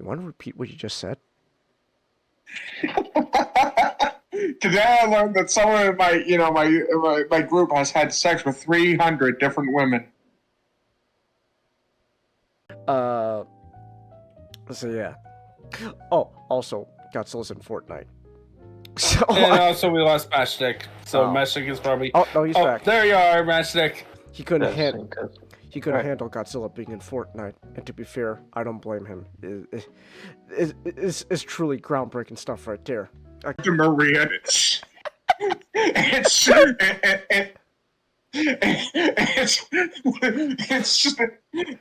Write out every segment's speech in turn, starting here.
You want to repeat what you just said? Today I learned that someone in my group has had sex with 300 different women. So yeah. Oh, also, Godzilla's in Fortnite. So and also we lost Matchstick. So Matchstick is probably. Oh no, he's back. There you are, Matchstick. He couldn't handle Godzilla being in Fortnite, and to be fair, I don't blame him. It's truly groundbreaking stuff right there. Maria, it's just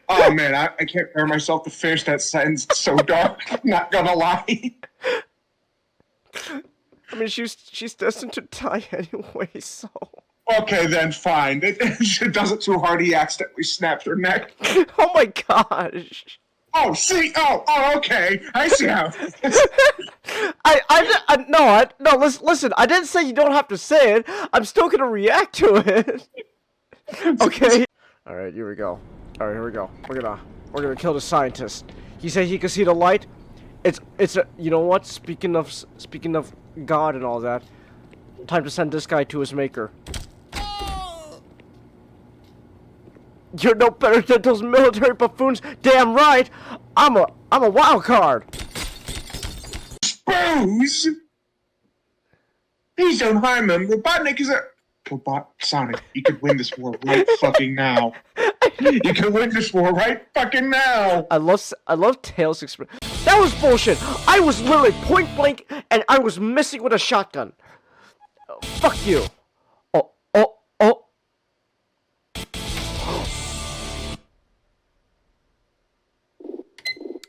oh man, I can't bear myself to finish that sentence. It's so dark. I'm not gonna lie. I mean, she's destined to die anyway, so. Okay, then fine. If she does it too hard, he accidentally snaps her neck. Oh my gosh. Oh, see? Oh, okay. I see how. No, listen. I didn't say you don't have to say it. I'm still gonna react to it. Okay. All right, here we go. We're gonna kill the scientist. He said he could see the light. It's a, you know what? Speaking of God and all that, time to send this guy to his maker. You're no better than those military buffoons. Damn right. I'm a wild card. Spooze. Please don't harm him. Robotnik is a Sonic. You could win this war right fucking now. You can win this war right fucking now. I love Tails' expression. That was bullshit. I was literally point blank, and I was missing with a shotgun. Fuck you. Oh.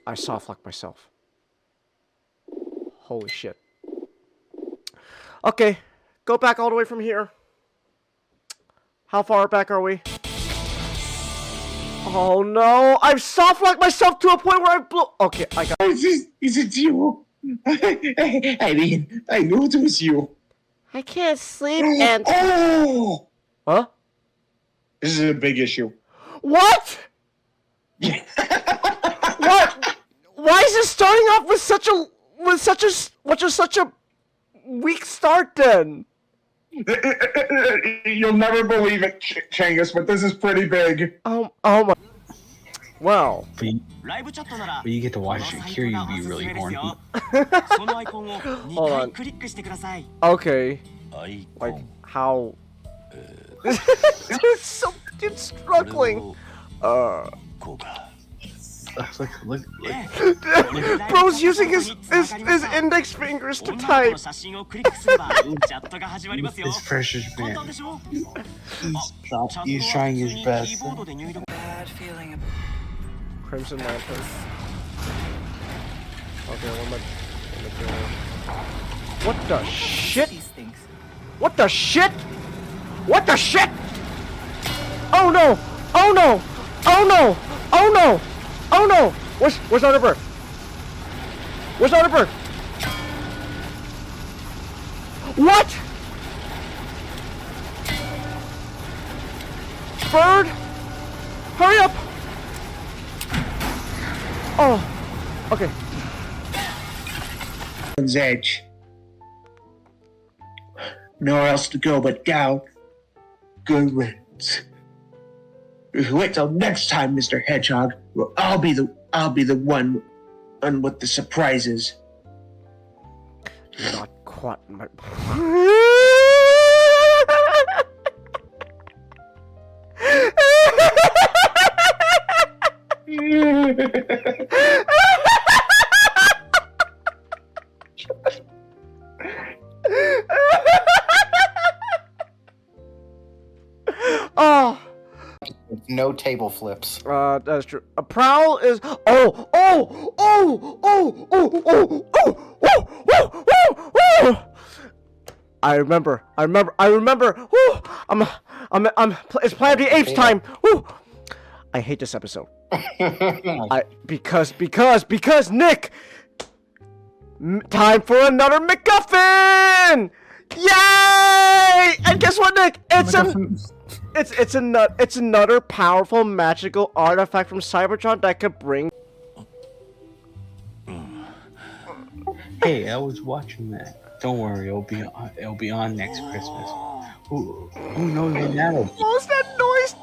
I soft-locked myself. Holy shit. Okay, go back all the way from here. How far back are we? Oh no, I've soft-locked myself to a point where I blew. Okay, I got. Is it you? I mean, I knew it was you. I can't sleep and. Oh! Huh? This is a big issue. What? What? Why is it starting off with such a weak start then? You'll never believe it, Changus, but this is pretty big. Oh my. Wow. But you get to watch it here, you'd be really horny. Hold on. Okay. Like, how? It's struggling. Look. Bro's using his index fingers to type. It's precious, man. He's trying his best. Crimson Lantern. Okay, what the shit? What the shit? What the shit? Oh no! Oh no! Oh no! Oh no! Oh no! Where's our bird? Where's our bird? What? Bird? Hurry up! Oh, okay. Edge. Nowhere else to go but down. Good riddance. Wait till next time, Mr. Hedgehog. I'll be the one with the surprises. You're not quite my. Oh. No table flips. That's true. A prowl is. Oh. I remember. Woo! It's Planet of the Apes time. Woo! I hate this episode. Because Nick. Time for another MacGuffin! Yay! And guess what, Nick? It's another powerful magical artifact from Cybertron that could bring. Hey, I was watching that. Don't worry, it'll be on next Christmas. Who knows when that'll be? What was that noise?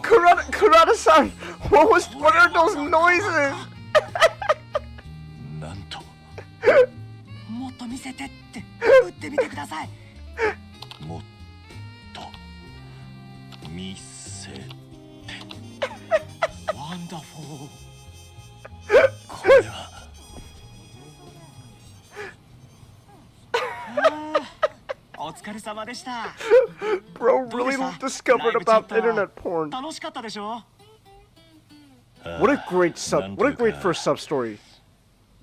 Kurata-san, what are those noises? なんともっと見せてって打ってみてくださいもっと見せてワンダフォーこれはお疲れ様でした Bro really discovered about internet porn. 楽しかったでしょ What a great first sub story.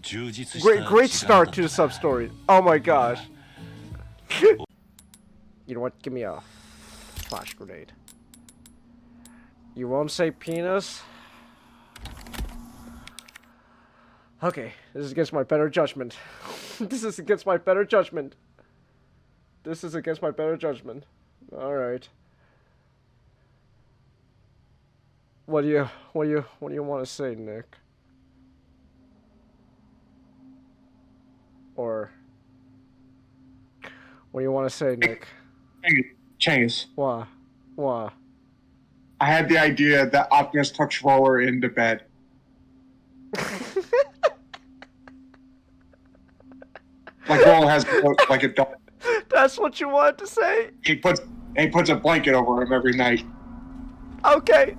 充実した Great start to the sub story. Oh my gosh. You know what? Give me a flash grenade. You won't say penis? Okay, this is against my better judgment. This is against my better judgment. This is against my better judgment. Alright. What do you want to say, Nick? Or what do you want to say, Nick? Chase. Why? Why? I had the idea that Optimus took Roller into bed. Like Roller has like a dog. That's what you wanted to say? He puts a blanket over him every night. Okay.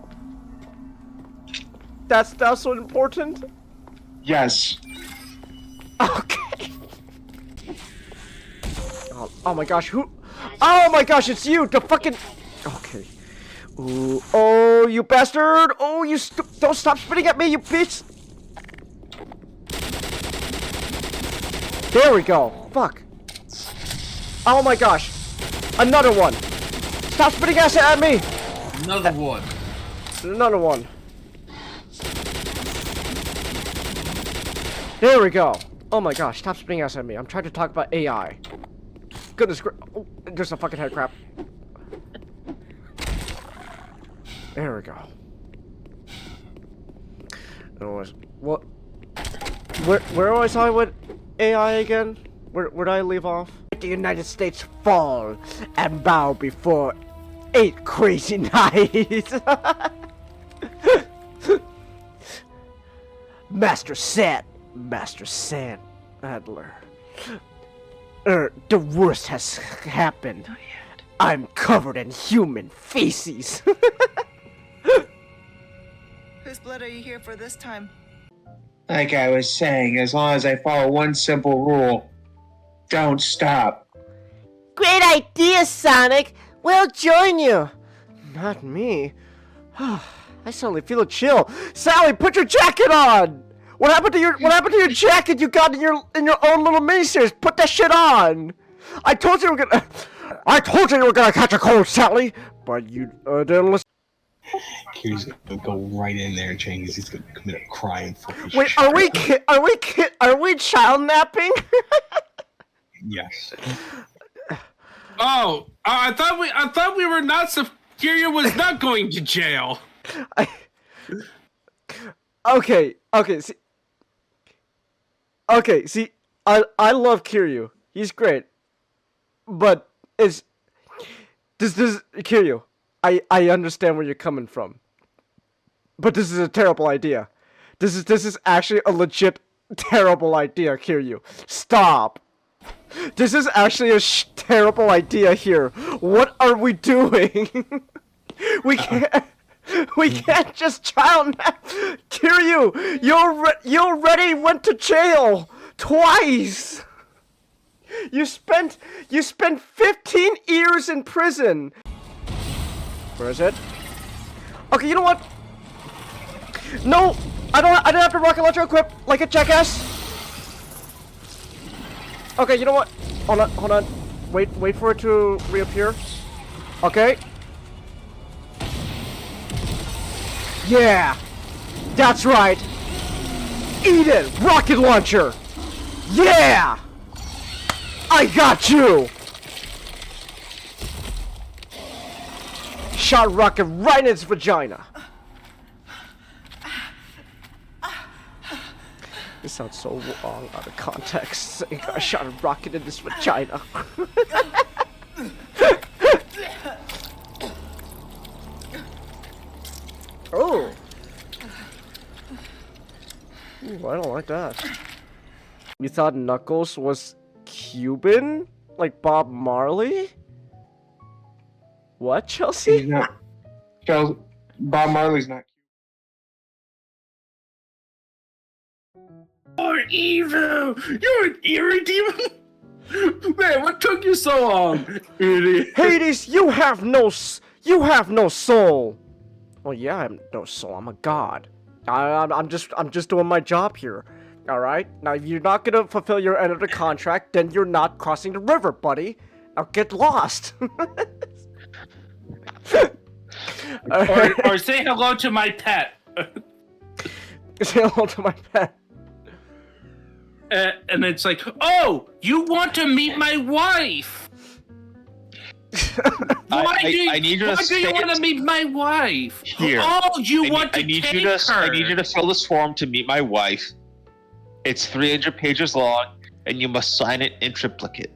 That's so important? Yes. Okay. Oh my gosh, who? Oh my gosh, it's you, the fucking... Okay. Ooh, oh, you bastard! Oh, you don't stop spitting at me, you bitch! There we go. Fuck. Oh my gosh. Another one. Stop spitting acid at me! Another one. Another one. There we go. Oh my gosh, stop spitting acid at me. I'm trying to talk about AI. Goodness gra- oh, there's a fucking head crab. There we go. Anyways, what? Where was I with AI again? Where did I leave off? The United States fall and bow before 8 crazy nights. Master Sadler. The worst has happened. I'm covered in human feces. Whose blood are you here for this time? Like I was saying, as long as I follow one simple rule, don't stop. Great idea, Sonic. We'll join you. Not me. I suddenly feel a chill. Sally, put your jacket on. What happened to your jacket you got in your own little miniseries? Put that shit on. I told you you were gonna catch a cold, Sally, but you didn't listen. He's gonna go right in there, James. He's gonna commit a crime for his Wait, are we child napping? Yes. Oh, I thought we were not. Kiryu was not going to jail. Okay, see, I love Kiryu. He's great. But this Kiryu, I understand where you're coming from. But this is a terrible idea. This is actually a legit terrible idea, Kiryu. Stop. This is actually a terrible idea here. What are we doing? We can't just child nap. Kiryu, you already went to jail twice. You spent 15 years in prison. Where is it? Okay, you know what? No, I don't have the rocket launcher equipped like a jackass. Okay, you know what? Hold on. Wait for it to reappear. Okay. Yeah, that's right. Eat it, rocket launcher. Yeah, I got you. Shot rocket right in its vagina. This sounds so wrong out of context. Saying I shot a rocket in this vagina. Oh! Ooh, I don't like that. You thought Knuckles was Cuban? Like Bob Marley? What, Chelsea? He's not. Bob Marley's not. You're evil! You're an irredeemable... Man, what took you so long, idiot? Hades, you have no soul! Well, yeah, I have no soul. I'm a god. I'm just doing my job here. Alright? Now, if you're not gonna fulfill your end of the contract, then you're not crossing the river, buddy. Now get lost. Or say hello to my pet. Say hello to my pet. And it's like, oh, you want to meet my wife? Why do you want to meet my wife? Here. Oh, you want to I need take you to her. I need you to fill this form to meet my wife. It's 300 pages long, and you must sign it in triplicate.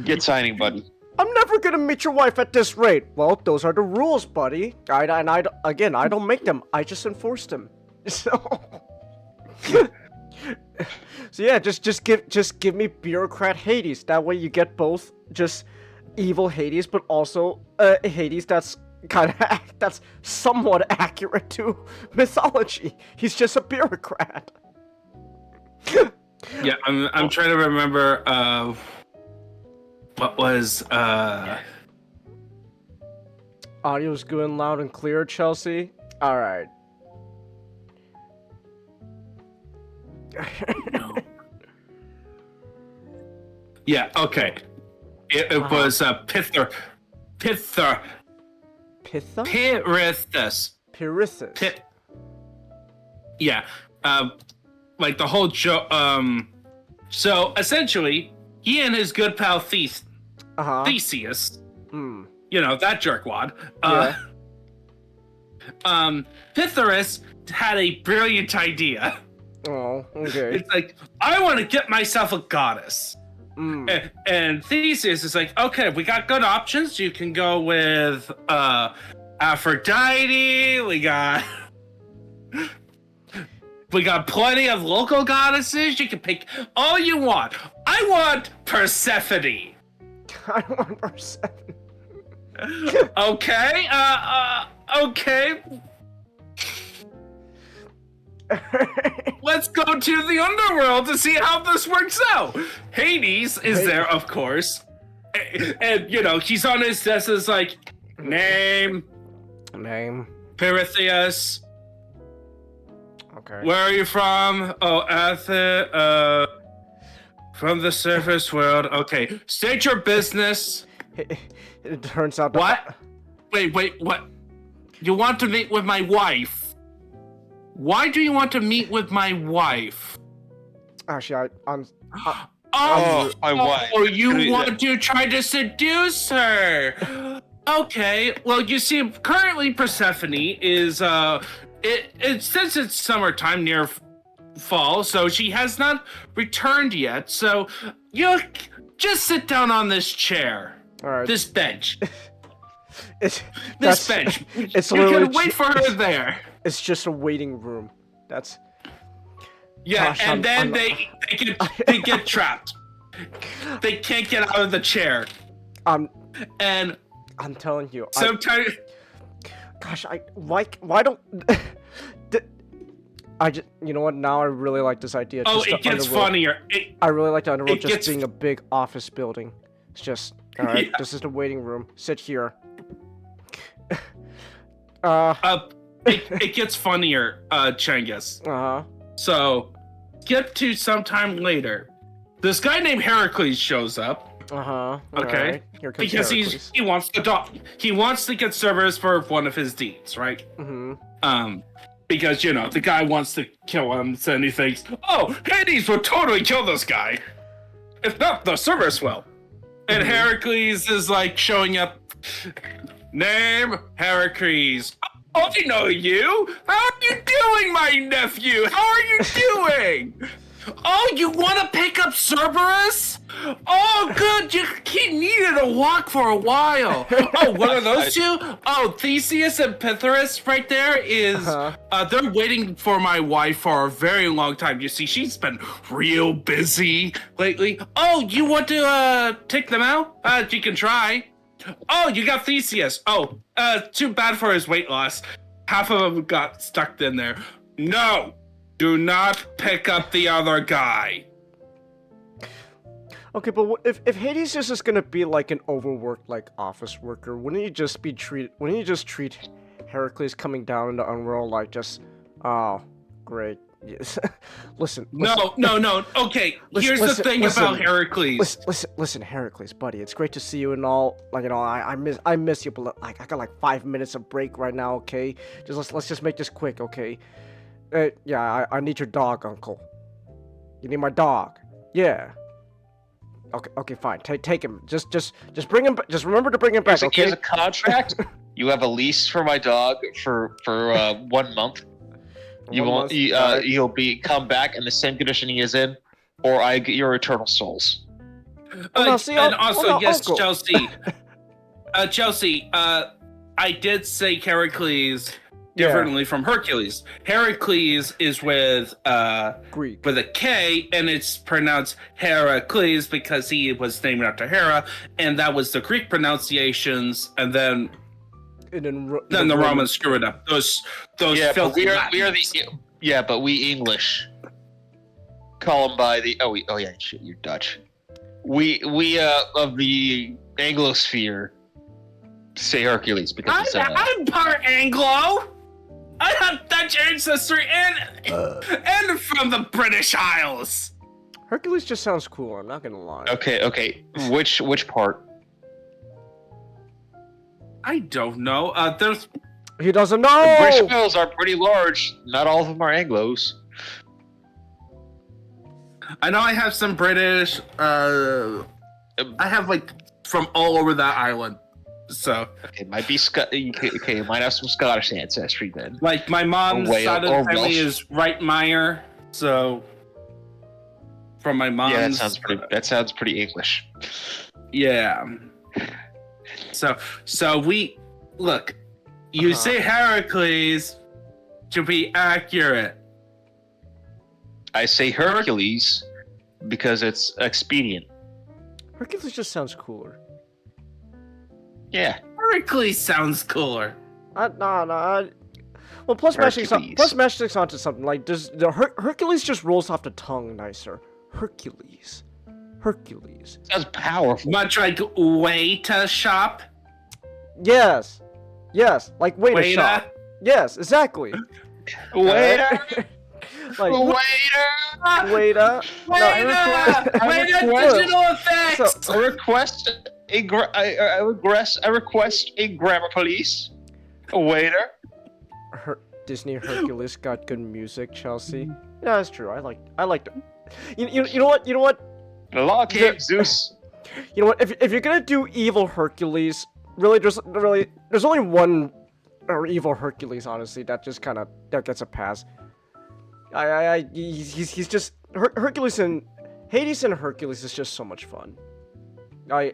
Get signing, buddy. I'm never gonna meet your wife at this rate. Well, those are the rules, buddy. I don't make them. I just enforce them. So, so yeah, just give me bureaucrat Hades. That way you get both just evil Hades, but also Hades that's that's somewhat accurate to mythology. He's just a bureaucrat. Yeah, I'm trying to remember what was Audio's good and loud and clear, Chelsea. All right. no. Yeah, okay. It was Pither. Pitha? Pirithus. Pirithus. Yeah. Like the whole joke. So essentially, he and his good pal Theseus, Hmm. you know, that jerkwad. Yeah. Pythagoras had a brilliant idea. Oh, okay. It's like, I want to get myself a goddess. Mm. And Theseus is like, okay, we got good options. You can go with Aphrodite. We got plenty of local goddesses. You can pick all you want. I want Persephone. I want Persephone. Okay. Okay. Let's go to the underworld to see how this works out. Hades is there, of course. And, you know, he's on his desk. It's like, name. Pirithous. Okay. Where are you from? Oh, Athens. From the surface world. Okay. State your business. It turns out that... What? Wait, what? You want to meet with my wife? Why do you want to meet with my wife? Actually, my wife. Oh, you want to try to seduce her? Okay. Well, you see, currently Persephone is it since it's summertime near fall, so she has not returned yet. So you just sit down on this chair. all right. This bench. This bench. It's You're literally gonna wait for her there. It's just a waiting room. That's... Yeah, Gosh, and then they get trapped. They can't get out of the chair. And I'm telling you. Sometimes. Gosh, why don't... I just... You know what? Now I really like this idea. Oh, just it gets funnier. I really like the underworld just being a big office building. It's just... Alright, Yeah. This is the waiting room. Sit here. It gets funnier, Chengus. Uh-huh. So, get to sometime later. This guy named Heracles shows up. Uh-huh. Okay. Right. Here comes Because Heracles. he wants to get service for one of his deeds, right? Mm-hmm. Because, you know, the guy wants to kill him, so he thinks, oh, Hades would totally kill this guy. If not, the service will. And Heracles is like showing up. Name Heracles. Oh, I know you. How are you doing, my my nephew. How are you doing? Oh, you want to pick up Cerberus? Oh, good. He needed a walk for a while. Oh, what are those two? Oh, Theseus and Pytharis right there is... they're waiting for my wife for a very long time. You see, she's been real busy lately. Oh, you want to take them out? You can try. Oh, you got Theseus. Oh, too bad for his weight loss. Half of them got stuck in there. No. Do not pick up the other guy. Okay, but if Hades is just gonna be like an overworked like office worker, wouldn't you just treat Heracles coming down into Unreal like just, oh, great. Yes. Listen. No. Okay, here's the thing about Heracles. Listen, Heracles, buddy. It's great to see you and all. Like, you know, I miss you, but like I got like 5 minutes of break right now. Okay, let's just make this quick. Okay. Yeah, I need your dog, Uncle. You need my dog. Yeah. Okay, fine. Take him. Just bring him. Just remember to bring him back. Okay. Here's a contract. You have a lease for my dog for 1 month. He'll come back in the same condition he is in, or I get your eternal souls. Yes, Chelsea. Chelsea. I did say Heracles differently from Hercules. Heracles is with Greek with a K, and it's pronounced Heracles because he was named after Hera, and that was the Greek pronunciations, and then the Romans screwed it up. Those filthy but we English call them by the shit, you're Dutch. We of the Anglosphere say Hercules because I'm part Anglo. I have Dutch ancestry and from the British Isles. Hercules just sounds cool. I'm not gonna lie. Okay. Which part? I don't know. He doesn't know. The British Isles are pretty large. Not all of them are Anglos. I know I have some British. I have like from all over that island. So it might be okay, you might have some Scottish ancestry then. Like my mom's side of the family is Reitmeyer, so from my mom's. Yeah, that sounds pretty English. Yeah. So we look. You say Heracles to be accurate. I say Hercules because it's expedient. Hercules just sounds cooler. Yeah. Heracles sounds cooler. Well, plus matching onto something like does the Hercules just rolls off the tongue nicer. Hercules. Sounds powerful. Much like way to shop. Yes. Like way to shop. Yes, exactly. Waiter. Waiter. Waiter. Digital effects. I request a grammar police. A waiter. Disney Hercules got good music, Chelsea. Yeah, that's true. I like it. You know what? The law came, Zeus. You know what? If you're gonna do evil Hercules, there's only one evil Hercules, honestly. That gets a pass. He's just Hercules and Hades and Hercules is just so much fun. I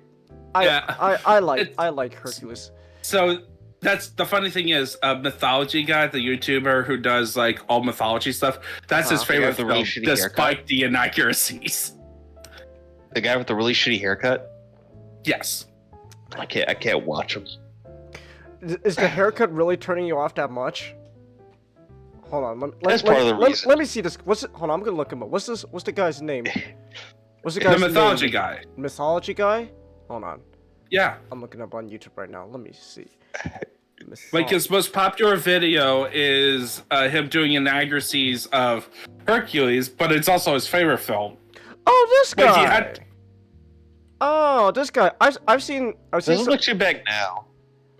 like Hercules. So that's the funny thing is, Mythology Guy, the YouTuber who does like all mythology stuff, that's his favorite film, really despite the inaccuracies. The guy with the really shitty haircut? Yes. I can't watch him. Is the haircut really turning you off that much? Hold on. That's part of the reason. Let me see this. Hold on, I'm gonna look him up. What's the guy's name? What's the guy's name? The Mythology Guy. Mythology Guy? Hold on. Yeah. I'm looking up on YouTube right now. Let me see. Like his most popular video is him doing inaccuracies of Hercules, but it's also his favorite film. Oh, this guy. Oh, this guy. I've seen. Doesn't look too big now.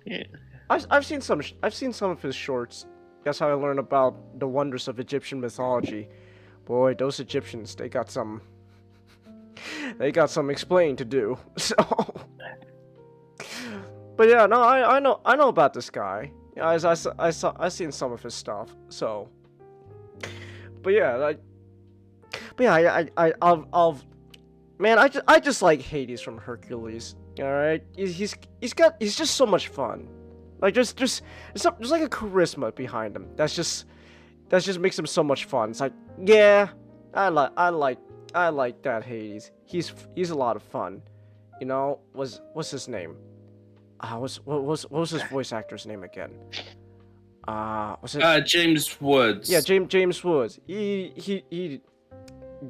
Yeah. I've seen some of his shorts. That's how I learned about the wonders of Egyptian mythology. Boy, those Egyptians, they got some explaining to do. So, but yeah, no, I know about this guy. Yeah, I seen some of his stuff. So, But yeah, man, I just like Hades from Hercules. All right, he's just so much fun. Like there's like a charisma behind him. That just makes him so much fun. It's like, yeah, I like that Hades. He's a lot of fun. You know, what's his name? What was his voice actor's name again? Was it James Woods. Yeah, James Woods. He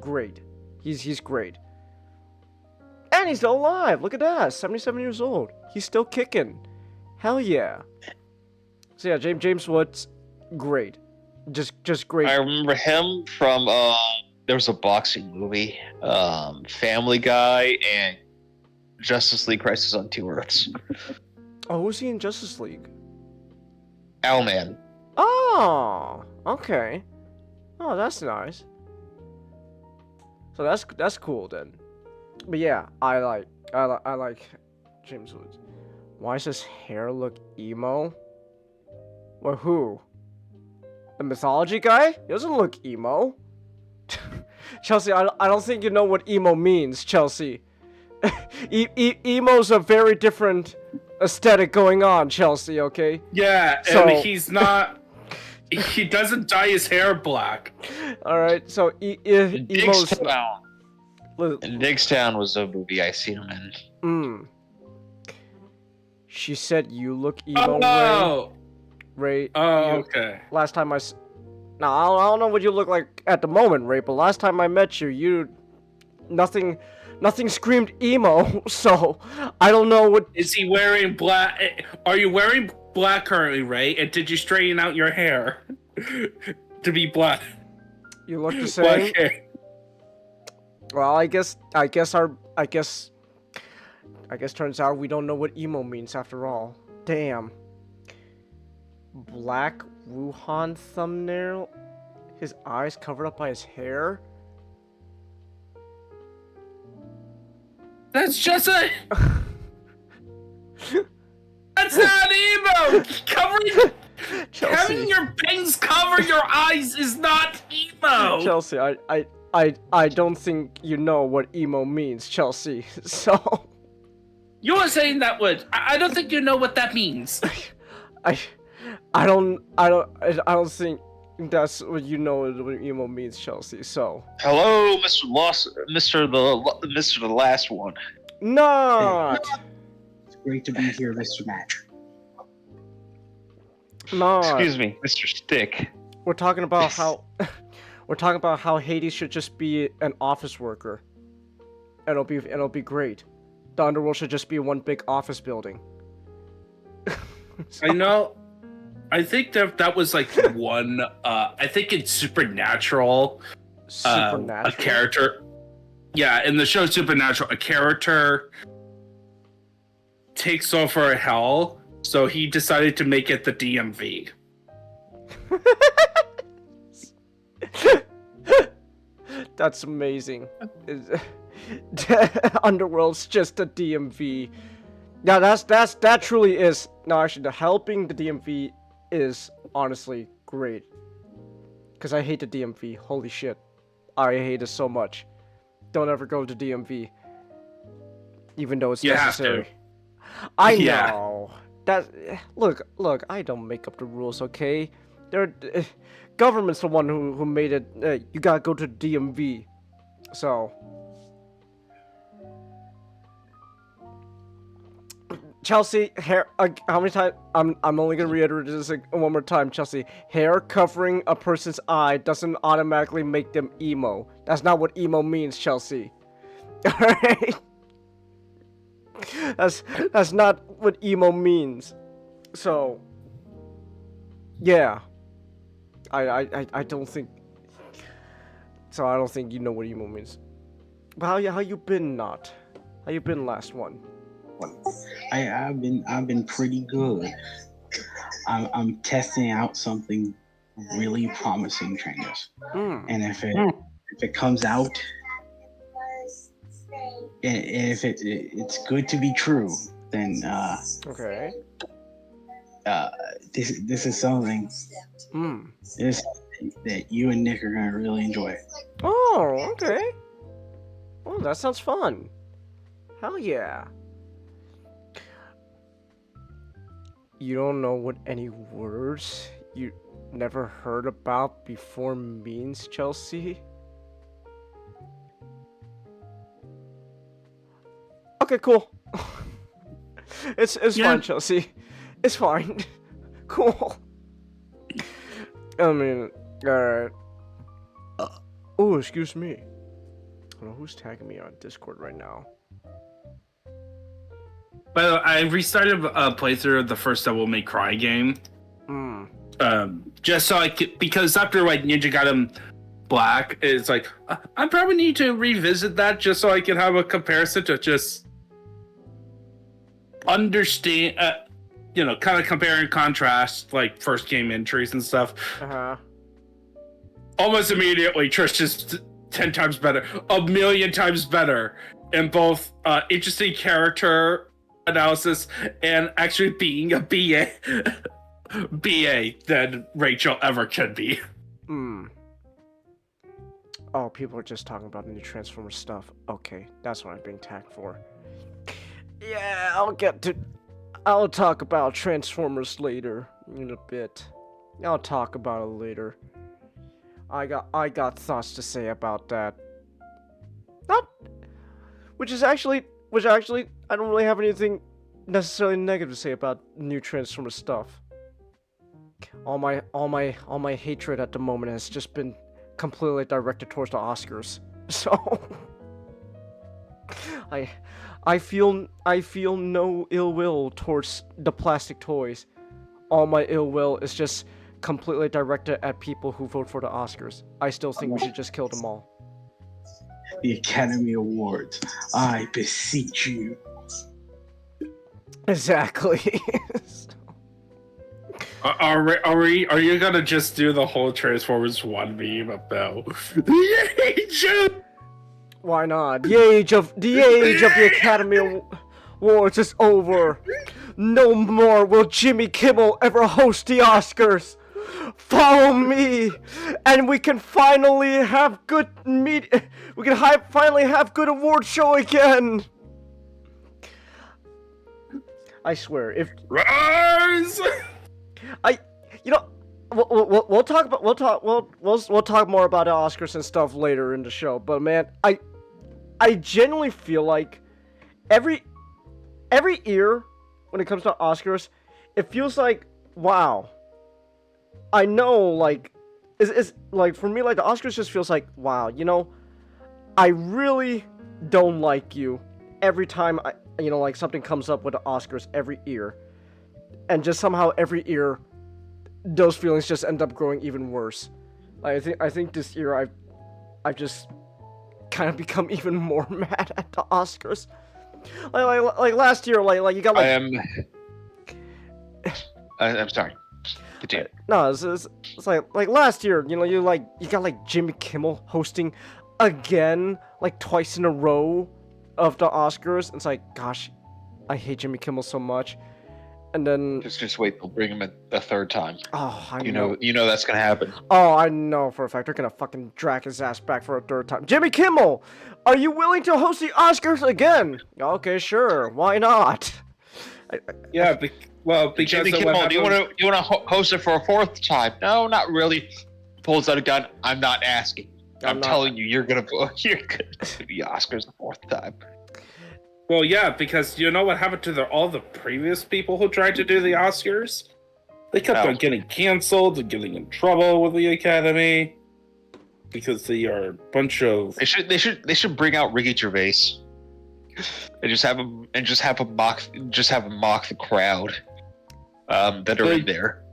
great. He's great. And he's still alive. Look at that. 77 years old. He's still kicking. Hell yeah. So yeah, James Woods, great. Just great. I remember him from there was a boxing movie, Family Guy and Justice League Crisis on Two Earths. Oh, who's he in Justice League? Owlman. Oh, okay. Oh, that's nice. So that's cool then. But yeah, I like James Woods. Why does his hair look emo? Well, who? The mythology guy? He doesn't look emo. Chelsea, I don't think you know what emo means, Chelsea. Emo's a very different aesthetic going on, Chelsea, okay? Yeah, So- and he's not. He doesn't dye his hair black. Alright, so emo's... Digstown. Digstown was a movie I seen him in. She said you look emo, Oh, Ray. oh, You- okay. Last time Now, I don't know what you look like at the moment, Ray, but last time I met you, nothing screamed emo, so I don't know what... Is he wearing black? Are you wearing black currently, Ray? And did you straighten out your hair to be black? You look the same. Black hair. Well, I guess turns out we don't know what emo means after all. Damn. Black Wuhan thumbnail? His eyes covered up by his hair? That's just a. That's not emo. Covering. Having your bangs cover your eyes is not emo. Chelsea, I don't think you know what emo means, Chelsea. So You were saying that word. I don't think you know what that means. I don't think that's what you know what emo means, Chelsea. So Hello, Mr. the last one. not It's great to be here, Mr. Match. Excuse me, Mr. Stick. We're talking about how Hades should just be an office worker. And it'll be great. The underworld should just be one big office building. I know. I think that was like one. I think it's Supernatural. Supernatural. A character. Yeah, in the show Supernatural, a character takes over hell, so he decided to make it the DMV. That's amazing. Underworld's just a DMV. Yeah, that truly is. No, actually, the helping the DMV is honestly great. Cause I hate the DMV. Holy shit, I hate it so much. Don't ever go to DMV, even though it's You have necessary. to. I Yeah. know. That look. I don't make up the rules, okay? Government's the one who made it. You gotta go to DMV. So. Chelsea, hair. How many times? I'm only gonna reiterate this one more time, Chelsea. Hair covering a person's eye doesn't automatically make them emo. That's not what emo means, Chelsea. All right. That's not what emo means. So. Yeah. I don't think. So I don't think you know what emo means. But how you been, not? How you been, last one? I've been pretty good. I'm testing out something really promising, trainers. And if it comes out, and if it's good to be true, then Okay. this is something. that you and Nick are gonna really enjoy. Oh, okay. Oh, that sounds fun. Hell yeah. You don't know what any words you never heard about before means, Chelsea? Okay, cool. It's Yeah. fine, Chelsea. It's fine. Cool. I mean, alright. Oh, excuse me. I don't know who's tagging me on Discord right now. By the way, I restarted a playthrough of the first Devil May Cry game. Hmm. Just so I could, because after like Ninja got him black, it's like I probably need to revisit that just so I can have a comparison to just understand, kind of compare and contrast like first game entries and stuff. Uh-huh. Almost immediately, Trish is 10 times better, a million times better in both interesting character analysis and actually being a BA than Rachel ever could be. Hmm. Oh, people are just talking about the new Transformers stuff. Okay, that's what I'm being tagged for. Yeah, I'll talk about Transformers later in a bit. I'll talk about it later. I got thoughts to say about that. Which actually I don't really have anything necessarily negative to say about new Transformers stuff. All my hatred at the moment has just been completely directed towards the Oscars. So I feel no ill will towards the plastic toys. All my ill will is just completely directed at people who vote for the Oscars. I still think we should just kill them all. The Academy Awards, I beseech you. Exactly. Are you gonna just do the whole Transformers 1 meme about the age of... Why not? The age of the Academy Awards is over. No more will Jimmy Kimmel ever host the Oscars. Follow me, and we can finally have good finally have good award show again. I swear, if Rise! we'll talk more about the Oscars and stuff later in the show. But man, I genuinely feel like every year when it comes to Oscars, it feels like, wow. I know, like, it's like, for me, like, the Oscars just feels like, wow, I really don't like you every time like something comes up with the Oscars every year, and just somehow every year those feelings just end up growing even worse. I think this year I've just kind of become even more mad at the Oscars. Like last year, like you got like I'm sorry. Continue. No, it's like last year, you got like Jimmy Kimmel hosting again, like twice in a row of the Oscars. It's like, gosh, I hate Jimmy Kimmel so much. And then Just wait, they'll bring him a third time. oh, I You know that's gonna happen. Oh, I know for a fact they're gonna fucking drag his ass back for a third time. Jimmy Kimmel, are you willing to host the Oscars again? Okay, sure, why not? Yeah, because Jimmy of Kimmel, what do you want to host it for a fourth time? No, not really. Pulls out a gun. I'm not asking. I'm telling you, you're gonna do the Oscars the fourth time. Well, yeah, because you know what happened to all the previous people who tried to do the Oscars? They kept on getting canceled and getting in trouble with the Academy because they are a bunch of. They should bring out Ricky Gervais and just have him mock the crowd that are in there.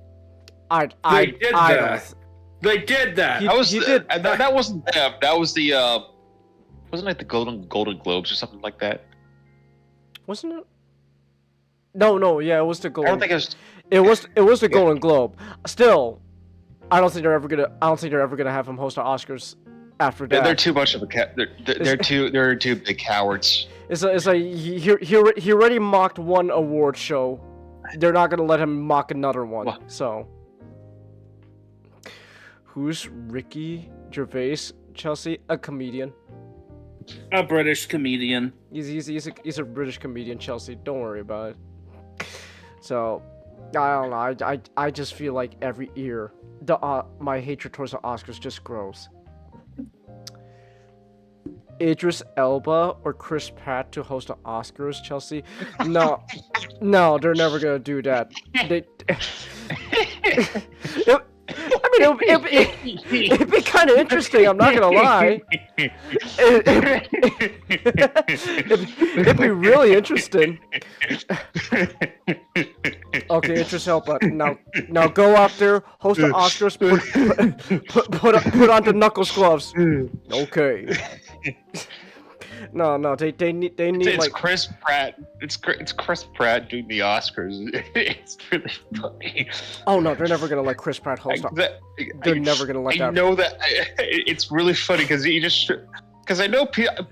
They did that. That wasn't them. That was the wasn't it the Golden Globes or something like that? Wasn't it? No, yeah, it was the Golden. I don't think it was the Golden Globe. Still, I don't think they're ever gonna have him host the Oscars after that. They're too much of a they're too big cowards. It's like he already mocked one award show. They're not gonna let him mock another one. What? So, Who's Ricky Gervais, Chelsea? A comedian. A British comedian. He's a British comedian, Chelsea. Don't worry about it. So, I don't know. I just feel like every year, my hatred towards the Oscars just grows. Idris Elba or Chris Pratt to host the Oscars, Chelsea? No, they're never gonna do that. It'd be kind of interesting. I'm not gonna lie. It'd be really interesting. Okay, Idris Elba. Now go out there, host the Oscars. Put on the knuckles gloves. Okay. No, they need It's like Chris Pratt. It's Chris Pratt doing the Oscars. It's really funny. Oh no, they're never gonna let Chris Pratt host. They're never gonna let that. I know that. It's really funny because I know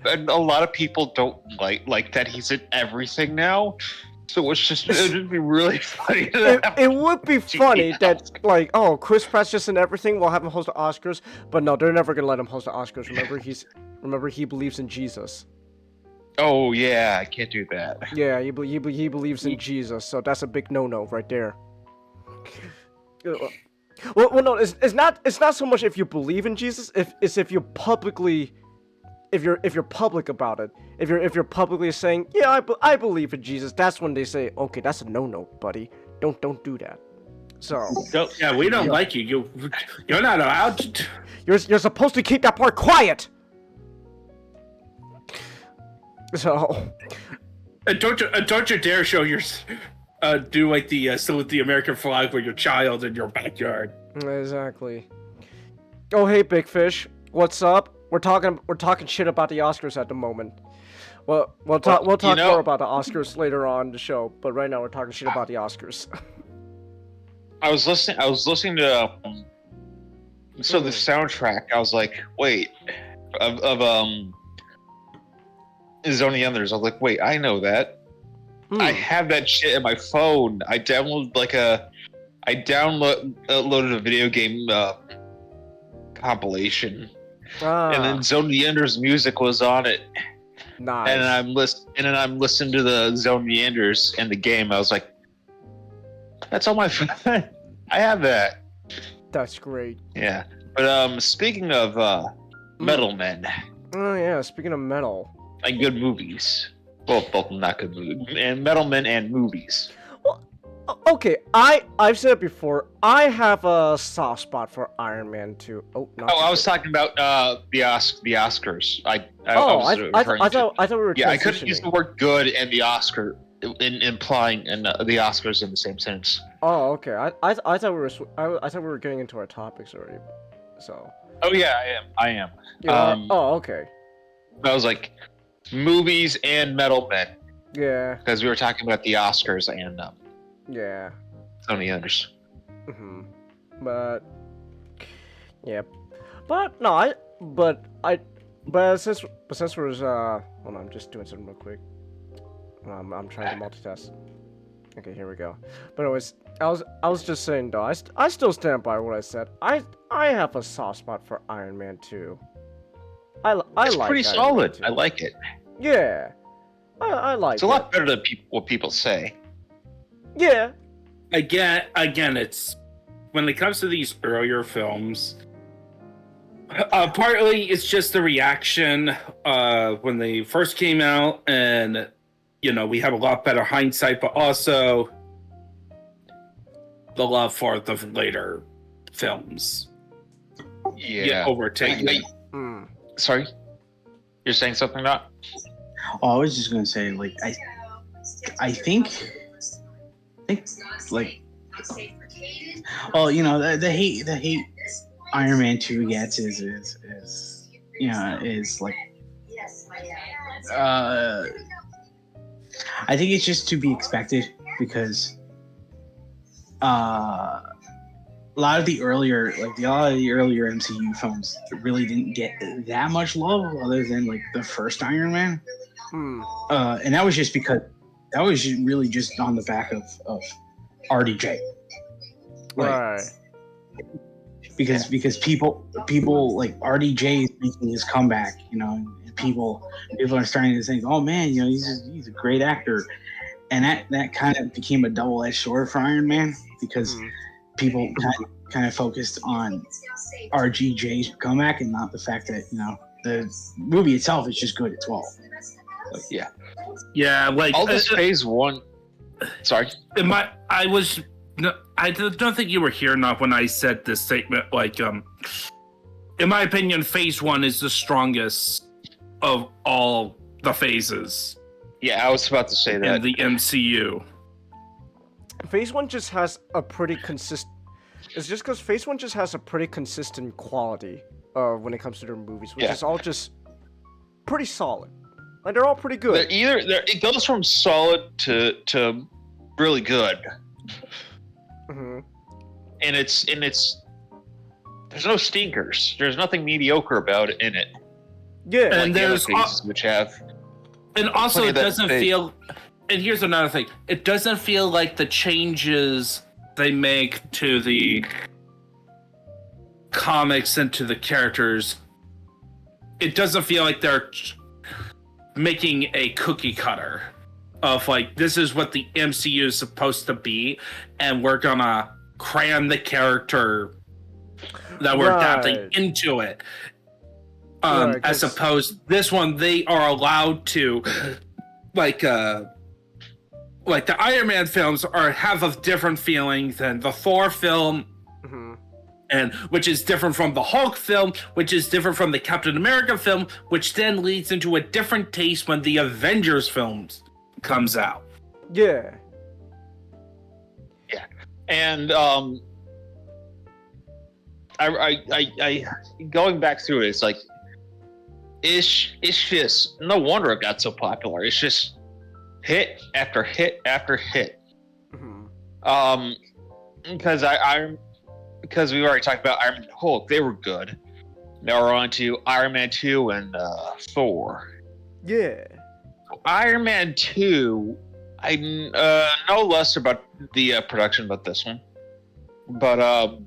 a lot of people don't like that he's in everything now. So it'd be really funny. It would be funny that like, oh, Chris Pratt's just in everything. We'll have him host the Oscars, but no, they're never gonna let him host the Oscars. Remember he believes in Jesus. Oh yeah, I can't do that. Yeah, he believes in Jesus, so that's a big no right there. Well, no, it's not so much if you believe in Jesus, if you publicly. If you're public about it, if you're publicly saying, yeah, I believe in Jesus, that's when they say, okay, that's a no, buddy. Don't do that. So yeah, we don't like you. You're not allowed to. You're supposed to keep that part quiet. So Don't you dare show your do like the salute the American flag with your child in your backyard. Exactly. Oh hey, Big Fish, what's up? We're talking shit about the Oscars at the moment. Well, we'll talk more about the Oscars later on in the show, but right now we're talking shit about the Oscars. I was listening to the soundtrack. I was like, wait, of Zone of the Enders. I was like, wait, I know that. I have that shit in my phone. I downloaded a video game compilation. And then Zone of the Enders music was on it. Nice. And then I'm listening to the Zone of the Enders and the game. I was like, that's on my phone. I have that. That's great. Yeah. But speaking of metal men. Oh yeah, speaking of metal. And good movies. Well, both not good movies. And metal men and movies. Okay, I've said it before. I have a soft spot for Iron Man 2. I was talking about the Oscars. I thought we were. Yeah, I couldn't use the word "good" and the Oscar in implying the Oscars in the same sentence. Oh, okay. I thought we were getting into our topics already. So. Oh yeah, I am. Yeah. Okay. I was like, movies and metal men. Yeah. Because we were talking about the Oscars and. Yeah. Sony others. But yeah. But no, since we're hold on, I'm just doing something real quick. I'm trying to multitask. Okay, here we go. But anyways, I was just saying though, I still stand by what I said. I have a soft spot for Iron Man 2. I it's like pretty Iron solid. Man 2. I like it. Yeah. I like it. It's a lot better than what people say. Yeah. Again, it's when it comes to these earlier films. Partly it's just the reaction when they first came out, and we have a lot better hindsight, but also the love for the later films. Yeah. Overtake. Sorry, you're saying something, not? Oh, I was just gonna say, like, I think like, well, the hate Iron Man 2 gets is like, I think it's just to be expected because a lot of the earlier MCU films really didn't get that much love other than like the first Iron Man. And that was just because that was really just on the back of RDJ. Right. because people like RDJ is making his comeback, you know, and people are starting to think, oh man, you know, he's a great actor, and that kind of became a double-edged sword for Iron Man because people kind of focused on RDJ's comeback and not the fact that, you know, the movie itself is just good as well. Like, yeah. Yeah, like all this phase one. Sorry. I don't think you were here enough when I said this statement. Like, in my opinion, phase one is the strongest of all the phases. Yeah, I was about to say that. In the MCU. Phase one just has a pretty consistent. It's just because phase one just has a pretty consistent quality when it comes to their movies, which is all just pretty solid. Like they're all pretty good. It goes from solid to really good. Mm-hmm. And it's there's no stinkers. There's nothing mediocre about it in it. Yeah, and like there's the other phases which have. And also, it doesn't space. feel. And here's another thing: it doesn't feel like the changes they make to the comics and to the characters. It doesn't feel like they're making a cookie cutter of like, this is what the MCU is supposed to be, and we're gonna cram the character that we're adapting into it. As opposed, this one, they are allowed to, like the Iron Man films have a different feeling than the Thor film, and which is different from the Hulk film, which is different from the Captain America film, which then leads into a different taste when the Avengers films comes out. Yeah. Yeah, and I going back through it, it's like it's just no wonder it got so popular. It's just hit after hit after hit. Because we already talked about Iron Man and Hulk, they were good. Now we're on to Iron Man 2 and Thor. Yeah. Iron Man 2, I know less about the production about this one. But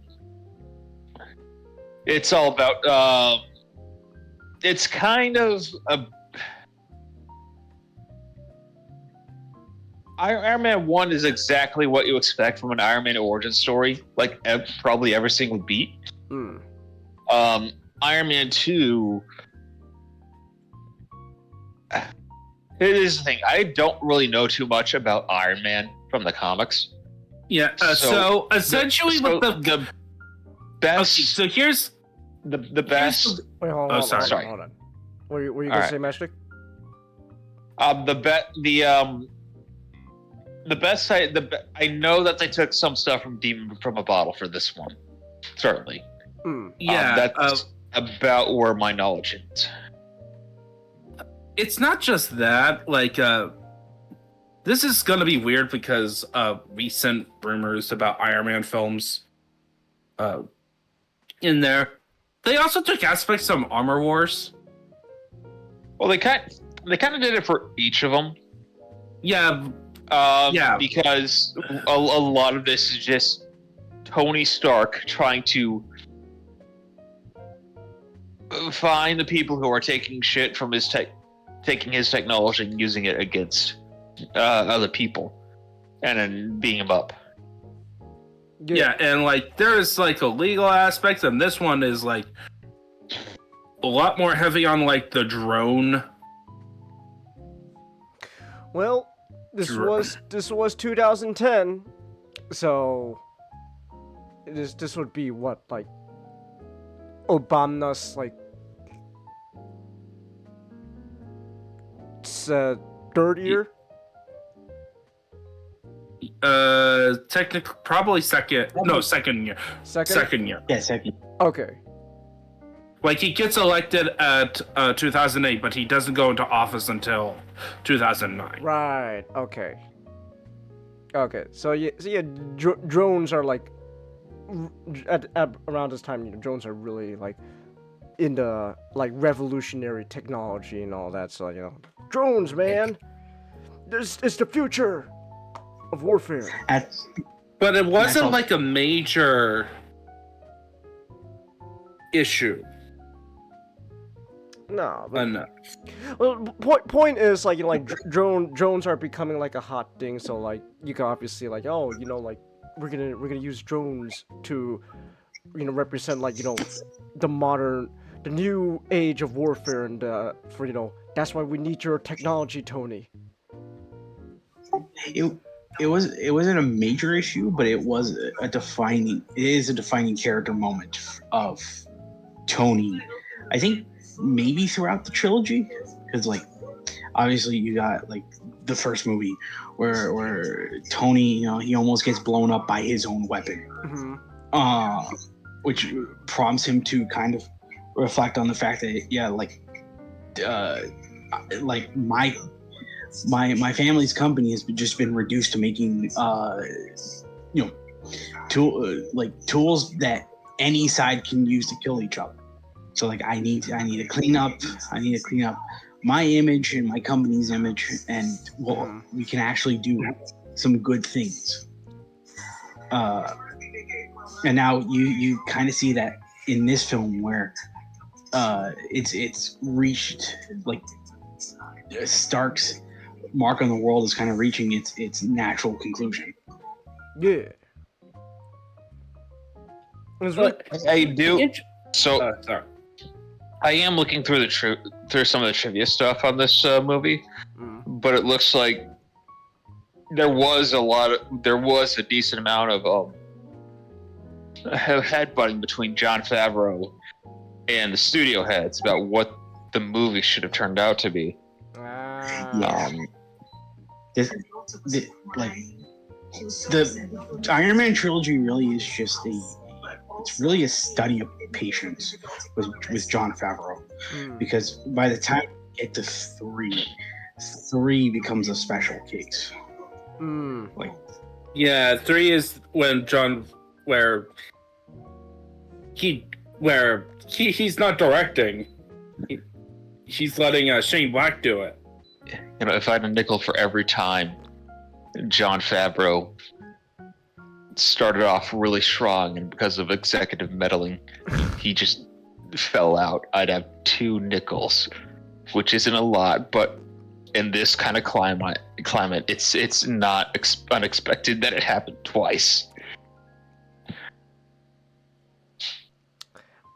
it's all about it's kind of a Iron Man 1 is exactly what you expect from an Iron Man origin story, like probably every single beat. Iron Man 2, it is the thing. I don't really know too much about Iron Man from the comics. Yeah, so essentially with the best... Okay, so here's... The best... Wait, hold on. Sorry. Hold on. What were you going to say, Magic? The best side, I know that they took some stuff from Demon from a Bottle for this one, certainly. Yeah, that's about where my knowledge is. It's not just that. Like, this is gonna be weird because recent rumors about Iron Man films, in there. They also took aspects from Armor Wars. Well, they kind of did it for each of them. Yeah. Because a lot of this is just Tony Stark trying to find the people who are taking shit from taking his technology and using it against other people, and then beating them up. Yeah, and like there's like a legal aspect, and this one is like a lot more heavy on like the drone. Well, this was 2010, so this would be what, like Obama's like third year. Technically, probably second. No, second year. Second year. Yeah, second. Okay. Like he gets elected at 2008, but he doesn't go into office until 2009. Right. Okay. Okay. So yeah, drones are like at around this time. You know, drones are really like in the like revolutionary technology and all that. So you know, drones, man. This is the future of warfare. But it wasn't like a major issue. No, but Enough. well, point is like, you know, like drones are becoming like a hot thing. So like you can obviously like, oh, you know, like we're gonna use drones to, you know, represent like, you know, the new age of warfare, and for, you know, that's why we need your technology, Tony. It wasn't a major issue, but it is a defining character moment of Tony. I think maybe throughout the trilogy, because like obviously you got like the first movie where Tony, you know, he almost gets blown up by his own weapon, which prompts him to kind of reflect on the fact that my family's company has just been reduced to making you know tools that any side can use to kill each other. So like I need to clean up my image and my company's image, and we can actually do some good things. And now you kind of see that in this film where it's reached, like Stark's mark on the world is kind of reaching its natural conclusion. Yeah. I do. So Sorry. I am looking through through some of the trivia stuff on this movie, but it looks like there was a decent amount of headbutting between Jon Favreau and the studio heads about what the movie should have turned out to be. The Iron Man trilogy really is just it's really a study of patience with Jon Favreau, because by the time you get to three becomes a special case. Like, yeah, 3 is when he's not directing. He's letting Shane Black do it. You know, if I had a nickel for every time Jon Favreau started off really strong, and because of executive meddling, he just fell out, I'd have 2 nickels, which isn't a lot, but in this kind of climate, it's not unexpected that it happened twice.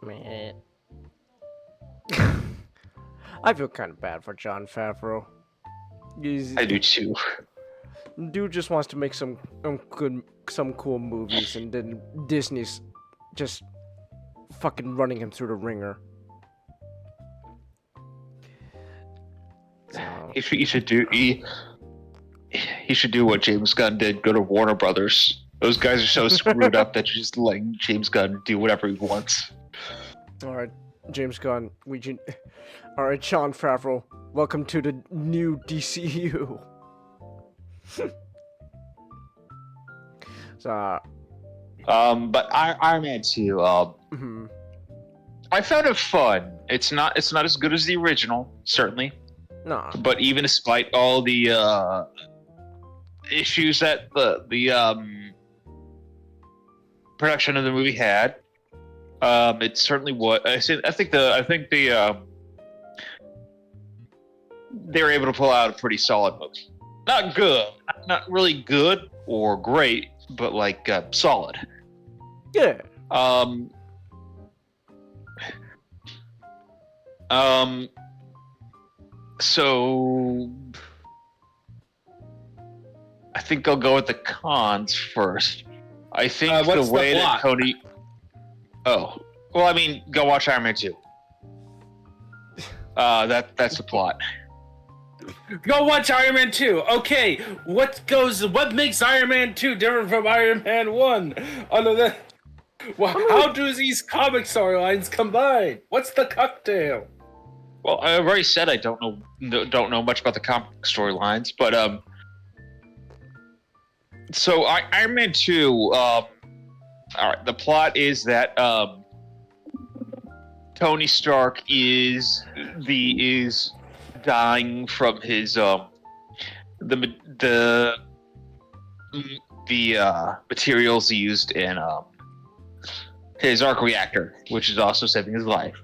Man. I feel kind of bad for Jon Favreau. I do too. Dude just wants to make some cool movies, and then Disney's just fucking running him through the ringer. So. He should do what James Gunn did. Go to Warner Brothers. Those guys are so screwed up that you just let James Gunn do whatever he wants. All right, James Gunn. All right, Jon Favreau. Welcome to the new DCU. So, but Iron Man 2, I found it fun. It's not as good as the original, certainly. No. But even despite all the issues that the production of the movie had, it certainly was. I think they were able to pull out a pretty solid movie. Not good, not really good or great, but like solid. Yeah. So I think I'll go with the cons first. I think the way that Cody. Oh, well, I mean, go watch Iron Man 2. That's the plot. Go watch Iron Man 2. Okay, what makes Iron Man 2 different from Iron Man 1? Other than, how do these comic storylines combine? What's the cocktail? Well, I've already said I don't know much about the comic storylines, but so Iron Man 2. All right, the plot is that Tony Stark is dying from his the materials used in his arc reactor, which is also saving his life.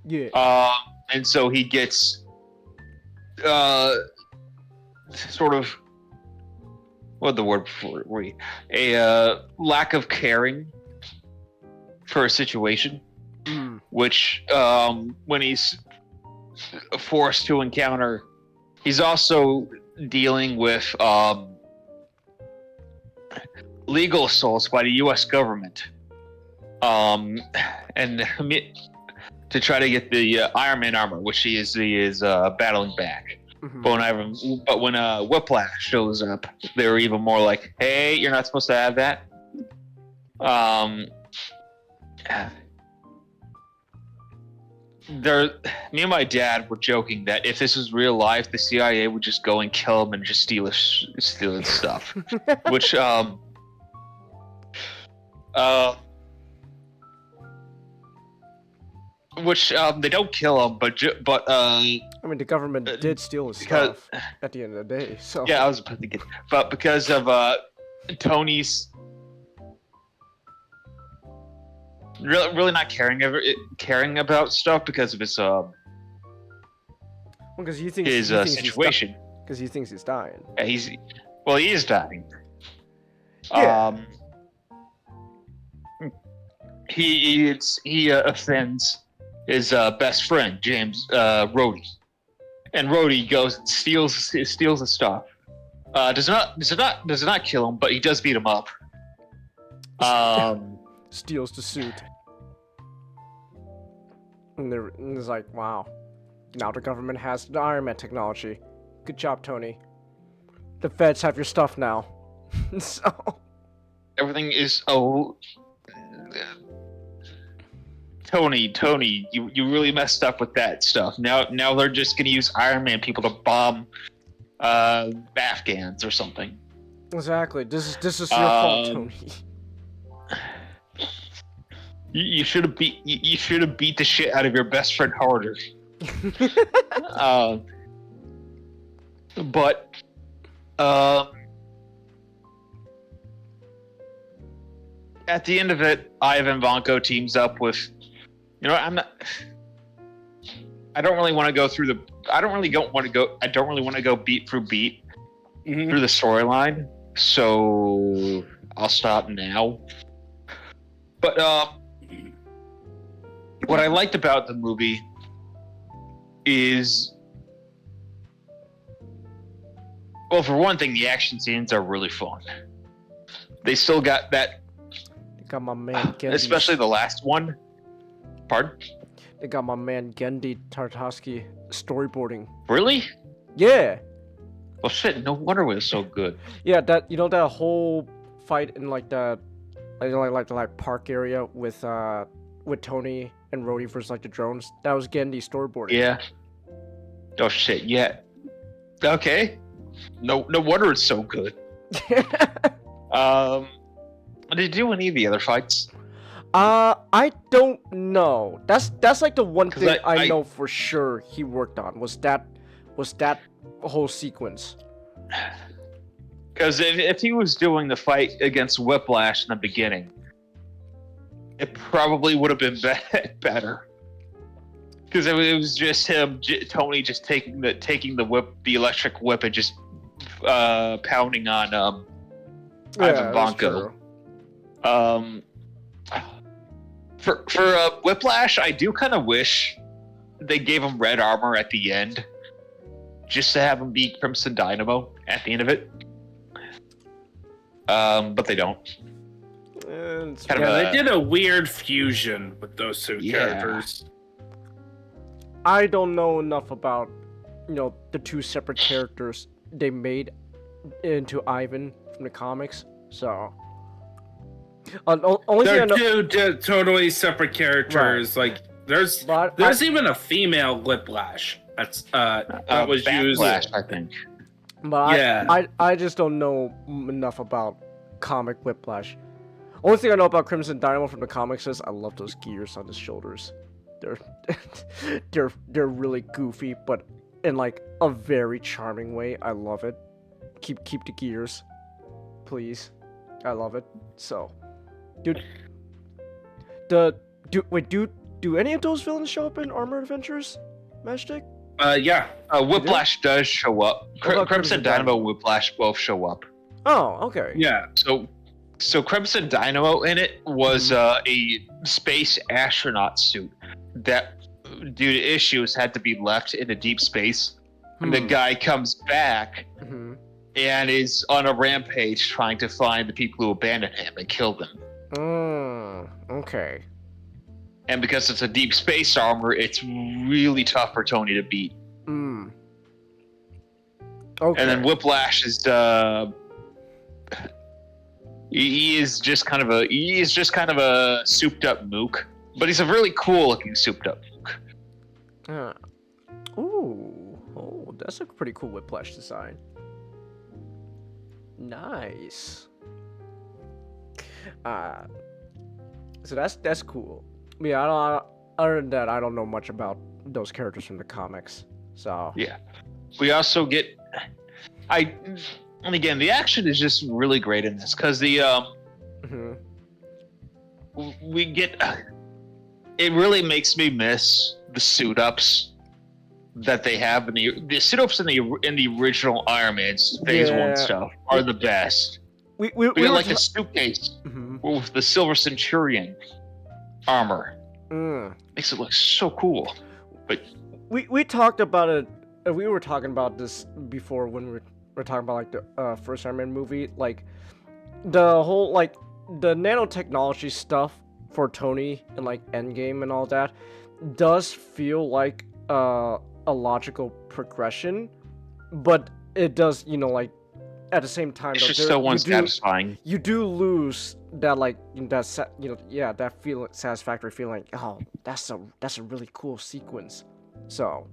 Yeah. And so he gets sort of what the word for a lack of caring for a situation, which when he's forced to encounter, he's also dealing with legal assaults by the U.S. government, and to try to get the Iron Man armor, which he is battling back. But when Whiplash shows up, they're even more like, "Hey, you're not supposed to have that." Me and my dad were joking that if this was real life, the CIA would just go and kill him and just steal his stuff, which they don't kill him, but I mean, the government did steal his stuff at the end of the day, so... Yeah, I was about to get... But because of Tony's really not caring about stuff because of his because he thinks his situation. Because he thinks he's dying. Yeah, he is dying. Yeah. He offends his best friend James Rhodey, and Rhodey goes and steals the stuff. Does not kill him, but he does beat him up. Steals the suit. And it's like, wow. Now the government has the Iron Man technology. Good job, Tony. The feds have your stuff now. So... Everything is... Tony, you really messed up with that stuff. Now they're just gonna use Iron Man people to bomb Afghans or something. Exactly. This is your fault, Tony. You should have beat the shit out of your best friend harder. But at the end of it, Ivan Vanko teams up with, I don't really want to go beat for beat through the storyline, so I'll stop now. But what I liked about the movie is, well, for one thing, the action scenes are really fun. They still got that. They got my man Gendy. Especially the last one. Pardon? They got my man Gendy Tartakovsky storyboarding. Really? Yeah. Well, shit. No wonder it was so good. Yeah, that that whole fight in like the park area with Tony and Rhodey versus like the drones. That was Gendy storyboarding. Yeah. Oh shit. Yeah. Okay. No wonder it's so good. Did you do any of the other fights? I don't know. That's like the one thing I know for sure he worked on was that whole sequence. Because if he was doing the fight against Whiplash in the beginning, it probably would have been better. Because it was just him, Tony, just taking the whip, the electric whip, and just pounding on Ivan Vanko. For Whiplash, I do kind of wish they gave him red armor at the end, just to have him beat Crimson Dynamo at the end of it. But they don't. They did a weird fusion with those two characters. I don't know enough about, the two separate characters they made into Ivan from the comics, so... They're two totally separate characters. Right. Like there's even a female Whiplash that was used. I think. But yeah, I just don't know enough about comic Whiplash. Only thing I know about Crimson Dynamo from the comics is I love those gears on his shoulders. They're really goofy, but in like a very charming way. I love it. Keep the gears, please. I love it. So. Dude, Do any of those villains show up in Armored Adventures, Matchstick? Yeah. Whiplash does show up. What about Crimson Dynamo and Whiplash both show up. Oh, okay. Yeah. So Crimson Dynamo in it was a space astronaut suit that, due to issues, had to be left in a deep space. And the guy comes back and is on a rampage trying to find the people who abandoned him and kill them. Okay. And because it's a deep space armor, it's really tough for Tony to beat. Okay. And then Whiplash is he is just kind of a souped up mook, but he's a really cool looking souped up mook. Oh, that's a pretty cool Whiplash design. Nice. So that's cool. Yeah, other than that, I don't know much about those characters from the comics. So yeah, we also get and again, the action is just really great in this because the we get it really makes me miss the suit ups that they have in the suit ups in the original Iron Man's Phase 1 stuff are the best. We got like a suitcase with the Silver Centurion armor. Makes it look so cool. But we talked about it. We were talking about this before when we were talking about like the first Iron Man movie, like the whole like the nanotechnology stuff for Tony and like Endgame and all that does feel like a logical progression, but it does, you know, like at the same time, it's just so unsatisfying. You do lose that like that satisfactory feeling. Oh, that's a really cool sequence. So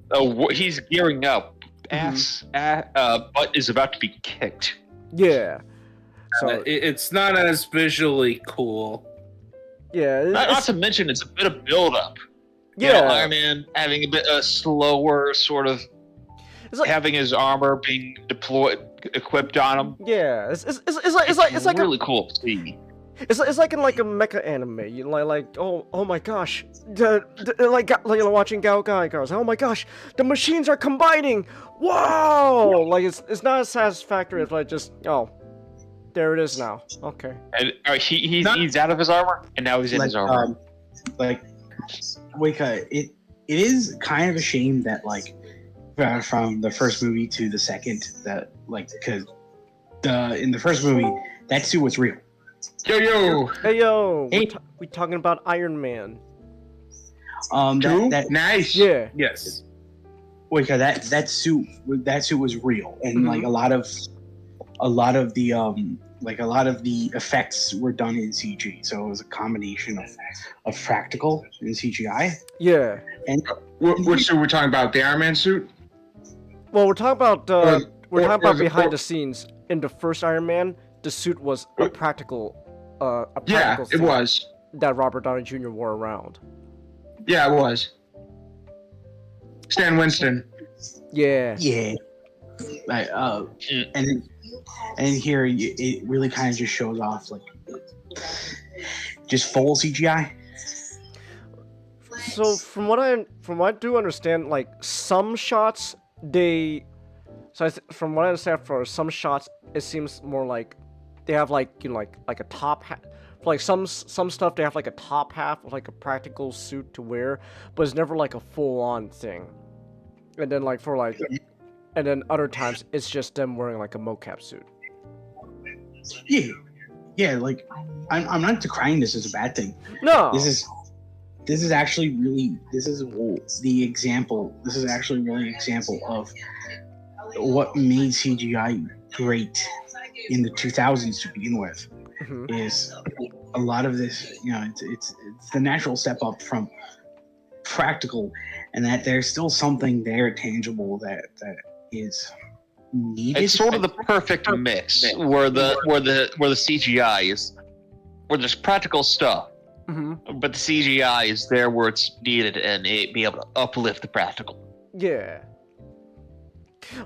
he's gearing up. Butt is about to be kicked. Yeah. So it's not as visually cool. Yeah. Not to mention, it's a bit of build up. Yeah. You know, Iron Man having a bit slower sort of. It's like, having his armor being equipped on him. Yeah, it's like really cool to see. It's like in like a mecha anime, you know, like oh my gosh, like you know, watching Gao goes, oh my gosh, the machines are combining, whoa! Like it's not as satisfactory as like just there it is now. Okay. And he's out of his armor, and now he's in his armor. It is kind of a shame that like. From the first movie to the second, that like because in the first movie that suit was real. Hey, we talking about Iron Man. That nice. Yeah. Yes. That suit was real, and like a lot of the effects were done in CG, so it was a combination of practical and CGI. Yeah. And what suit we're talking about? The Iron Man suit? Well, we're talking about behind the scenes. In the first Iron Man, the suit was a practical it was that Robert Downey Jr. wore around. Yeah, it was. Stan Winston. Yeah. Yeah. And here it really kind of just shows off like just full CGI. So from what I do understand, like some shots from what I understand, for some shots it seems more like they have like, you know, like a top half. For like some stuff they have like a top half of like a practical suit to wear, but it's never like a full on thing. And then like and then other times it's just them wearing like a mocap suit. Yeah. Like I'm not decrying this as a bad thing. No. This is actually really the example. This is actually really an example of what made CGI great in the 2000s to begin with. Is a lot of this, you know, it's the natural step up from practical, and that there's still something there tangible that is needed. It's sort of the perfect mix where the CGI is, where there's practical stuff, but the CGI is there where it's needed, and it be able to uplift the practical. Yeah.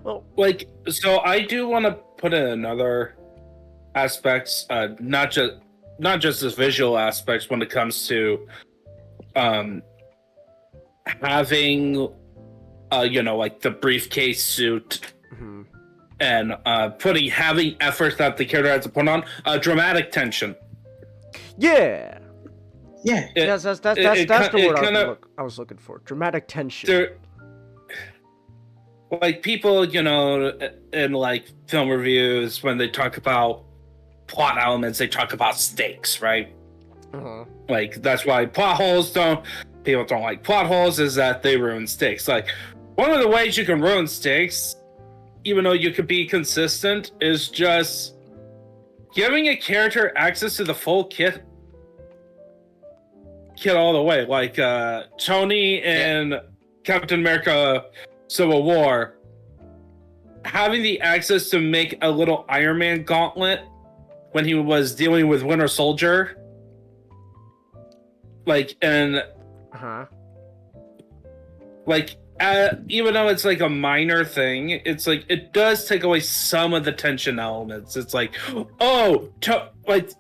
Well, like, so I do want to put in another aspect, not just not just the visual aspects when it comes to having like the briefcase suit and having effort that the character has to put on dramatic tension. Yeah. Yeah. That's the word I was looking for. Dramatic tension. Like people, in like film reviews, when they talk about plot elements, they talk about stakes, right? Like that's why people don't like plot holes, is that they ruin stakes. Like one of the ways you can ruin stakes, even though you could be consistent, is just giving a character access to the full kit all the way. Like Tony in Captain America Civil War, having the access to make a little Iron Man gauntlet when he was dealing with Winter Soldier. Like, and even though it's like a minor thing, it's like it does take away some of the tension elements. It's like,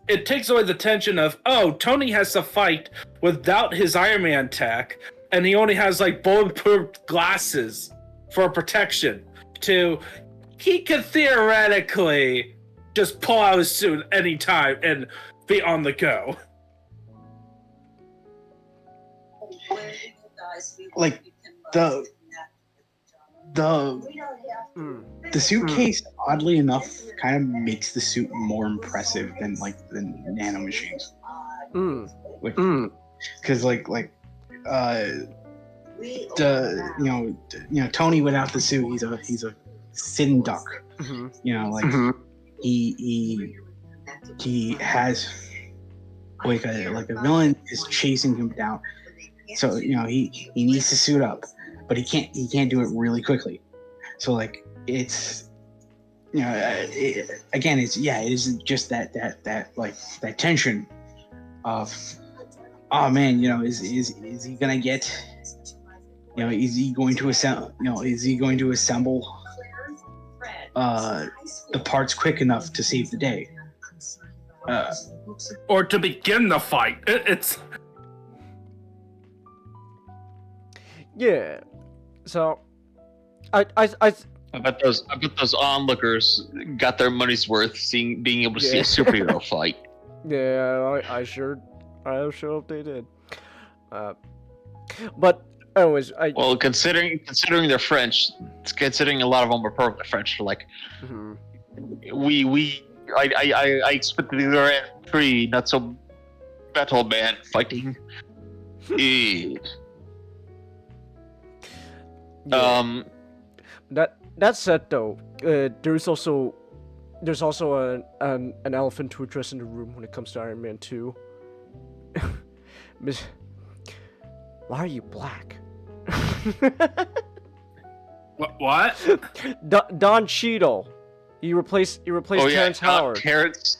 it takes away the tension of, Tony has to fight without his Iron Man tech, and he only has like bulletproof glasses for protection. He could theoretically just pull out his suit anytime and be on the go. Like the suitcase, oddly enough, kind of makes the suit more impressive than like the nanomachines. Because Tony without the suit, he's a sitting duck. He has like a villain is chasing him down, so he needs to suit up, but he can't do it really quickly. So like it's it is just that tension of, oh man, is he gonna get, is he going to assemble the parts quick enough to save the day, or to begin the fight. It's yeah. So I bet those onlookers got their money's worth being able to see a superhero fight. Yeah, I sure hope they did. But anyways, considering they're French, considering a lot of them are perfectly French, like I expected there in three not so metal man fighting. That said though, there's also an elephant to address in the room when it comes to Iron Man 2. Miss, why are you black? What? Don Cheadle. You replaced Terrence Howard. Terrence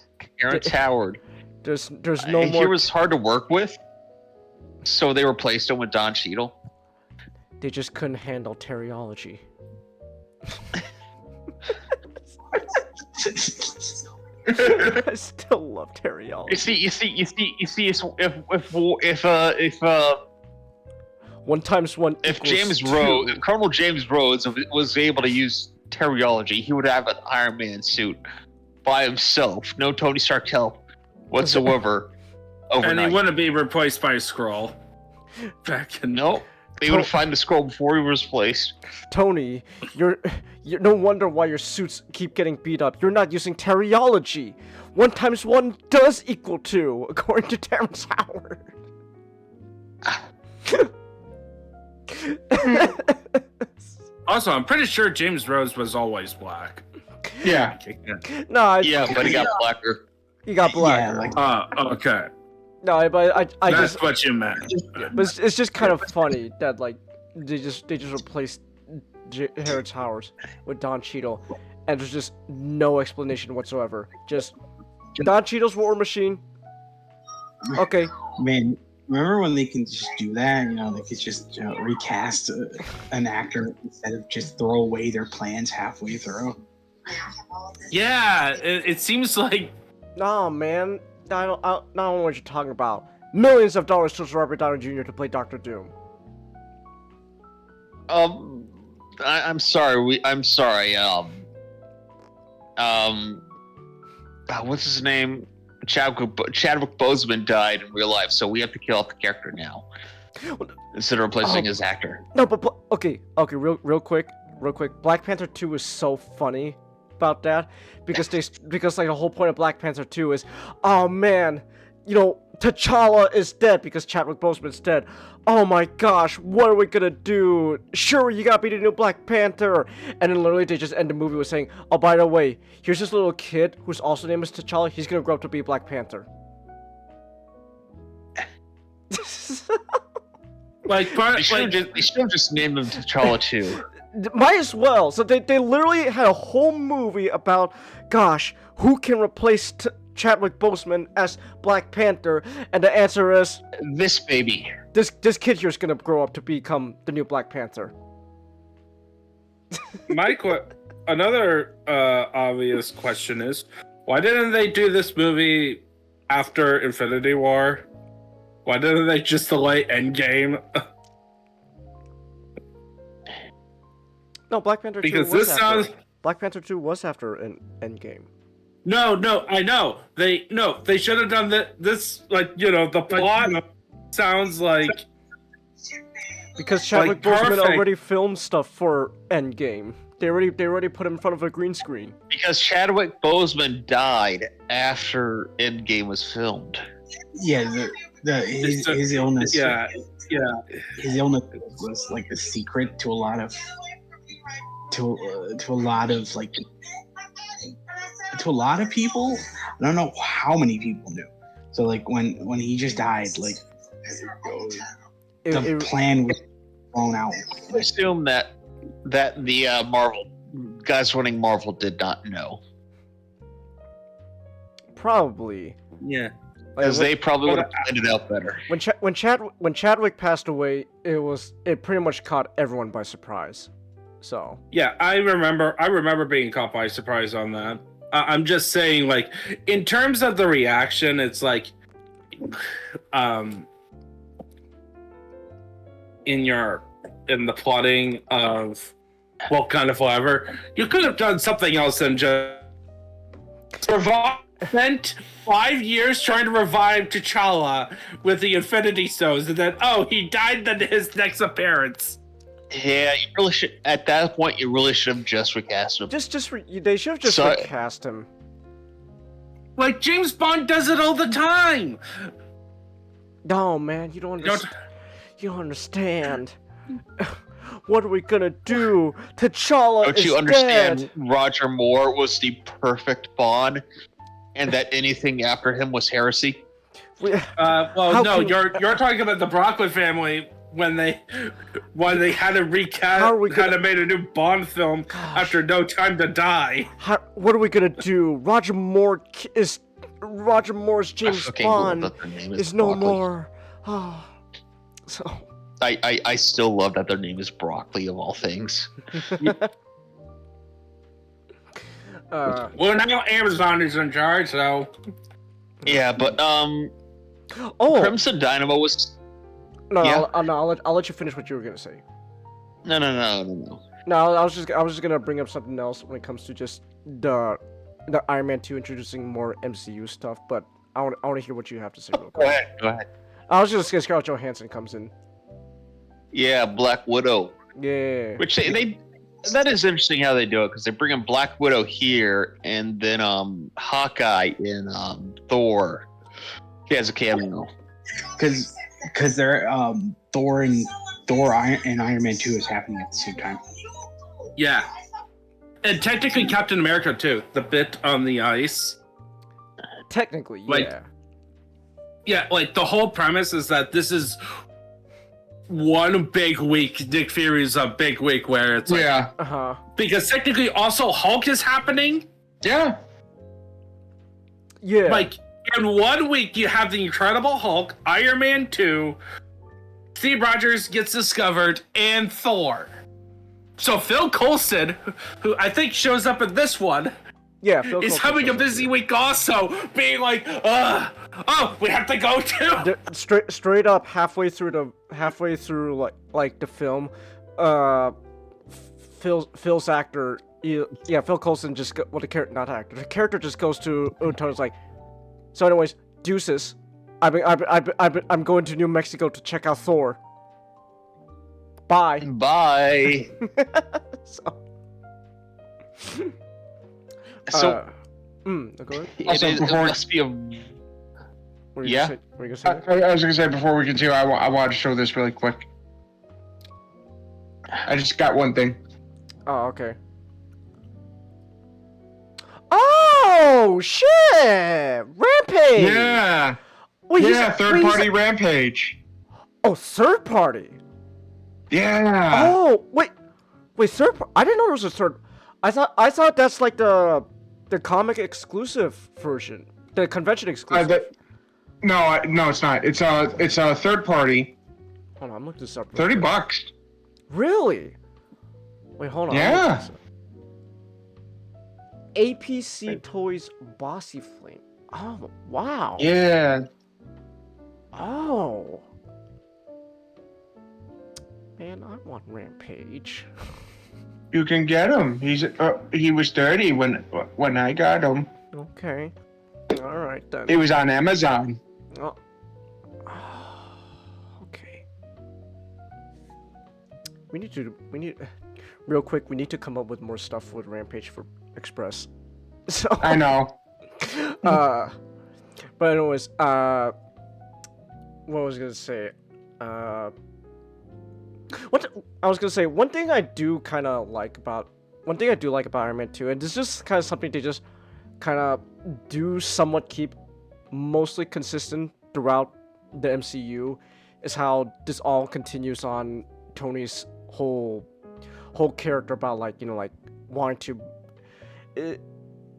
Howard. There's no more. He was hard to work with, so they replaced him with Don Cheadle. They just couldn't handle teriology. I still love teriology. You see. If 1 × 1 if equals 2. if Colonel James Rhodes was able to use teriology, he would have an Iron Man suit by himself, no Tony Stark help whatsoever. Overnight. And he wouldn't be replaced by a Skrull. Nope. They would have found the Skrull before he was replaced. Tony, you're no wonder why your suits keep getting beat up. You're not using teriology. 1 × 1 does equal 2, according to Terrence Howard. Also, I'm pretty sure James Rhodes was always black. Yeah. But he got blacker. He got blacker. Okay. No, but I That's just what you meant. But it's just kind of funny that like they just replaced Terrence Howard with Don Cheadle, and there's just no explanation whatsoever. Just Don Cheadle's War Machine. Okay. Man, remember when they can just do that? They could just recast an actor instead of just throw away their plans halfway through. Yeah, it seems like. No, man. don't know what you're talking about. Millions of dollars to Robert Downey Jr. to play Doctor Doom. I'm sorry. I'm sorry. What's his name? Chadwick Boseman died in real life, so we have to kill off the character now instead of replacing his actor. No, but okay, real quick. Black Panther 2 is so funny about that because like the whole point of Black Panther 2 is, oh man, you know, T'Challa is dead because Chadwick Boseman's dead. Oh my gosh, what are we gonna do? Sure, you gotta be the new Black Panther. And then literally they just end the movie with saying, oh, by the way, here's this little kid whose also name is T'Challa. He's gonna grow up to be Black Panther. They should have just named him T'Challa too. Might as well. So they literally had a whole movie about, gosh, who can replace Chadwick Boseman as Black Panther, and the answer is this baby. This kid here is gonna grow up to become the new Black Panther. Another obvious question is, why didn't they do this movie after Infinity War? Why didn't they just delay Endgame? No, Black Panther 2 because was this after. sounds. Black Panther 2 was after Endgame. No, I know. They should have done this, like, you know, the plot sounds like... Because Chadwick like, Boseman perfect. already filmed stuff for Endgame. They already put him in front of a green screen. Because Chadwick Boseman died after Endgame was filmed. Yeah, his illness. Yeah. His illness was like a secret to a lot of people. I don't know how many people knew. So like when he just died, like the plan was thrown out. I assume that the Marvel guys running Marvel did not know. Probably. Yeah. Because they probably would have planned it out better. When Chadwick passed away, it pretty much caught everyone by surprise. So. Yeah, I remember being caught by surprise on that. I'm just saying, like, in terms of the reaction, it's like, in the plotting of whatever, you could have done something else than just spent 5 years trying to revive T'Challa with the Infinity Stones, and then he died in his next appearance. Yeah, you really should. At that point, you really should have just recast him. They should have just recast him. Like James Bond does it all the time. No, man, you don't understand. What are we gonna do? T'Challa Don't is you understand? dead. Roger Moore was the perfect Bond, and that anything after him was heresy. You're talking about the Broccoli family when they had to recast, had to made a new Bond film after No Time to Die. What are we gonna do? Roger Moore's James Bond is no more. So. I still love that their name is Broccoli of all things. Well, now Amazon is in charge, so. Yeah, but Crimson Dynamo was. No, yeah. I'll let you finish what you were gonna say. No. No, I was just gonna bring up something else when it comes to just the Iron Man 2 introducing more MCU stuff, but I want to hear what you have to say real quick. Go ahead. I was just scared Scarlett Johansson comes in. Yeah, Black Widow. Yeah. Which they that is interesting how they do it, because they bring in Black Widow here, and then Hawkeye in Thor. He has a cameo. Because they're Thor and Iron Man 2 is happening at the same time. Yeah. And technically Captain America too. The bit on the ice. Technically, yeah. Like, yeah, like the whole premise is that this is one big week. Nick Fury's a big week where it's like, Yeah. Uh-huh. because technically also Hulk is happening. Yeah. Yeah. Like in 1 week you have the Incredible Hulk, Iron Man 2, Steve Rogers gets discovered, and Thor. So Phil Coulson, who I think shows up in this one, Yeah, Phil is Coulson having a shows up busy too. week also, being like, oh, we have to go too. Straight up halfway through like the film, Phil's actor, Phil Coulson just the character just goes to Tony's like, so anyways, deuces, I'm going to New Mexico to check out Thor. Bye. Bye. So, go ahead. Also, it before- must be a. Were you Yeah. gonna say that? I was gonna say before we continue, I want to show this really quick. I just got one thing. Oh, okay. Oh shit! Rampage. Yeah, Wait, third party Rampage. Oh, third party. Yeah. Oh, wait, third. I didn't know there was a third. I thought that's like the comic exclusive version, the convention exclusive. No, it's not. It's a third party. Hold on, I'm looking this up. $30. Really? Wait, hold on. Yeah. APC Toys Bossy Flame. Oh, wow. Yeah. Oh. Man, I want Rampage. You can get him. He was 30 when I got him. Okay. All right then. He was on Amazon. Oh. Okay. We need real quick. We need to come up with more stuff with Rampage for Express. So. I know. But anyways, what was I gonna say? One thing I do like about Iron Man 2, and this is just kind of something they just kind of do somewhat keep mostly consistent throughout the MCU, is how this all continues on Tony's whole character about wanting to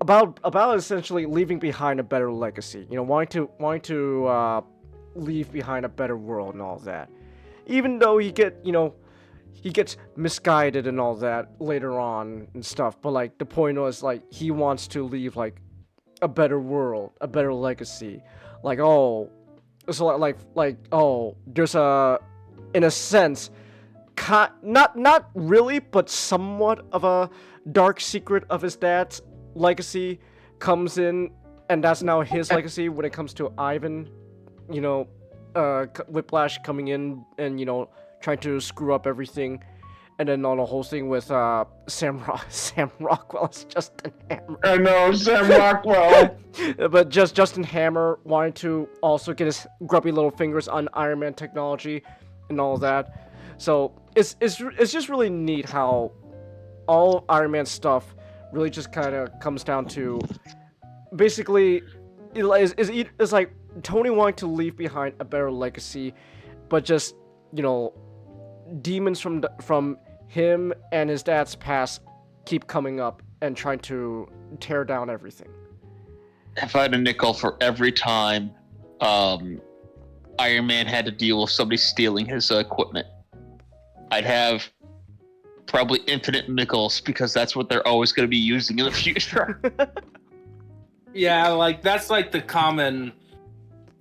about essentially leaving behind a better legacy, wanting to leave behind a better world and all that. Even though he gets misguided and all that later on and stuff, but the point was he wants to leave a better world, a better legacy. There's in a sense, not really, but somewhat of a dark secret of his dad's legacy comes in, and that's now his legacy when it comes to Ivan, Whiplash coming in and trying to screw up everything, and then on the whole thing with Sam Rockwell as Justin Hammer. I know, Sam Rockwell. But just Justin Hammer wanting to also get his grubby little fingers on Iron Man technology and all that. So it's just really neat how all Iron Man stuff really just kind of comes down to basically it's like Tony wanting to leave behind a better legacy, but just demons from him and his dad's past keep coming up and trying to tear down everything. If I had a nickel for every time Iron Man had to deal with somebody stealing his equipment, I'd have probably infinite nickels, because that's what they're always going to be using in the future. Yeah, that's the common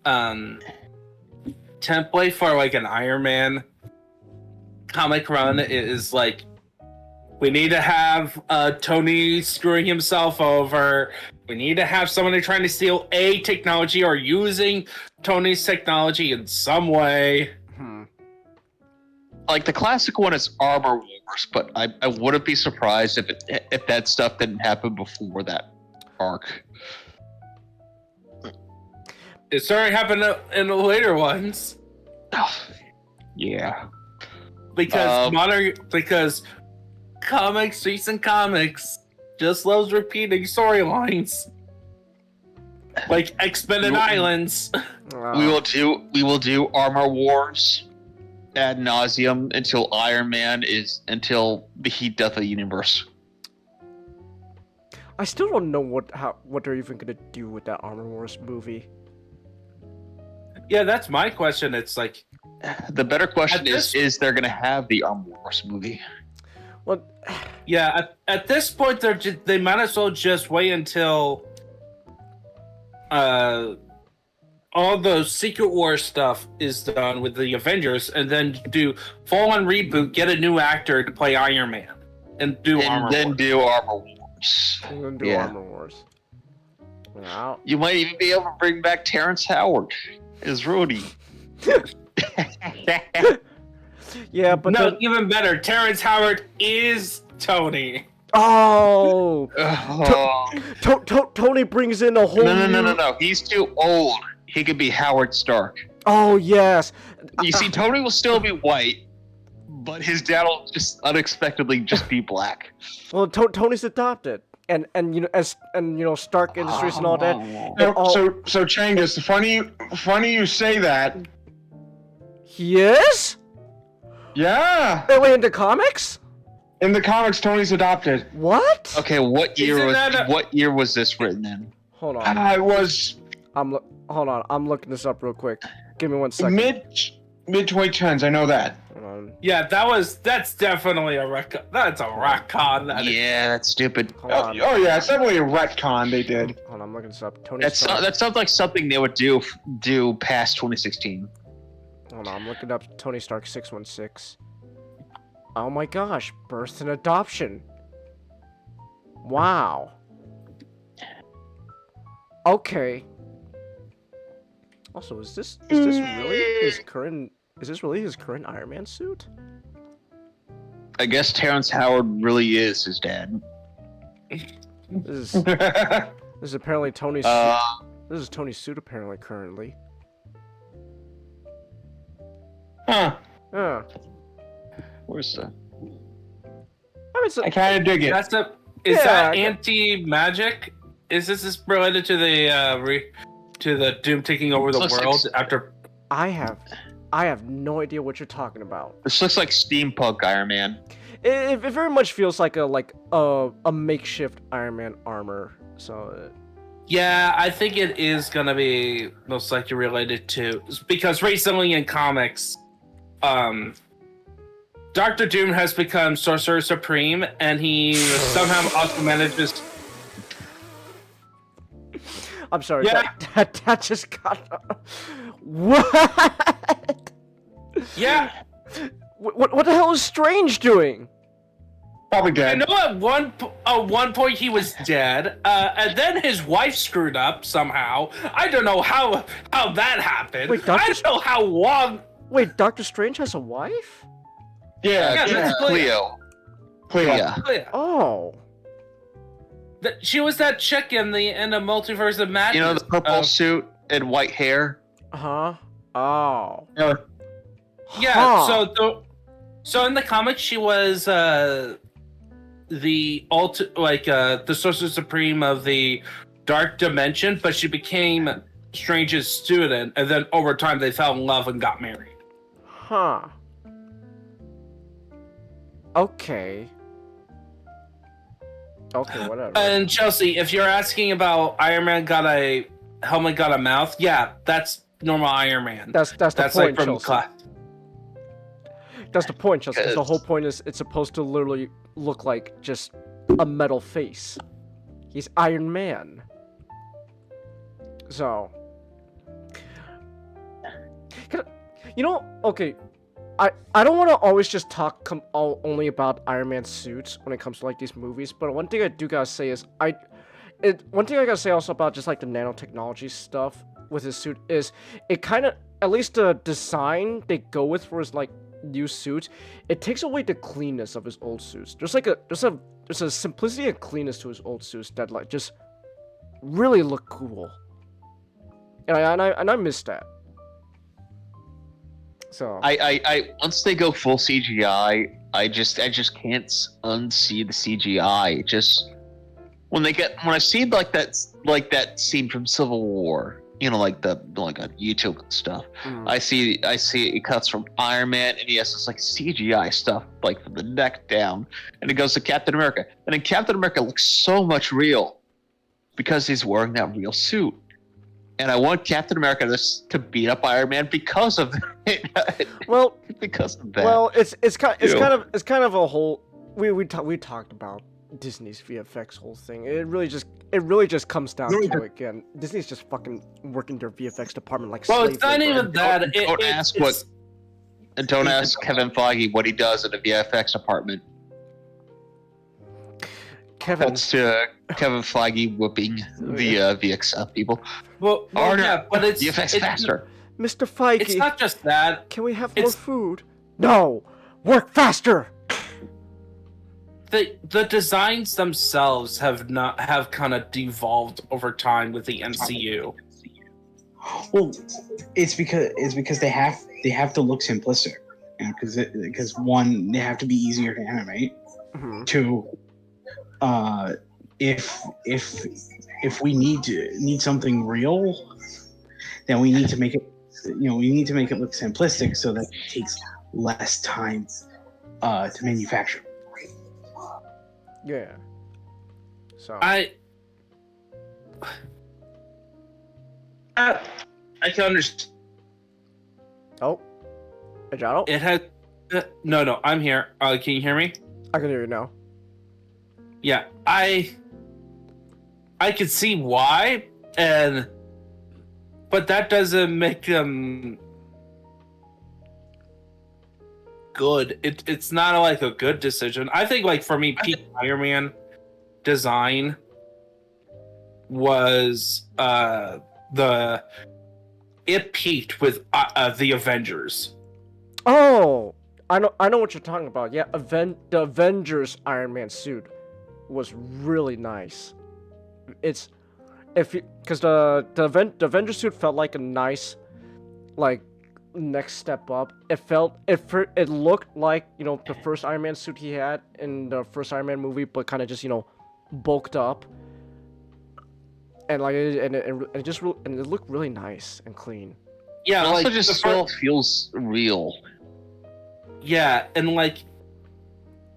template for an Iron Man comic run is we need to have Tony screwing himself over. We need to have someone trying to steal a technology or using Tony's technology in some way. The classic one is Armor Wars, but I wouldn't be surprised if that stuff didn't happen before that arc. It started happening in the later ones. Yeah. Because recent comics just loves repeating storylines. Like X-Men and Islands. We will do Armor Wars ad nauseum until until he doth the universe. I still don't know what they're even gonna do with that Armor Wars movie. Yeah, that's my question. It's the better question is there gonna have the Armor Wars movie? Well, Yeah, at this point, they might as well just wait until all the Secret War stuff is done with the Avengers, and then do full-on reboot, get a new actor to play Iron Man, and do Armor Wars. do Armor Wars. I'm gonna do Armor Wars. Wow. You might even be able to bring back Terrence Howard as Rudy. Yeah, but no, even better. Terrence Howard is Tony. Oh, Tony brings in a whole. No. He's too old. He could be Howard Stark. Oh yes. You see, Tony will still be white, but his dad will just unexpectedly just be black. Well, Tony's adopted, and Stark Industries and all that. So Changus, funny you say that. He is? Yeah. Wait, in the comics? In the comics, Tony's adopted. What? Okay, what year was this written in? Hold on. Hold on. I'm looking this up real quick. Give me 1 second. Mid 2010s. I know that. Hold on. Yeah, that's definitely a retcon. That's a retcon. Yeah, that's stupid. Oh yeah, it's definitely a retcon they did. Hold on, I'm looking this up. Tony That sounds like something they would do past 2016. Hold on, I'm looking up Tony Stark 616. Oh my gosh, birth and adoption. Wow. Okay. Also, is this really his current Iron Man suit? I guess Terrence Howard really is his dad. This is apparently Tony's this is Tony's suit apparently currently. Huh. Yeah. Where's the? I kind of dig it. Is that anti-magic? Is this related to the Doom taking over the world after? I have no idea what you're talking about. This looks like steampunk Iron Man. It very much feels like a makeshift Iron Man armor. So. Yeah, I think it is gonna be most likely related to, because recently in comics, Doctor Doom has become Sorcerer Supreme, and he somehow also manages. I'm sorry. Yeah. That just got. What? Yeah. What the hell is Strange doing? Probably I dead. know at one point he was dead, and then his wife screwed up somehow. I don't know how that happened. Wait, I don't know how long. Wait, Doctor Strange has a wife? Yeah, that's Cleo. Cleo. Yeah. Oh. She was that chick in the Multiverse of Madness. You know, the purple suit and white hair. Huh. Oh. Yeah. Huh. So in the comics, she was the Sorcerer Supreme of the Dark Dimension, but she became Strange's student, and then over time they fell in love and got married. Huh. Okay. Okay, whatever. And Chelsea, if you're asking about Iron Man got a helmet, got a mouth, yeah, that's normal Iron Man. That's the point, like from Chelsea. class. That's the point, Chelsea. 'Cause the whole point is it's supposed to literally look like just a metal face. He's Iron Man. So, okay. I don't want to always just talk only about Iron Man suits when it comes to like these movies, but one thing I do gotta say is one thing I gotta say also about just like the nanotechnology stuff with his suit is it kind of, at least the design they go with for his like new suit, it takes away the cleanness of his old suits. There's a simplicity and cleanness to his old suits that like just really look cool, and I miss that. So I once they go full CGI, I just can't unsee the CGI. It just when I see like that scene from Civil War, you know, like on YouTube and stuff. I see it cuts from Iron Man, and he has this like CGI stuff like from the neck down, and it goes to Captain America, and then Captain America looks so much real because he's wearing that real suit. And I want Captain America to beat up Iron Man because of it. Well, because of that. Well, it's kind of a whole. we talked about Disney's VFX whole thing. It really just comes down to again. Disney's just fucking working their VFX department like Well, slave it's not labor. even that. Don't ask Kevin Feige what he does in the VFX department. Kevin. That's Kevin Feige whooping the VFX people. Well, yeah, but it's VFX faster. Mr. Feige. It's not just that. Can we have more food? No! Work faster! The designs themselves have kind of devolved over time with the MCU. Well, it's because they have to look simplistic, because one, they have to be easier to animate. Mm-hmm. Two, if we need something real, then we need to make it. We need to make it look simplistic so that it takes less time to manufacture. Yeah. So I can understand. Oh, hey, Jono? It had no. I'm here. Can you hear me? I can hear you now. Yeah, I could see why, but that doesn't make them good. It's not like a good decision. I think, like, for me, peak Iron Man design was it peaked with the Avengers. Oh, I know what you're talking about. Yeah, the Avengers Iron Man suit was really nice. Because the Avengers suit felt like a nice, like, next step up. It looked like, the first Iron Man suit he had in the first Iron Man movie, but kind of just, bulked up. And like it looked really nice and clean. Yeah, it also like, just still feels real. Yeah, and like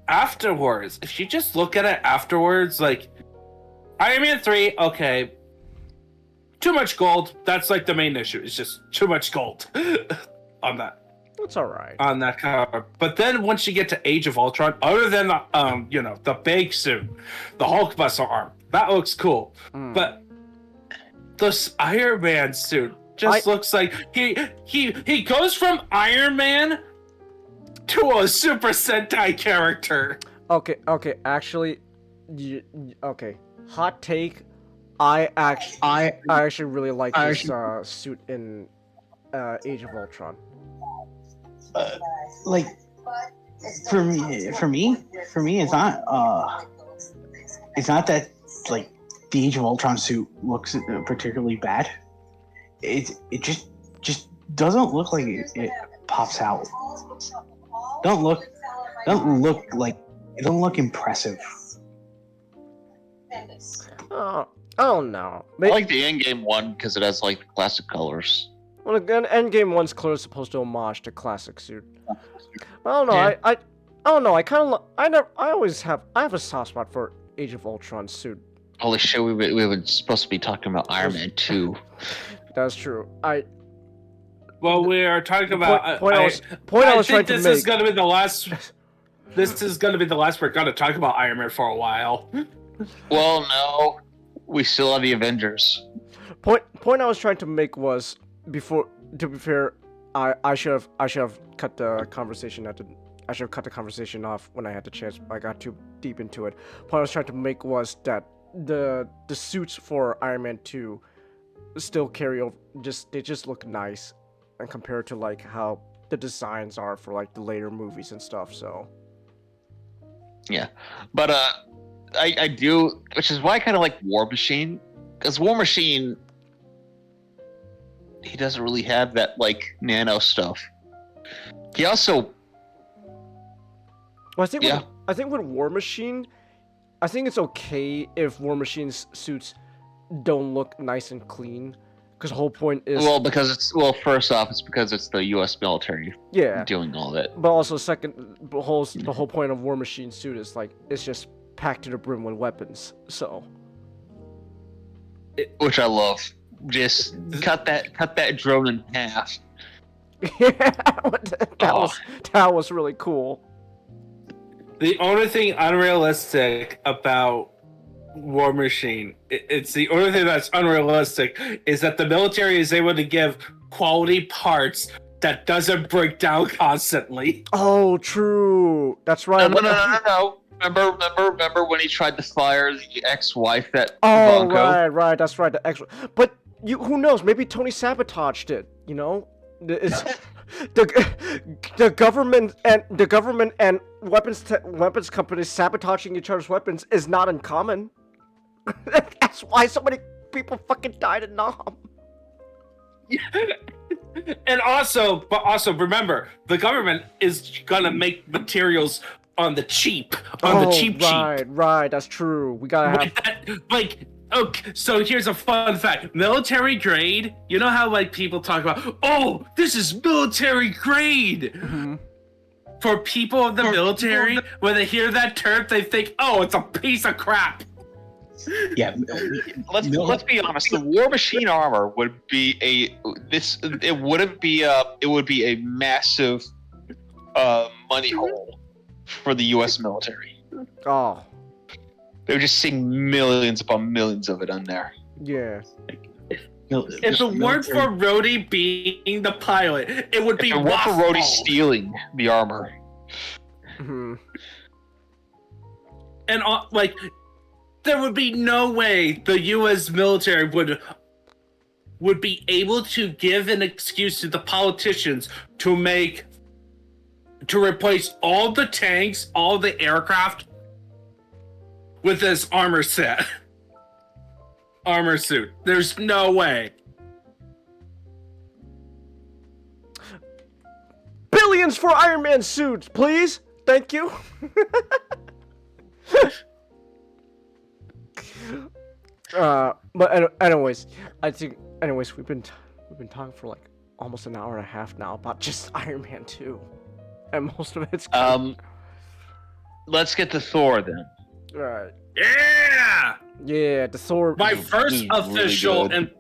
afterwards, if you just look at it afterwards, like Iron Man 3, okay, too much gold. That's like the main issue. It's just too much gold on that. That's all right. On that cover. But then once you get to Age of Ultron, other than the the big suit, the Hulkbuster arm, that looks cool. But this Iron Man suit just looks like he goes from Iron Man to a Super Sentai character. Okay. Actually, okay. Hot take. I actually really like this suit in Age of Ultron. Like, for me, it's not that, like, the Age of Ultron suit looks particularly bad. It just doesn't look like it pops out. Don't look impressive. I don't know. I like the Endgame one because it has like the classic colors. Well, again, Endgame 1's clearly supposed to homage to classic suit. I don't know. Yeah. I don't know. I have a soft spot for Age of Ultron suit. Holy shit! We were supposed to be talking about Iron Man 2. That's true. Well, we are talking about. I was trying to make. This is gonna be the last. This is gonna be the last we're gonna talk about Iron Man for a while. Well, no, we still have the Avengers. Point I was trying to make was before. To be fair, I should have cut the conversation I should have cut the conversation off when I had the chance. I got too deep into it. Point I was trying to make was that the suits for Iron Man 2 still carry over. They just look nice, and compared to like how the designs are for like the later movies and stuff. So yeah, but I do, which is why I kind of like War Machine, because War Machine, he doesn't really have that like nano stuff. He also, well, I think with War Machine, I think it's okay if War Machine's suits don't look nice and clean, because the whole point is first off, it's because it's the U.S. military doing all that. But also, second, the whole point of War Machine's suit is like it's just packed to the brim with weapons. So, which I love. Just cut that drone in half. Yeah, that was really cool. The only thing unrealistic about War Machine, it's the only thing that's unrealistic is that the military is able to give quality parts that doesn't break down constantly. Oh, true. That's right. No. Remember when he tried to fire the ex-wife at Oh, Vonko? right. That's right. The extra. But who knows? Maybe Tony sabotaged it. You know, it's the government and weapons companies sabotaging each other's weapons is not uncommon. That's why so many people fucking died in Nam. And also remember, the government is gonna make materials on the cheap, cheap. Right, that's true. We gotta have Okay, so here's a fun fact. Military grade, you know how like people talk about, oh, this is military grade. Mhm. For people of the military, when they hear that term, they think, oh, it's a piece of crap. Yeah. Let's be honest. The War Machine armor would be it would be a massive money hole for the U.S. military. Oh, They would just sink millions upon millions of it on there. yeah. If it weren't for Rhodey being the pilot, it would be If it weren't for Rhodey Rothbald. stealing the armor. Mhm. And there would be no way the U.S. military would be able to give an excuse to the politicians to replace all the tanks, all the aircraft with this armor suit. There's no way. Billions for Iron Man suits, please. Thank you. But anyways, we've been talking for like almost an hour and a half now about just Iron Man 2, and most of it's Let's get to Thor then. right. Yeah, The Thor. my first really official good. and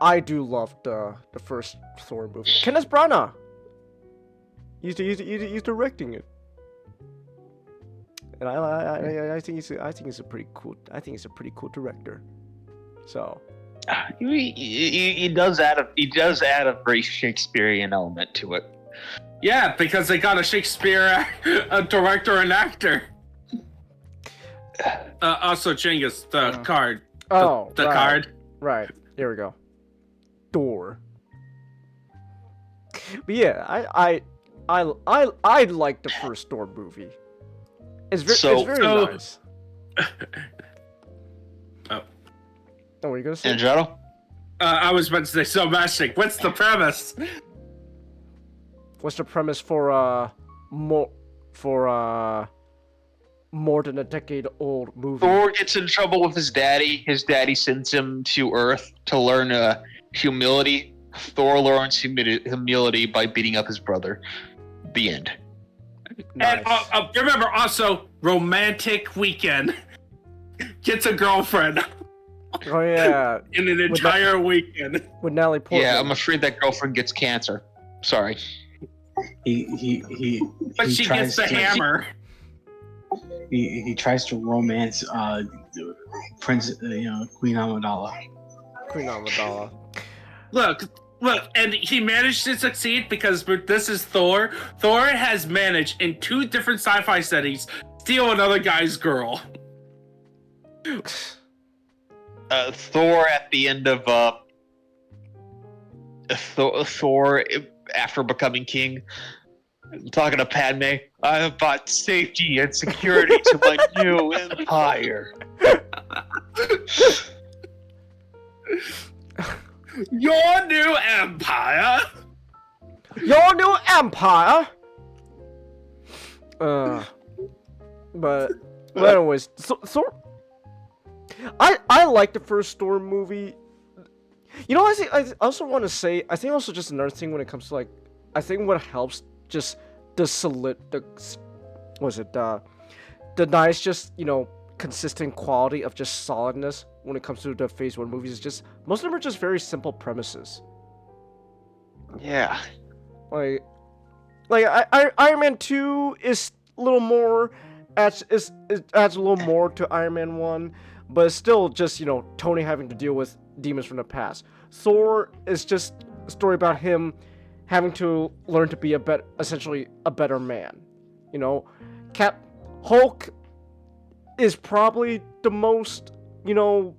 I do love the first Thor movie. Kenneth Branagh. He's directing it, and I think he's a pretty cool director. So He does add a very Shakespearean element to it. yeah, because they got a Shakespeare a director and actor. Also, Genghis, the card. oh, The right, card. right. Here we go. Thor. But yeah, I like the first Thor movie. It's very nice. Oh. Oh, what are you gonna say? Angelo? I was about to say, so Mashik, what's the premise? What's the premise for more than a decade old movie? Thor gets in trouble with his daddy. His daddy sends him to Earth to learn humility. Thor learns humility by beating up his brother. The end. Nice. And remember also, romantic weekend. Gets a girlfriend Oh yeah, in an entire weekend. with Natalie Portman. Yeah, I'm afraid that girlfriend gets cancer. Sorry. But she gets the hammer. He tries to romance Prince, Queen Amidala. Queen Amidala. Look, and he managed to succeed because this is Thor. Thor has managed in 2 different sci-fi settings steal another guy's girl. Thor at the end of Thor after becoming king, talking to Padme. I have brought safety and security to my new empire. Your new empire. Your new empire. But anyways, Thor. I like the first Thor movie. You know, I also want to say, I think also just another thing when it comes to like, I think what helps just the nice, just, consistent quality of just solidness when it comes to the Phase 1 movies is just, most of them are just very simple premises. Yeah. Like, like Iron Man 2 is a little more, it adds a little more to Iron Man 1, but it's still just, you know, Tony having to deal with demons from the past. Thor is just a story about him having to learn to be essentially a better man. You know, Hulk is probably the most, you know,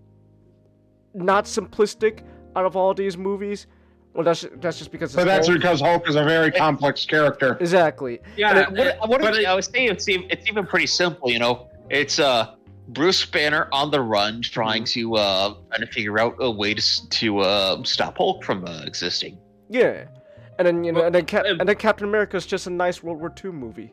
not simplistic out of all these movies. Well, that's just because it's But that's Hulk. because Hulk is a very complex character. Exactly. Yeah, I would say it's even pretty simple. You know, it's Bruce Banner on the run, trying to figure out a way to stop Hulk from existing. Yeah, and then and then Captain America is just a nice World War II movie.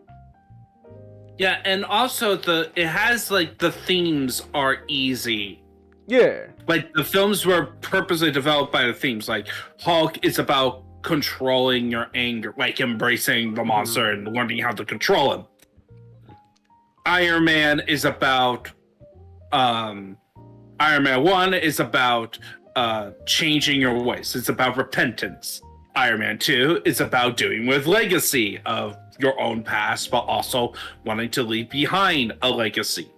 yeah, and also it has like the themes are easy. Yeah. Like the films were purposely developed by the themes. Like Hulk is about controlling your anger, like embracing the monster and learning how to control him. Iron Man is about Iron Man 1 is about changing your ways. It's about repentance. Iron Man 2 is about doing with legacy of your own past, but also wanting to leave behind a legacy.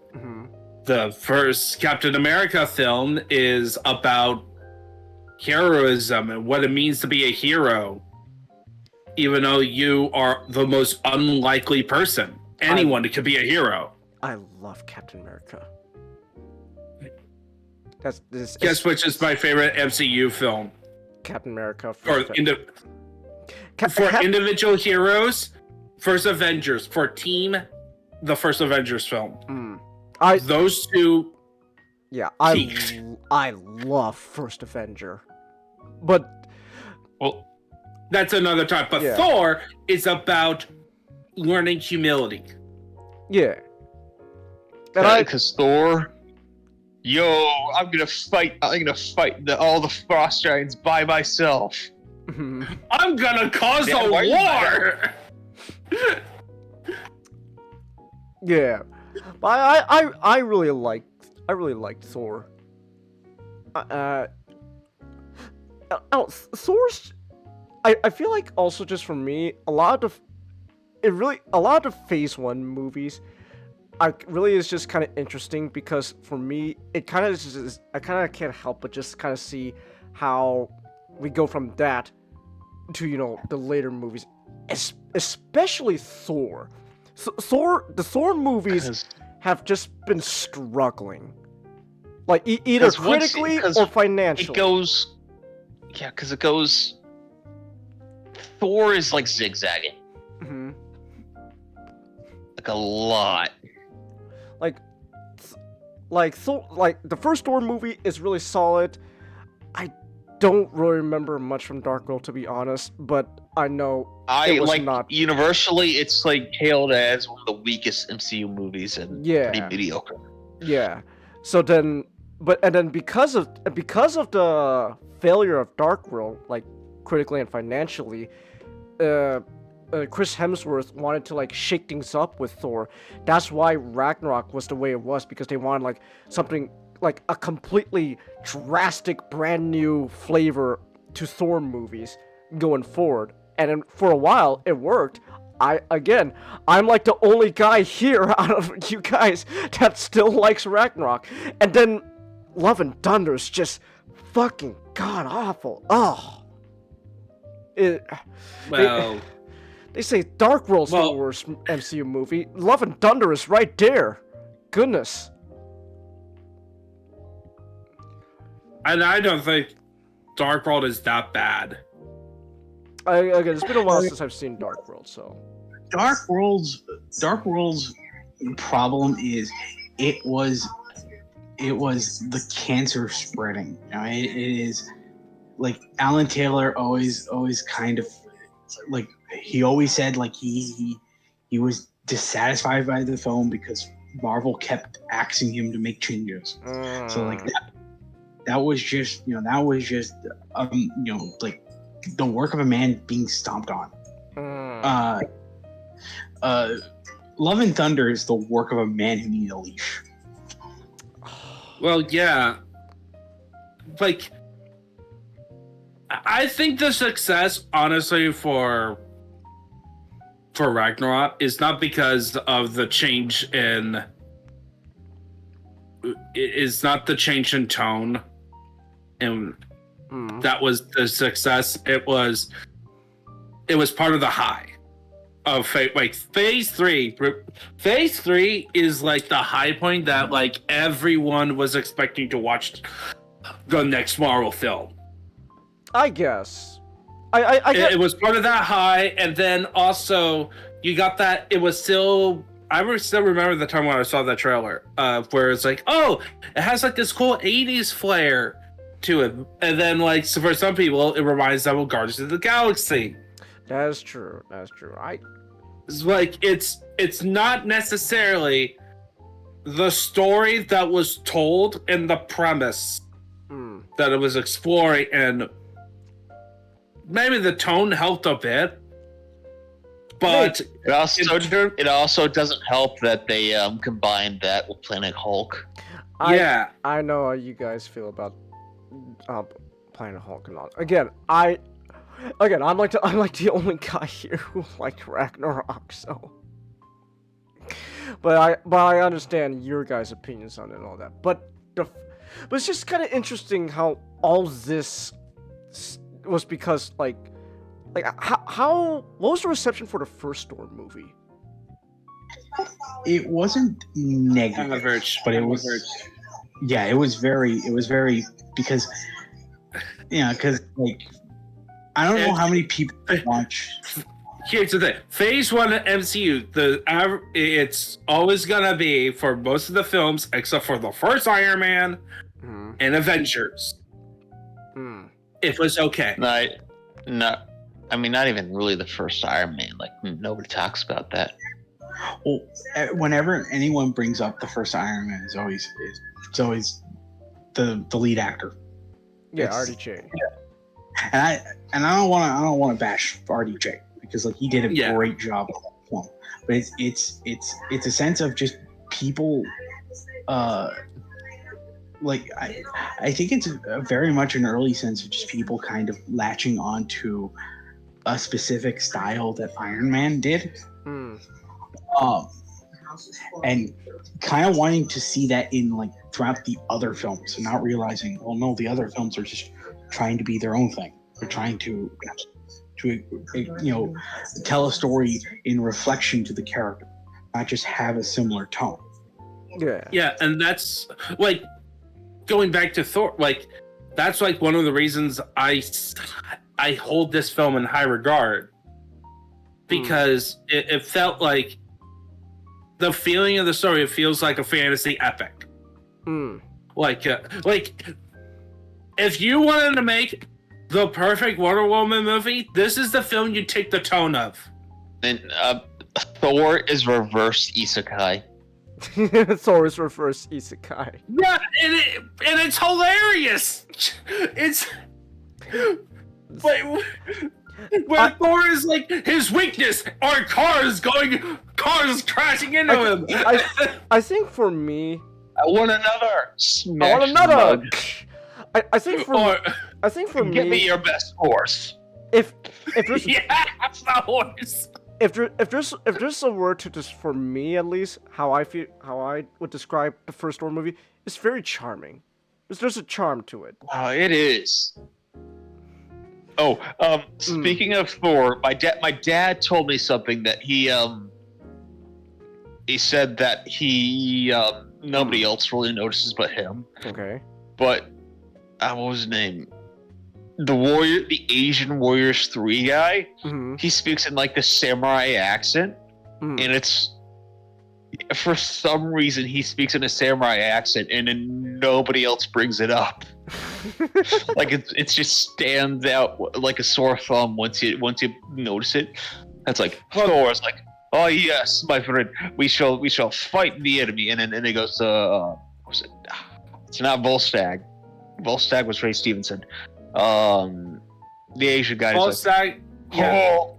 The first Captain America film is about heroism and what it means to be a hero, even though you are the most unlikely person. Anyone could be a hero. I love Captain America. Guess which is my favorite MCU film? Captain America. Individual heroes, first Avengers. For team, the first Avengers film. Those two. Yeah, I love First Avenger, but well, that's another time. But yeah. Thor is about learning humility. Yeah, Because Thor, I'm gonna fight all the frost giants by myself. I'm gonna cause a war. Yeah, but I really liked Thor. Thor's. I feel like also just for me, a lot of the Phase 1 movies really is just kind of interesting because for me it kind of is, I kind of can't help but just kind of see how we go from that to, you know, the later movies, especially Thor. The Thor movies have just been struggling, like either critically or financially. It goes. Thor is like zigzagging. Like a lot. Like Thor, like the first Thor movie is really solid. I don't really remember much from Dark World, to be honest, but I know it was not. Universally, it's like hailed as one of the weakest MCU movies and pretty mediocre. Yeah. So then, because of the failure of Dark World, like critically and financially, Chris Hemsworth wanted to like shake things up with Thor. That's why Ragnarok was the way it was, because they wanted like something like a completely drastic brand new flavor to Thor movies going forward. And then for a while it worked. I'm like the only guy here out of you guys that still likes Ragnarok. And then Love and Thunder is just fucking god awful. They say Dark World's the worst MCU movie. Love and Thunder is right there. Goodness. And I don't think Dark World is that bad. Again, it's been a while since I've seen Dark World, so. Dark World's problem is it was the cancer spreading. You know, it is like Alan Taylor always kind of like he always said like he was dissatisfied by the film because Marvel kept asking him to make changes. So like that was just like the work of a man being stomped on. Love and Thunder is the work of a man who needed a leash. Well, yeah. Like, I think the success, honestly, for for Ragnarok is not because of the change in. It's not the change in tone, and that was the success. It was part of the high of like phase 3. Phase 3 is like the high point that like everyone was expecting to watch the next Marvel film. I guess. I guess. It was part of that high, and then also you got that. It was still. I still remember the time when I saw that trailer, where it's like, oh, it has like this cool '80s flair to it, and then like so for some people, it reminds them of Guardians of the Galaxy. That is true. That's true. It's like it's not necessarily the story that was told and the premise that it was exploring, and maybe the tone helped a bit. But it also doesn't help that they combined that with Planet Hulk. I know how you guys feel about Planet Hulk and all. Again, I'm like the only guy here who liked Ragnarok, so. But I understand your guys' opinions on it and all that. But it's just kind of interesting how all this was because like how what was the reception for the first Thor movie? It wasn't negative, but it was. Yeah, it was very because like I don't know how many people watch. Here's the thing: Phase 1 of MCU, it's always gonna be for most of the films, except for the first Iron Man and Avengers. It was okay. I mean, not even really the first Iron Man. Like nobody talks about that. Well, whenever anyone brings up the first Iron Man, it's always the lead actor. Yeah, RDJ. And I don't want to bash RDJ because like he did a great job on that film. But it's a sense of just people. Like I think it's very much an early sense of just people kind of latching on to a specific style that Iron Man did. And kind of wanting to see that in like throughout the other films and not realizing, well, no, the other films are just trying to be their own thing. They're trying to tell a story in reflection to the character, not just have a similar tone. Yeah, and that's like going back to Thor. Like that's like one of the reasons I hold this film in high regard because it felt like the feeling of the story. It feels like a fantasy epic. Like if you wanted to make the perfect Wonder Woman movie, this is the film you take the tone of. And Thor is reverse isekai. Thor is reverse isekai. Yeah, and it's hilarious. It's like where Thor is like his weakness are cars crashing into him. I think for me, I want another. I think for me, give me your best horse. If there's that's the horse. If there's a word to this for me at least, how I would describe the first Thor movie, it's very charming. There's a charm to it. Oh, it is. Oh, speaking of Thor, my dad told me something that he said that he nobody else really notices but him. Okay. But what was his name? The Asian Warriors 3 guy. He speaks in like the samurai accent, and it's for some reason he speaks in a samurai accent, and then nobody else brings it up. Like it just stands out like a sore thumb once you notice it. That's like Thor's like, oh yes, my friend, we shall fight the enemy, and then it goes what was it? It's not Volstagg. Volstagg was Ray Stevenson. The Asian guy is like, oh,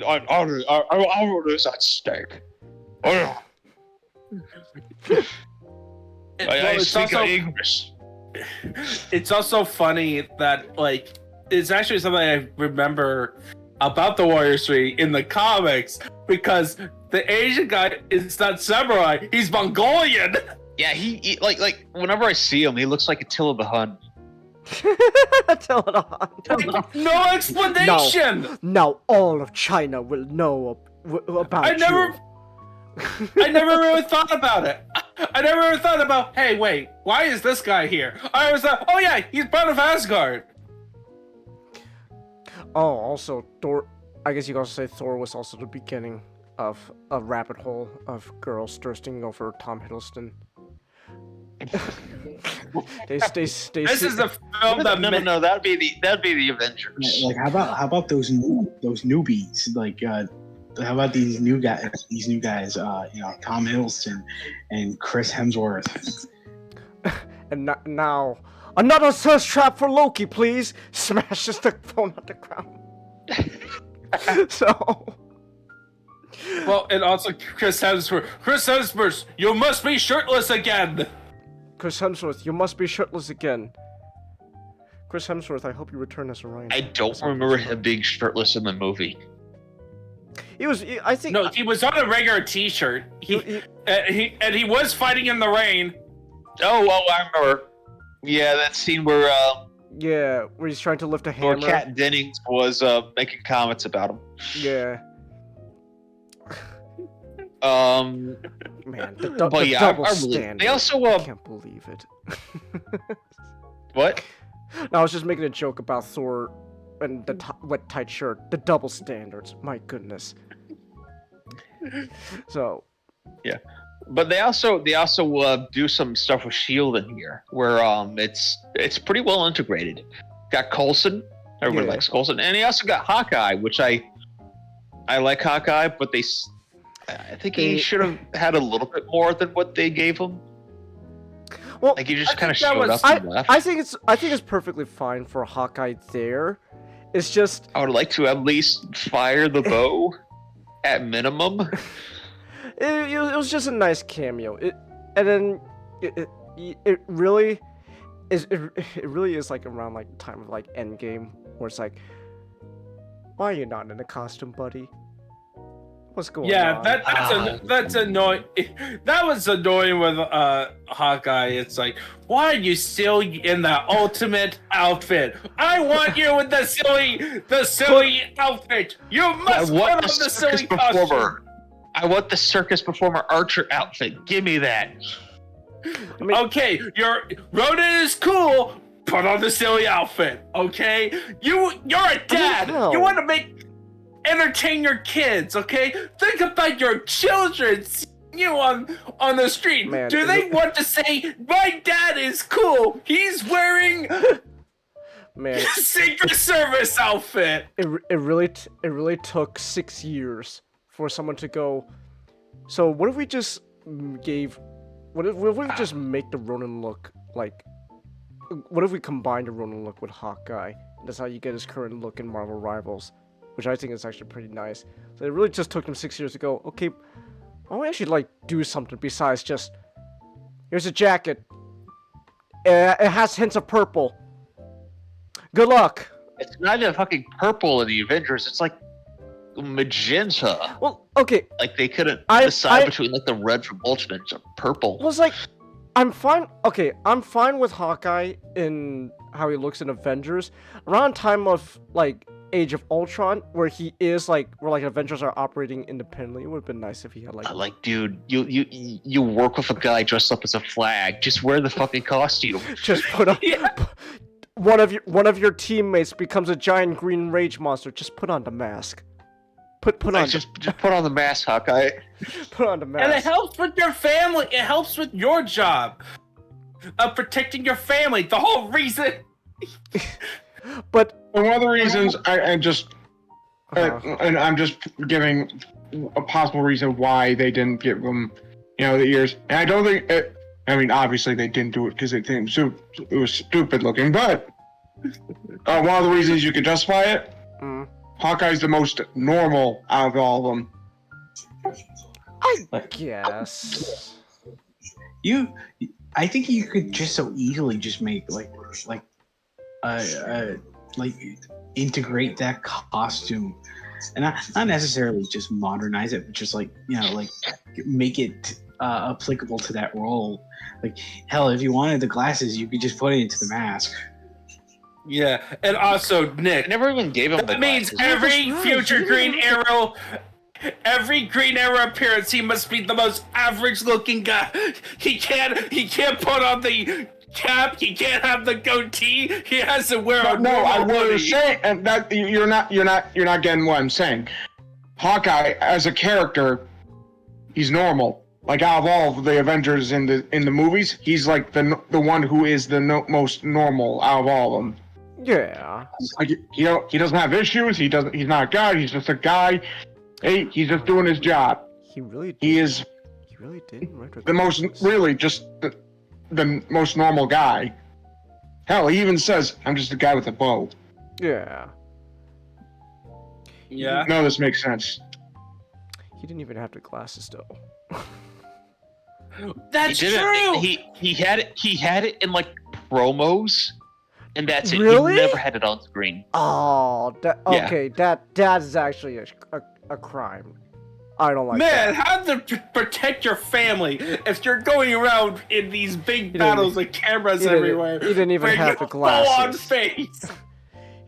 our order is at stake. Oh. I speak English. It's also funny that like it's actually something I remember about the Warriors 3 in the comics because the Asian guy is not samurai, he's Mongolian. Yeah, he like whenever I see him, he looks like Attila the Hun. Tell it on. No explanation. Now all of China will know about I never you. I never really thought about it. I never really thought about, hey, wait, why is this guy here? I always thought, oh yeah, he's part of Asgard. Oh, also, Thor. I guess you could also say Thor was also the beginning of a rabbit hole of girls thirsting over Tom Hiddleston. This is a film that No, that'd be the Avengers. Like, how about those newbies? Like, how about these new guys? Tom Hiddleston and Chris Hemsworth. And now, another thirst trap for Loki, please! Smashes the phone on the ground. So... Well, and also Chris Hemsworth, you must be shirtless again! Chris Hemsworth, you must be shirtless again. Chris Hemsworth, I hope you return as Orion. I don't remember him being shirtless in the movie. I think... No, he was on a regular t-shirt. He was fighting in the rain. Oh, I remember. Yeah, that scene where Yeah, where he's trying to lift a hammer. Kat Dennings was making comments about him. Yeah. Man, the double standard. They also I can't believe it. What? No, I was just making a joke about Thor and the wet tight shirt. The double standards. My goodness. So. Yeah, but they also do some stuff with Shield in here, where it's pretty well integrated. Got Coulson. Everybody likes Coulson, and he also got Hawkeye, which I like Hawkeye, but I think he should have had a little bit more than what they gave him. Well, like he just kind of showed up and left. I think it's perfectly fine for Hawkeye there. It's just I would like to at least fire the bow at minimum. It was just a nice cameo. It really is like around like the time of like Endgame, where it's like, why are you not in a costume, buddy? What's going on? Yeah, that's annoying. That was annoying with Hawkeye. It's like, why are you still in the ultimate outfit? I want you with the silly outfit. You must put on the silly costume. I want the circus performer Archer outfit. Give me that. I mean, okay, Ronan is cool. Put on the silly outfit. Okay, you're a dad. You want to entertain your kids. Okay, think about your children seeing you on the street. Man, do they want to say, my dad is cool? He's wearing Secret Service outfit. It really took 6 years for someone to go, so what if we just what if we just make the Ronin look like, what if we combine the Ronin look with Hawkeye? That's how you get his current look in Marvel Rivals, which I think is actually pretty nice. So it really just took them 6 years to go, okay, why don't we actually like do something besides just, here's a jacket, it has hints of purple, good luck. It's not even fucking purple in the Avengers, it's like magenta. Well, okay. Like they couldn't decide between like the red from Ultimate and purple. Well, it's like, I'm fine. Okay, I'm fine with Hawkeye in how he looks in Avengers. Around time of like Age of Ultron, where he is like, where like Avengers are operating independently. It would have been nice if he had like, dude, you work with a guy dressed up as a flag. Just wear the fucking costume. Just put on. One of your teammates becomes a giant green rage monster. Just put on the mask. Put on. Just put on the mask, Hawkeye. Put on the mask. And it helps with your family. It helps with your job of protecting your family. The whole reason. But one of the reasons I'm just giving a possible reason why they didn't give them, the ears. And I don't think obviously they didn't do it because they think it was stupid looking, but one of the reasons you could justify it. Hawkeye's the most normal out of all of them. I guess. I think you could just so easily just make like like integrate that costume, and not necessarily just modernize it, but just like like make it applicable to that role. Like hell, if you wanted the glasses, you could just put it into the mask. Yeah, and also Nick. I never even gave him the That means glasses. every future Green Arrow, every Green Arrow appearance, he must be the most average-looking guy. He can't put on the cap. He can't have the goatee. He has to wear a No, I normal was hoodie. saying, and that you're not getting what I'm saying. Hawkeye, as a character, he's normal. Like out of all of the Avengers in the movies, he's like the one who is the most normal out of all of them. Yeah. Like he doesn't have issues. He's not a god. He's just a guy. Hey, he's just doing his job. He really did. He is He really did. the most, really, just the most normal guy. Hell, he even says, "I'm just a guy with a bow." Yeah. Yeah. No, this makes sense. He didn't even have the glasses though. That's He did true. it. He had it in like promos, and that's it. Really? He never had it on screen. Oh, that Yeah. okay. That is actually a crime. I don't like Man, that. how to protect your family if you're going around in these big didn't- battles with cameras he didn't- everywhere? he didn't even where have you the full on glasses. face.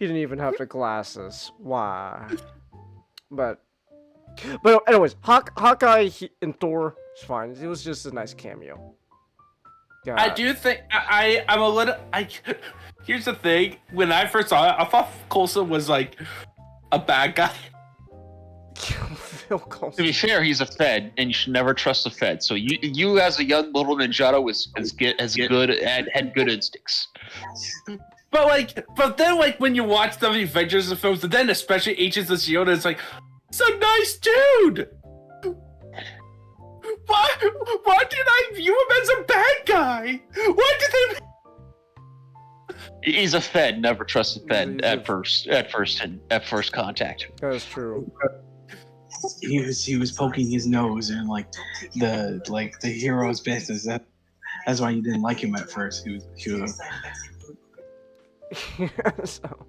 He didn't even have the glasses. Why? But anyways, Hawkeye and Thor is fine. It was just a nice cameo. Yeah. I do think I'm a little. Here's the thing: when I first saw it, I thought Coulson was like a bad guy. Phil Coulson. To be fair, he's a Fed, and you should never trust a Fed. So you as a young little Ninjato had good instincts. But then when you watch the Avengers films, and then especially Agents of S.H.I.E.L.D., it's like, it's a nice dude. Why did I view him as a bad guy? Why did they? He's a Fed. Never trust a Fed He's at first contact. That is true. He was poking his nose in like the hero's business. That's why you didn't like him at first. He was So,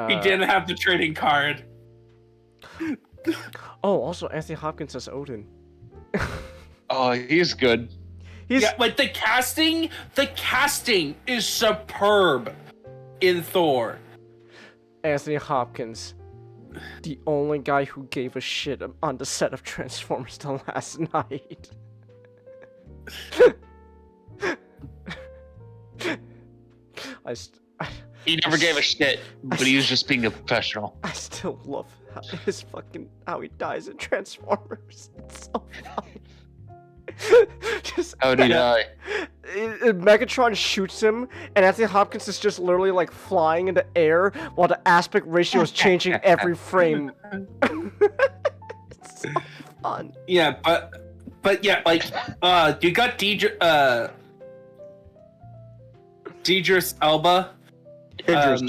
He didn't have the trading card. Oh, also Anthony Hopkins as Odin. Oh, he's good. He's Yeah, like the casting is superb in Thor. Anthony Hopkins, the only guy who gave a shit on the set of Transformers the last night. He never gave a shit, but he was just being a professional. I still love how he dies in Transformers. It's so funny. Just How did he die? Megatron shoots him, and Anthony Hopkins is just literally like flying in the air while the aspect ratio is changing every frame. It's so fun. Yeah, but yeah, like you got Idris Elba. Idris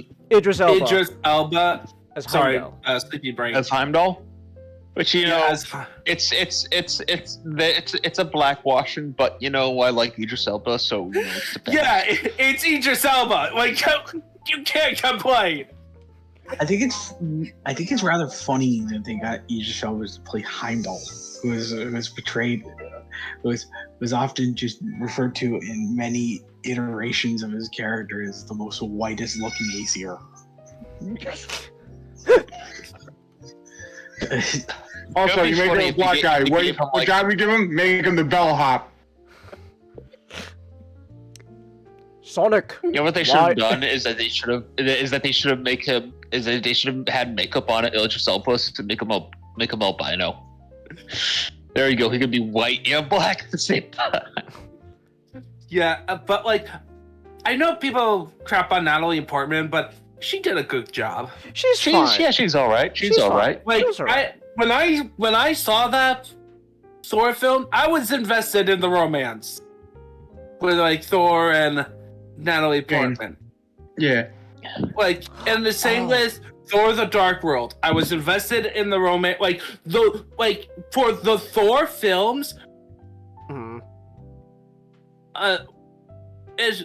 Elba. Idris Elba. as Sorry, Heimdall. sleepy brain. As Heimdall? Which Yeah, it's a blackwashing, but I like Idris Elba, so it's the best. yeah, it's Idris Elba. Like you can't complain. I think it's rather funny that they got Idris Elba to play Heimdall, who was portrayed, was often just referred to in many iterations of his character as the most whitest looking Aesir. Also, It'd be you make funny him a if black you guy. gave him, What like- guy we give him? Make him the bellhop. Sonic. You know what they should Why- have done is that they should have had makeup on it, Idris Elba, to make him albino. There you go. He could be white and black at the same time. Yeah, but like, I know people crap on Natalie Portman, but she did a good job. She's fine. She's all right. She's all fine. right. Like, She was alright. when I saw that Thor film, I was invested in the romance with like Thor and Natalie Portman. Yeah. Like, and the same with Thor: The Dark World. I was invested in the romance. For the Thor films, Mhm. is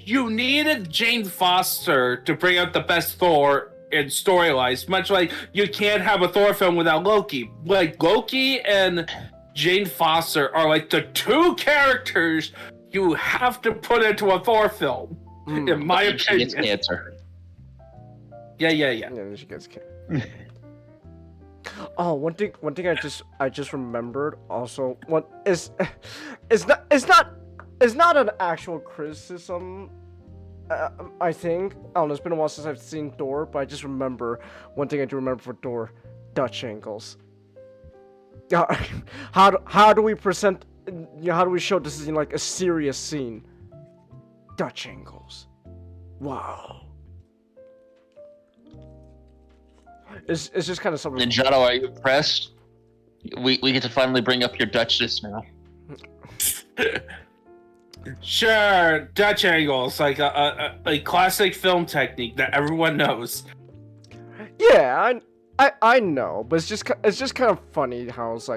you needed Jane Foster to bring out the best Thor in storylines, much like you can't have a Thor film without Loki. Like, Loki and Jane Foster are like the two characters you have to put into a Thor film, in my opinion. She gets cancer. Yeah. Yeah, she gets Oh, one thing I just remembered also. What is it's not an actual criticism. I think I don't know. It's been a while since I've seen Thor, but I just remember one thing I do remember for Thor: Dutch angles. How do we present? How do we show this is like a serious scene? Dutch angles. Wow. It's just kind of something. Ninjato, are you impressed? We get to finally bring up your Dutchness now. Sure, Dutch angles, like a classic film technique that everyone knows. Yeah, I know, but it's just kind of funny how it's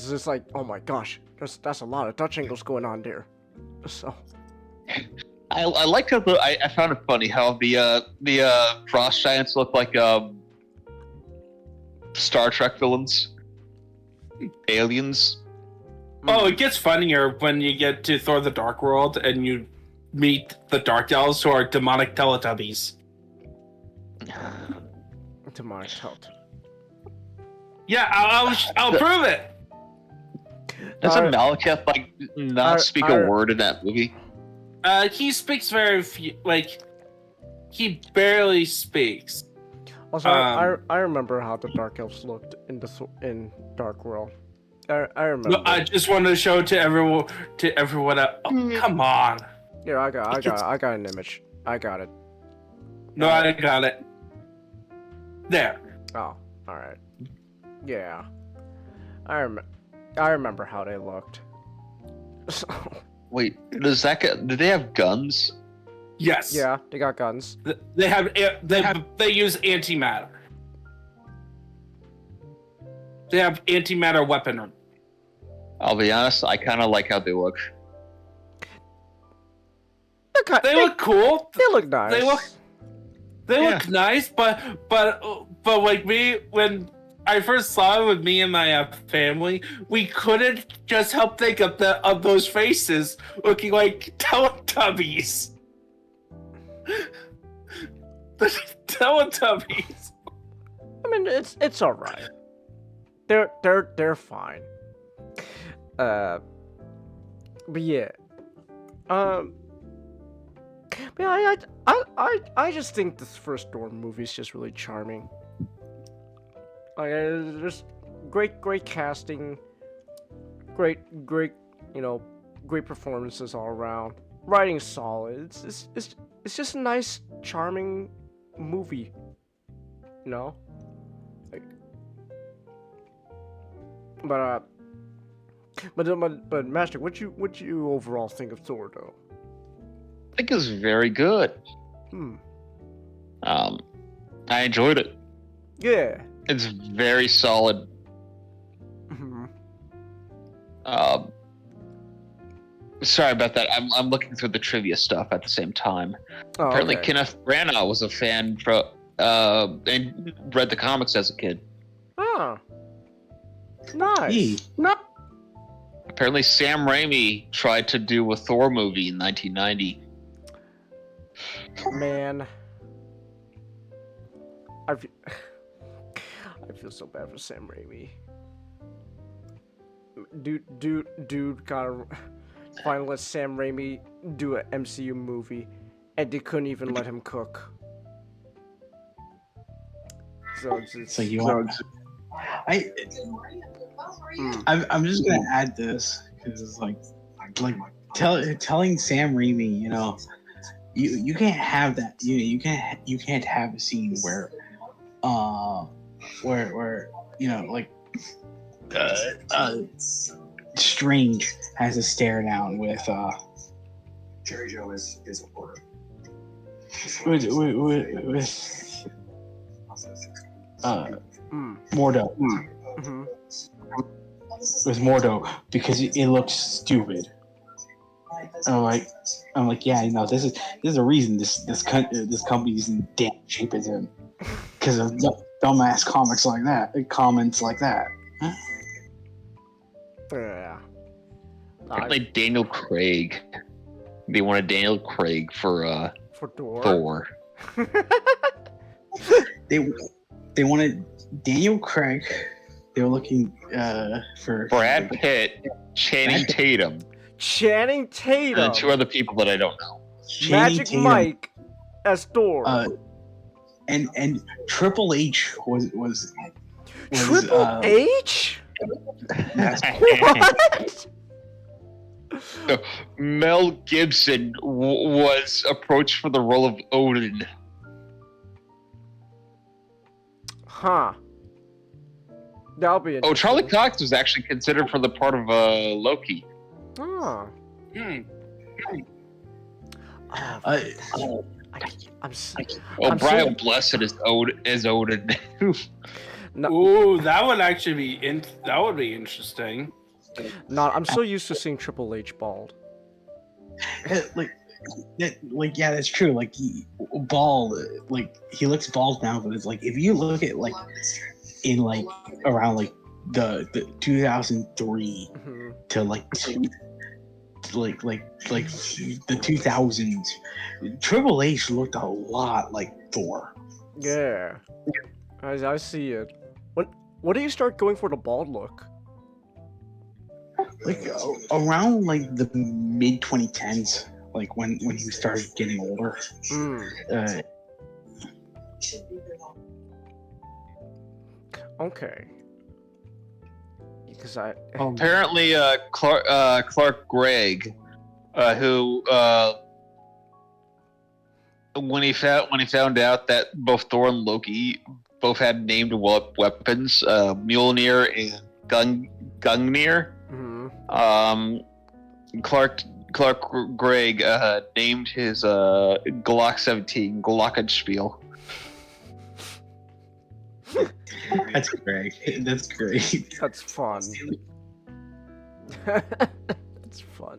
just like, oh my gosh, that's a lot of Dutch angles going on there. So I like how I found it funny how the frost giants look like Star Trek villains, aliens. Oh, it gets funnier when you get to Thor: The Dark World and you meet the Dark Elves, who are demonic Teletubbies. Demonic Teletubbies. Yeah, I'll prove it. Doesn't Malekith not speak a word in that movie? He speaks very few. Like, he barely speaks. Also, I remember how the Dark Elves looked in Dark World. I remember. No, I just wanted to show it to everyone. Oh, come on. Yeah, I got an image. I got it. No, I got it. There. Oh, all right. Yeah, I remember how they looked. So, Wait, do they have guns? Yes. yeah, they got guns. They use antimatter. They have antimatter weaponry. I'll be honest, I kind of like how they look. They look cool. They look nice. They look nice, but like me, when I first saw it with me and my family, we couldn't just help think of those faces looking like Teletubbies. The Teletubbies. I mean, it's all right. They're fine. But yeah. Yeah, I just think this first Thor movie is just really charming. Like, there's great casting, great great performances all around. Writing solid. It's just a nice, charming movie. You know. Like, but Master, what you overall think of Thor though? I think it's very good. I enjoyed it. Yeah. It's very solid. Sorry about that. I'm looking through the trivia stuff at the same time. Oh, Apparently, okay. Kenneth Branagh was a fan and read the comics as a kid. Ah. Nice. No. Apparently, Sam Raimi tried to do a Thor movie in 1990. Man. I feel so bad for Sam Raimi. Dude gotta finally let Sam Raimi do an MCU movie, and they couldn't even let him cook. So it's So you want? I'm just gonna add this because it's like telling Sam Raimi, you know, you can't have that. You can't have a scene where you know, like Strange has a stare down with Jerry Joe is a porter. with Mordo. Mhm. With Mordo because it looks stupid. I'm like, yeah, there's a reason this company's in damn shape it's in, because of dumbass comments like that. Huh? Yeah. Apparently Daniel Craig. They wanted Daniel Craig for Thor. Thor. They wanted Daniel Craig. They were looking for Brad Pitt, Channing Tatum, Channing Tatum. and 2 other people that I don't know. Magic Tatum, Mike as Thor. and Triple H was Triple H? yes. What? Mel Gibson was approached for the role of Odin. Huh. That'll be Oh, Charlie Cox was actually considered for the part of Loki. Oh. Hmm. I'm Brian Blessed is Odin. No, Ooh, that would actually be that would be interesting. I'm so used to seeing Triple H bald. Yeah, that's true. Like he looks bald now, but it's like if you look at like in like around like the 2003 Mhm. to like the 2000s, Triple H looked a lot like Thor. Yeah. I see it. When do you start going for the bald look? Like around like the mid 2010s, like when he started getting older. Okay. Because Apparently, Clark Gregg, who when he found out that both Thor and Loki both had named weapons, Mjolnir and Gungnir. Clark Gregg named his Glock 17 Glockenspiel. That's great. That's great. That's fun. That's fun.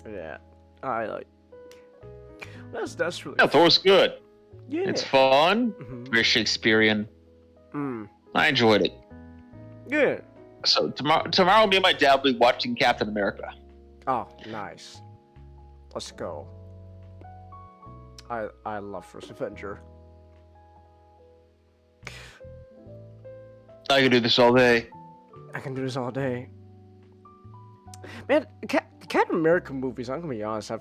Yeah. I like. That's really. Yeah, Thor's good. Yeah. It's fun. Mhm. Very Shakespearean. Mm. I enjoyed it. Yeah. So tomorrow, me and my dad will be watching Captain America. Oh, nice. Let's go. I love First Avenger. I could do this all day. I can do this all day. Man, Captain America movies, I'm gonna be honest,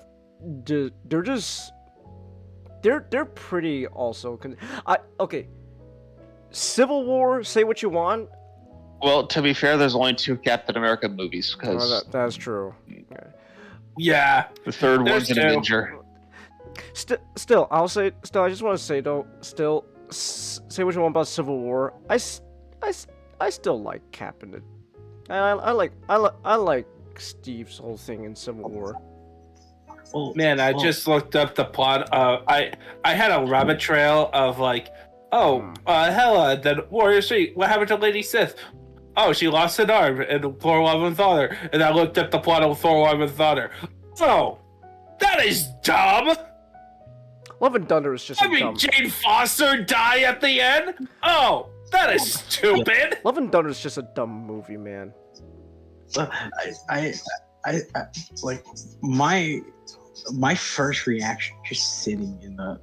they're pretty also. Okay. Civil War, say what you want. Well, to be fair, there's only 2 Captain America movies because that's true. Yeah. the third There's one's an 2. Avenger. Still, I just want to say though, say what you want about Civil War. I still like Cap in it. I like Steve's whole thing in Civil War. Man, I just looked up the plot. I had a rabbit trail of like, Hela, then Warrior 3. What happened to Lady Sith? Oh, she lost an arm in Thor: Love and Thunder. And I looked up the plot of Thor: Love and Thunder. Oh, that is dumb. Love and Thunder is just dumb. Jane Foster die at the end? Oh, that is stupid. Love and Thunder is just a dumb movie, man. I like my first reaction just sitting in the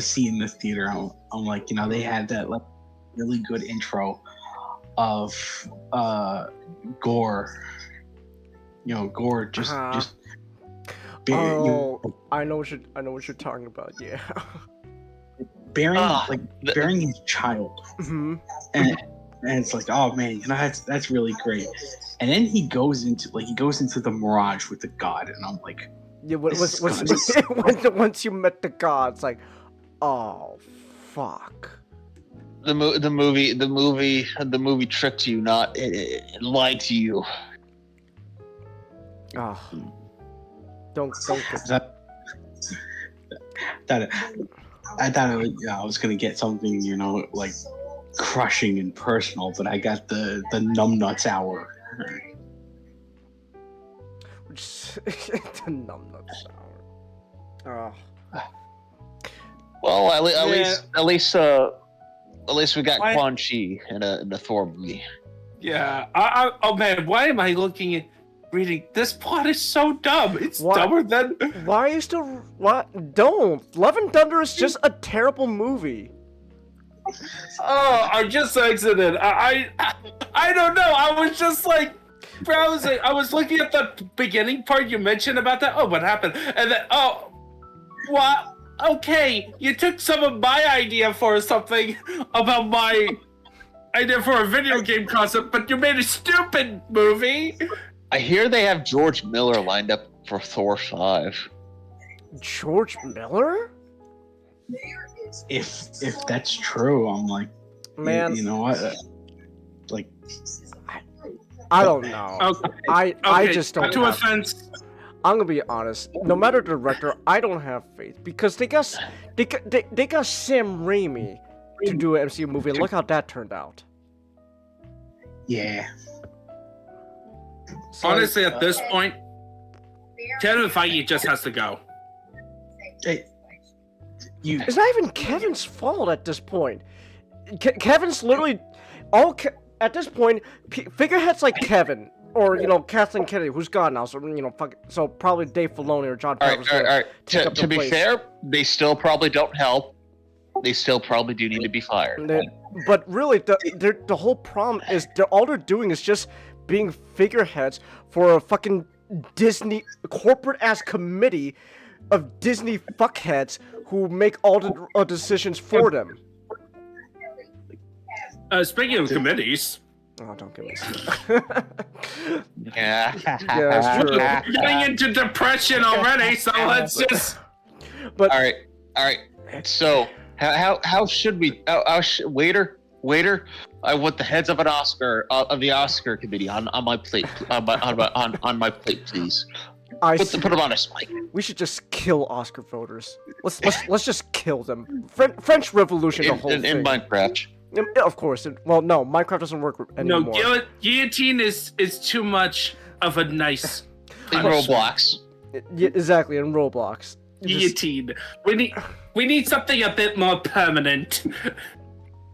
seat in the theater. I'm like, they had that like really good intro of Gore. Gore just I know what you're talking about. Yeah. Burying his child. Mm-hmm. And it's like, oh man, that's really great. And then he goes into the Mirage with the god, and I'm like, yeah. Once you met the god, it's like, oh fuck. The movie tricked you, not it lied to you. Oh. Don't. I thought I was gonna get something, like crushing and personal, but I got the numbnuts hour. Which the numbnuts hour. Oh. Well, at Yeah. least we got Why- Quan Chi in a Thor movie. Yeah. Oh man, why am I looking at reading? This plot is so dumb. It's Why- dumber than. Why are you still? What? Don't. Love and Thunder is just a terrible movie. Oh, I just exited. I don't know. I was just like browsing. I was looking at the beginning part you mentioned about that. Oh, what happened? And then what? Okay, you took some of my idea for something about my idea for a video game concept, but you made a stupid movie. I hear they have George Miller lined up for Thor 5. George Miller? If that's true, I'm like, Man, you know what? Like, I don't know. Okay. I just don't. To have- offense. I'm gonna be honest. No matter the director, I don't have faith because they got Sam Raimi to do an MCU movie. And look how that turned out. yeah. So, Honestly, at this point, Kevin Feige just has to go. Hey, you. it's not even Kevin's fault at this point. Kevin's literally at this point. Figureheads like Kevin. Or, Kathleen Kennedy, who's gone now, so, so probably Dave Filoni or John Favreau's All right. take up To their be place. fair, they still probably don't help. They still probably do need to be fired. But really, the whole problem is all they're doing is just being figureheads for a fucking Disney corporate-ass committee of Disney fuckheads who make all the decisions for them. Speaking of committees, Oh, don't get me Yeah. Yeah, that's true. we're getting into depression already, so let's just. But All right. So, how should we? Waiter, I want the heads of an Oscar of the Oscar committee on my plate, on my plate, please. Put them on a spike. we should just kill Oscar voters. Let's just kill them. French Revolution, the whole In thing. Minecraft. Of course. No, Minecraft doesn't work anymore. No, guillotine is too much of a nice In Roblox. Yeah, exactly, in Roblox. Just- guillotine. We need something a bit more permanent.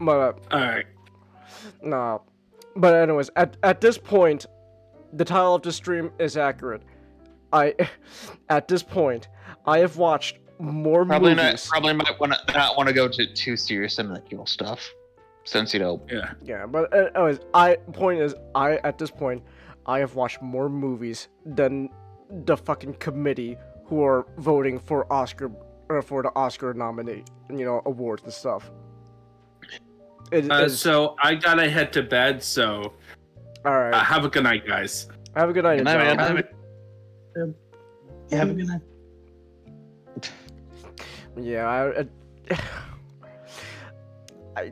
but, All right. no. But anyways, at this point, the title of the stream is accurate. At this point, I have watched more Probably movies. Probably might not want to go to too serious and ridiculous stuff, since Yeah. Yeah, but anyways, at this point, I have watched more movies than the fucking committee who are voting for Oscar or for the Oscar nominee, awards and stuff. So I gotta head to bed. So all right. have a good night, guys. Have a good night, Good night, John. man. Yeah, have a good night. Yeah, I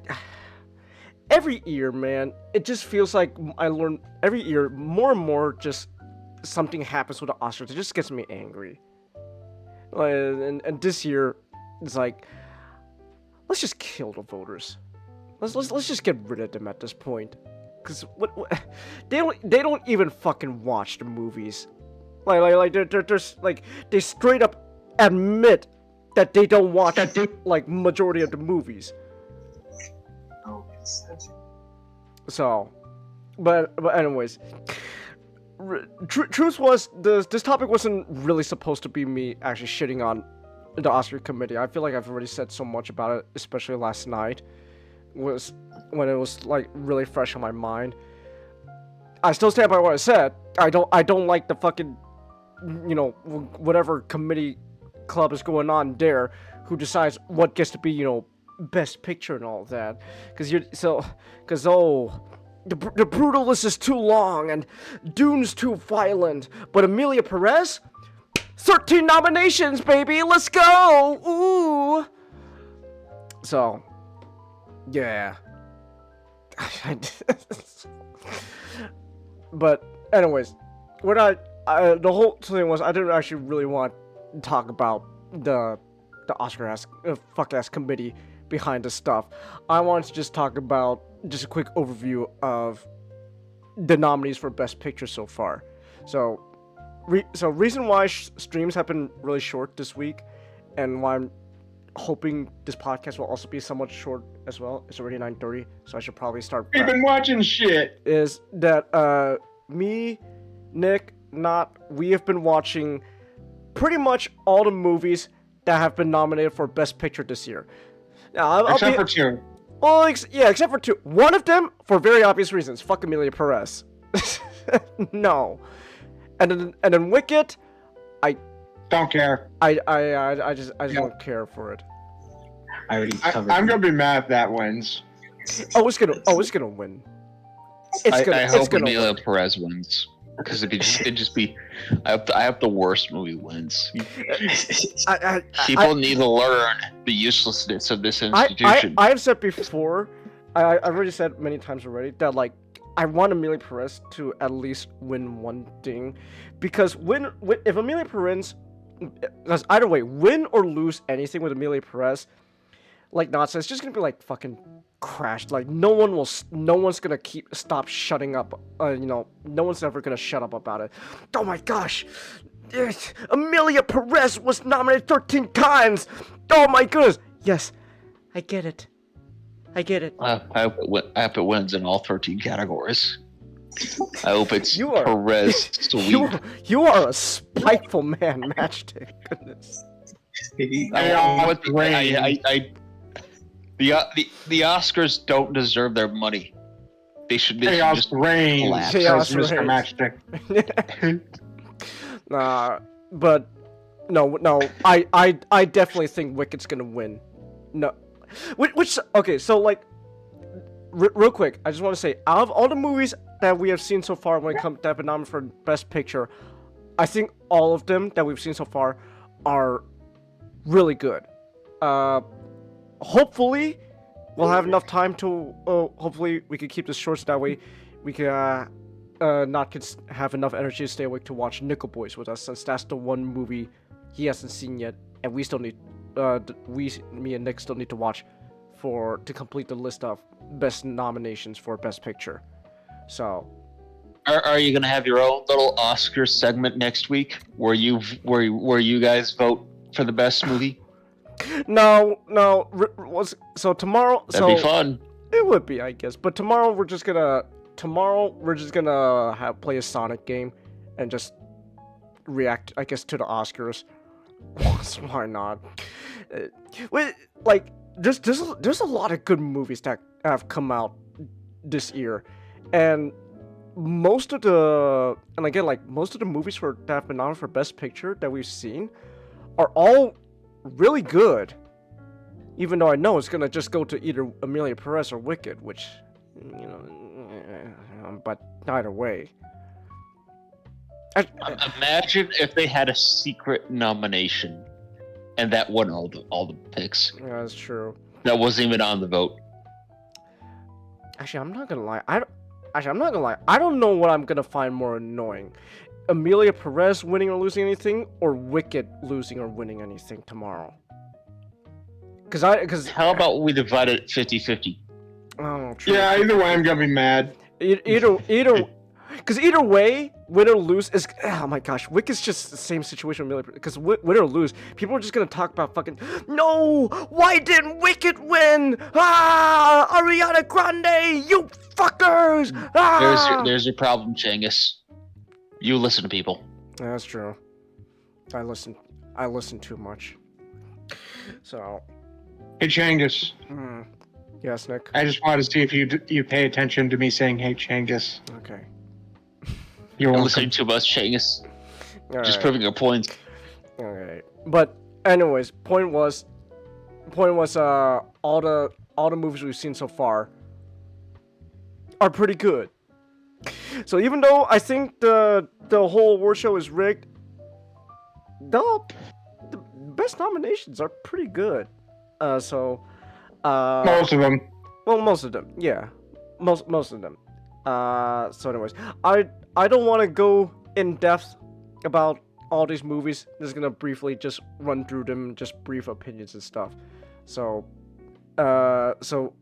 every year, man, it just feels like I learn every year more and more. Just something happens with the Oscars. It just gets me angry. And this year, it's like, let's just kill the voters. Let's just get rid of them at this point. Cause what they don't even fucking watch the movies. They straight up admit that they don't watch like majority of the movies. So, but anyways, truth was this topic wasn't really supposed to be me actually shitting on the Oscar committee. I feel like I've already said so much about it, especially last night, was when it was like really fresh on my mind. I still stand by what I said. I don't like the fucking, whatever committee club is going on there, who decides what gets to be, best picture and all that, because the Brutalist is too long and Dune's too violent, but Emilia Perez, 13 nominations, baby, let's go, ooh. So, yeah. But anyways, the whole thing was I didn't actually really want to talk about the Oscar fuck ass committee behind the stuff. I wanted to just talk about just a quick overview of the nominees for Best Picture so far. So, reason why streams have been really short this week, and why I'm hoping this podcast will also be somewhat short as well. It's already 9:30, so I should probably start. We've been watching shit. Is that me, Nick, we have been watching pretty much all the movies that have been nominated for Best Picture this year. Now, Except for two. Well, except for two. One of them, for very obvious reasons, fuck Emilia Perez. No. And then Wicked, Don't care. I just don't care for it. I already covered. I'm gonna be mad if that wins. It's gonna win. I hope Emilia Perez wins. Because it'd just be, I hope the worst movie wins. People need to learn the uselessness of this institution. I've said before, I've already said many times already that like I want Emilia Perez to at least win one thing, because if Emilia Perez, because either way, win or lose anything with Emilia Perez, like nonsense, it's just gonna be like fucking crashed. Like no one's gonna stop shutting up. No one's ever gonna shut up about it. Oh my gosh, Emilia Perez was nominated 13 times. Oh my goodness. Yes, I get it. I hope it wins in all 13 categories. I hope it's Perez sweep. You are a spiteful man, Matchstick. Goodness. The Oscars don't deserve their money. They should just collapse. Chaos Mr. Matchstick. But no. I definitely think Wicked's gonna win. No, which okay. So like, real quick, I just want to say, out of all the movies that we have seen so far when it comes to have been nominated for Best Picture, I think all of them that we've seen so far are really good. Hopefully, we'll have enough time to. Hopefully, we can keep this short so that way we can have enough energy to stay awake to watch Nickel Boys with us, since that's the one movie he hasn't seen yet, and we still need. Me and Nick still need to watch to complete the list of best nominations for Best Picture. So, are you gonna have your own little Oscar segment next week, where you guys vote for the best movie? No. So tomorrow. That'd be fun. It would be, I guess. But tomorrow we're just gonna play a Sonic game and just react, I guess, to the Oscars. Why not? Like, there's a lot of good movies that have come out this year, and most of the movies that have been nominated for Best Picture that we've seen are all really good. Even though I know it's gonna just go to either Emilia Perez or Wicked, which but either way. Imagine if they had a secret nomination, and that won all the picks. Yeah, that's true. That wasn't even on the vote. Actually, I'm not gonna lie. I don't know what I'm gonna find more annoying: Emilia Perez winning or losing anything, or Wicked losing or winning anything tomorrow. Because how about we divide it 50-50? Oh, true. Yeah, either way, I'm gonna be mad. Because either way, win or lose is. Oh my gosh, Wicked's just the same situation with Emilia. Because win or lose, people are just gonna talk about fucking. No, why didn't Wicked win? Ah, Ariana Grande, you fuckers! Ah! There's your problem, Changus. You listen to people. Yeah, that's true. I listen too much. So. Hey, Changus. Yes, Nick. I just wanted to see if you pay attention to me saying, "Hey, Changus." Okay. You're listening to us, Changus. Just proving your point. Alright. But anyways, point was all the movies we've seen so far are pretty good. So even though I think the whole award show is rigged, the best nominations are pretty good. Most of them. Well, most of them, yeah. Most of them. So anyways, I don't want to go in depth about all these movies. I'm just gonna briefly just run through them, just brief opinions and stuff. So, So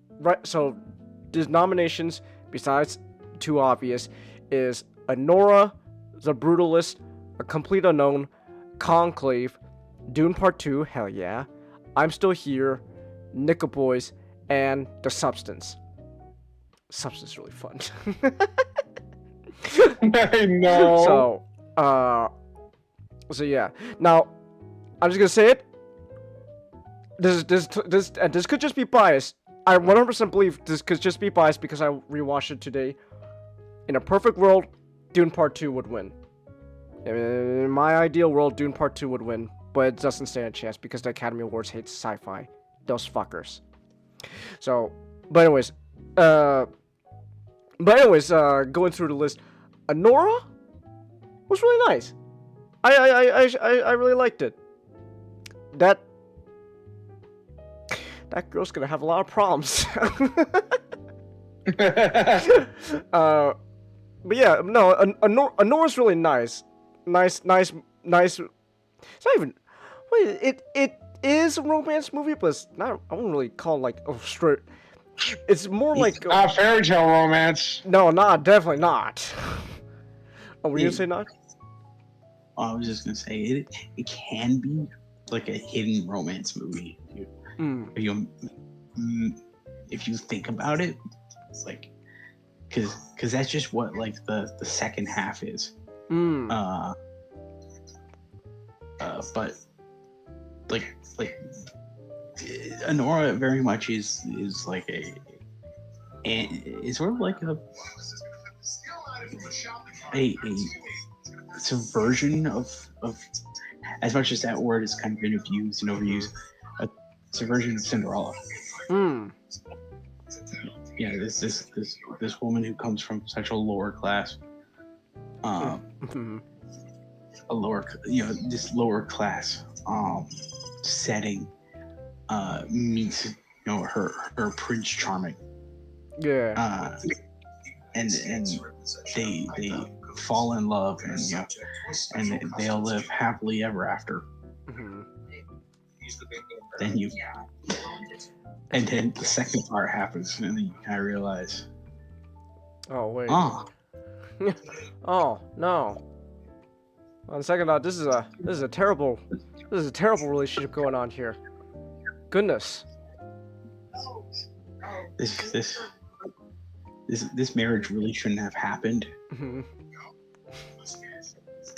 these nominations, besides Too Obvious, is Anora, The Brutalist, A Complete Unknown, Conclave, Dune Part 2, hell yeah, I'm Still Here, Nickel Boys, and The Substance. Substance is really fun. I know. So yeah. Now, I'm just gonna say it. This could just be biased. I 100% believe this could just be biased because I rewatched it today. In a perfect world, Dune Part 2 would win. In my ideal world, Dune Part 2 would win, but it doesn't stand a chance because the Academy Awards hates sci-fi. Those fuckers. So, but anyways, going through the list, Anora was really nice. I really liked it. That girl's gonna have a lot of problems. But yeah, no, Anora's really nice. Nice. It's not even. Wait, it is a romance movie, but it's not. I wouldn't really call it like a straight. It's more like Not fairy tale romance. No, definitely not. Oh, were you gonna say not? I was just gonna say it can be like a hidden romance movie. If you think about it, it's like because that's just what like the second half is. But like Anora very much is like it's sort of like a subversion of as much as that word has kind of been abused and overused, a subversion of Cinderella. Yeah, this woman who comes from such a lower class, this lower class setting meets her Prince Charming. Yeah. And they fall in love and they'll live happily ever after. Then the second part happens, and then I realize. Oh wait. Oh no. On second thought, this is a terrible relationship going on here. Goodness. This marriage really shouldn't have happened.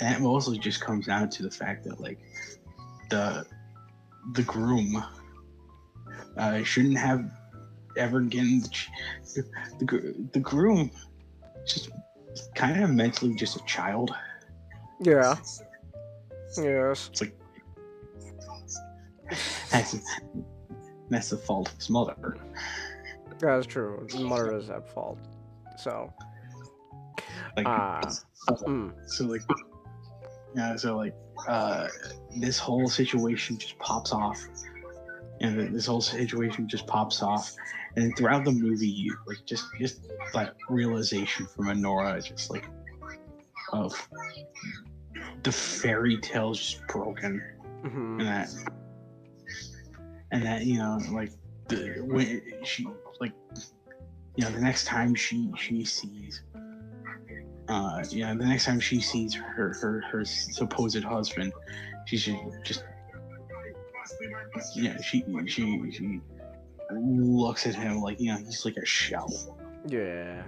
And it also just comes down to the fact that like the groom shouldn't have ever gotten the groom just kind of mentally just a child. Yeah. Yes. It's like that's the fault of his mother. That's true. His mother is at fault. So. This whole situation just pops off. And this whole situation just pops off, and then throughout the movie, you like just like realization from Anora, just like of the fairy tale's just broken, and that like when she like the next time she sees the next time she sees her supposed husband, she should just. She looks at him like he's like a shell. Yeah.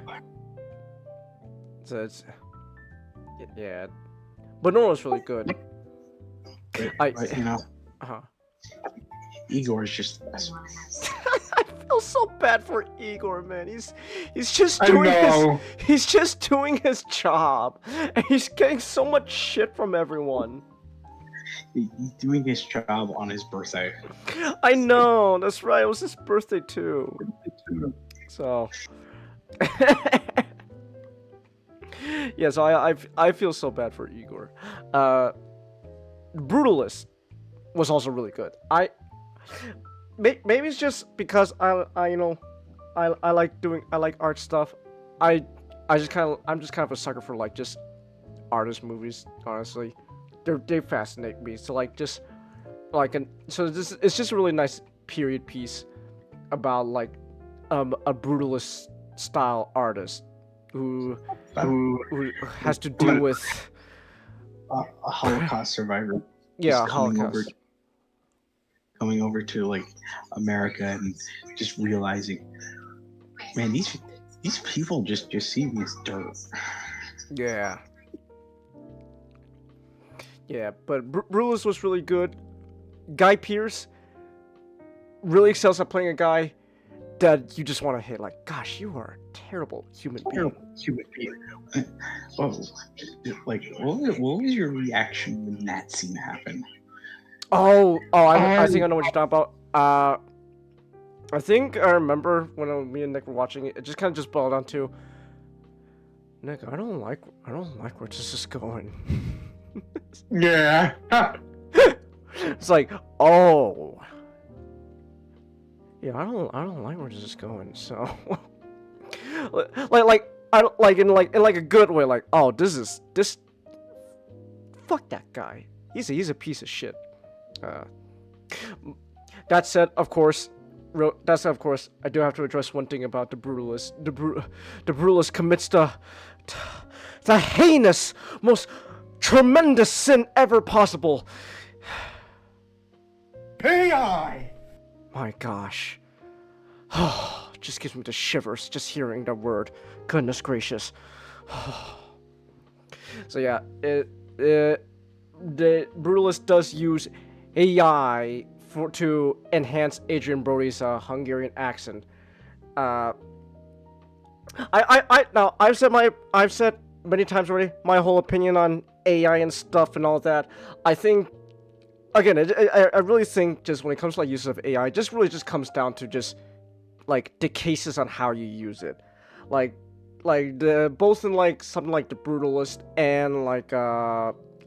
So it's but Nora's really good. Igor's just. I feel so bad for Igor, man. He's just doing his job, and he's getting so much shit from everyone. He's doing his job on his birthday. I know, that's right. It was his birthday too. So, yeah. So I feel so bad for Igor. Brutalist was also really good. Maybe it's just because I like art stuff. I'm just kind of a sucker for like just artist movies, honestly. They fascinate me. So it's just a really nice period piece. about like a brutalist style artist who has to do with A Holocaust survivor. yeah, just Holocaust. Coming over to like America and just realizing, man, these people just see me as dirt. Yeah. Yeah, but Brutalist was really good. Guy Pearce really excels at playing a guy that you just want to hit. Like, gosh, you are a terrible human being. Human being. Well, like, what was your reaction when that scene happened? I think I know what you're talking about. I think I remember when me and Nick were watching it. It just kind of just boiled down to, Nick, I don't like where this is going. Yeah. It's like, oh, yeah, I don't like where this is going. So, I don't like in a good way. Like, oh, this. Fuck that guy. He's a piece of shit. That said, of course, I do have to address one thing about the Brutalist. The Brutalist commits the heinous, most tremendous sin ever possible. AI. My gosh. Just gives me the shivers just hearing the word. Goodness gracious. So yeah, the Brutalist does use AI to enhance Adrian Brody's Hungarian accent. I've said many times already my whole opinion on AI and stuff and all that. I think, again, I really think just when it comes to like use of AI, it just really just comes down to just like the cases on how you use it, like the both in like something like The Brutalist and like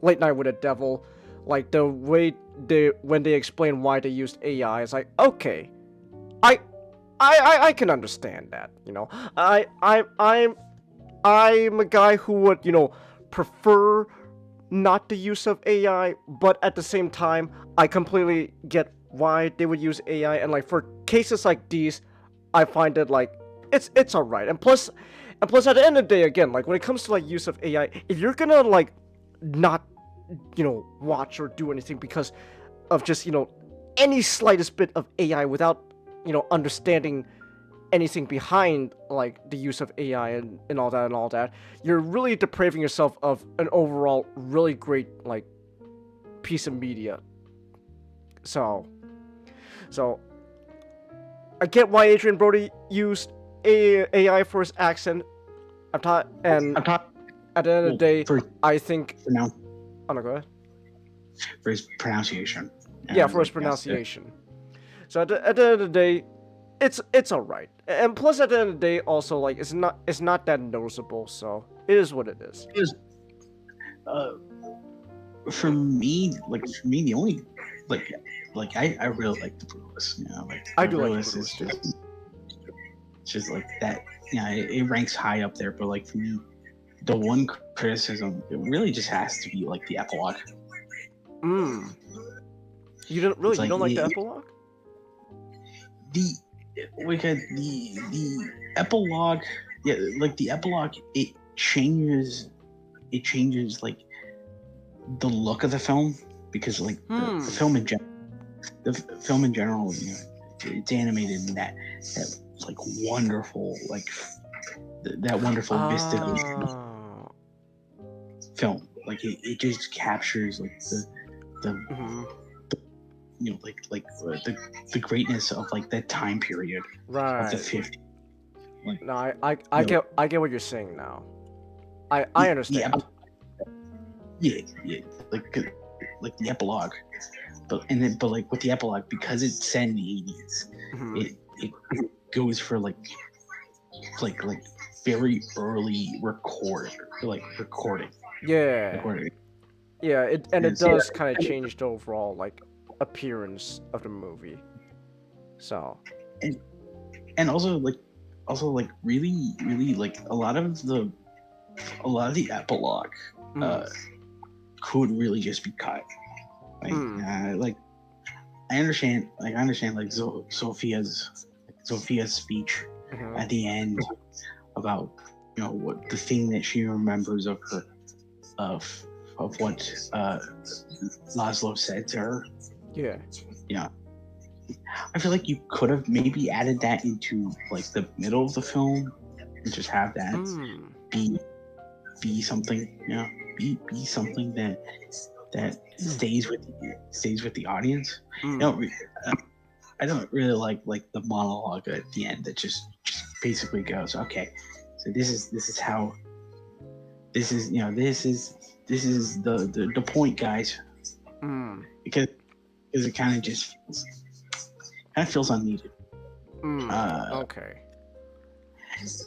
Late Night with the Devil, like the way when they explain why they used AI, it's like, okay, I can understand that, you know. I'm a guy who would, you know, prefer not the use of AI, but at the same time, I completely get why they would use AI, and like for cases like these, I find it like it's alright. And plus at the end of the day, again, like when it comes to like use of AI, if you're gonna like not, you know, watch or do anything because of just, you know, any slightest bit of AI without, you know, understanding anything behind like the use of AI and all that, you're really depraving yourself of an overall really great like piece of media. So I get why Adrian Brody used AI for his accent. At the end of the day, I think. No, go ahead. for his pronunciation. Yeah, for his pronunciation. So at the end of the day, it's alright. And plus, at the end of the day, also like it's not that noticeable. So it is what it is. For me, the only I really like The Brutalist. You know, like I do like Brutalist The Brutalist is just like that. Yeah, it ranks high up there. But like for me, the one criticism, it really just has to be like the epilogue. You don't really, you don't like the epilogue? The epilogue, yeah, like the epilogue, it changes like the look of the film, because like the film in general, you know, it's animated in that like wonderful that wonderful vista film. Like it just captures like the you know, the greatness of like that time period of the 50s. Like, no, I get what you're saying now. I understand. Yeah, like the epilogue, but like with the epilogue, because it's set in the 80s, it goes for like very early recording. Yeah. Yeah, it does kind of change the overall like appearance of the movie. So. And also really like a lot of the epilogue could really just be cut. Like I understand like Sophia's Sophia's speech at the end about what the thing that she remembers of her of what Laszlo said to her. Yeah. Yeah. I feel like you could have maybe added that into like the middle of the film and just have that be something, be something that stays with the audience. I don't really like the monologue at the end that just basically goes, okay, so this is how this is the point, guys. Because it kind of feels unneeded. Okay.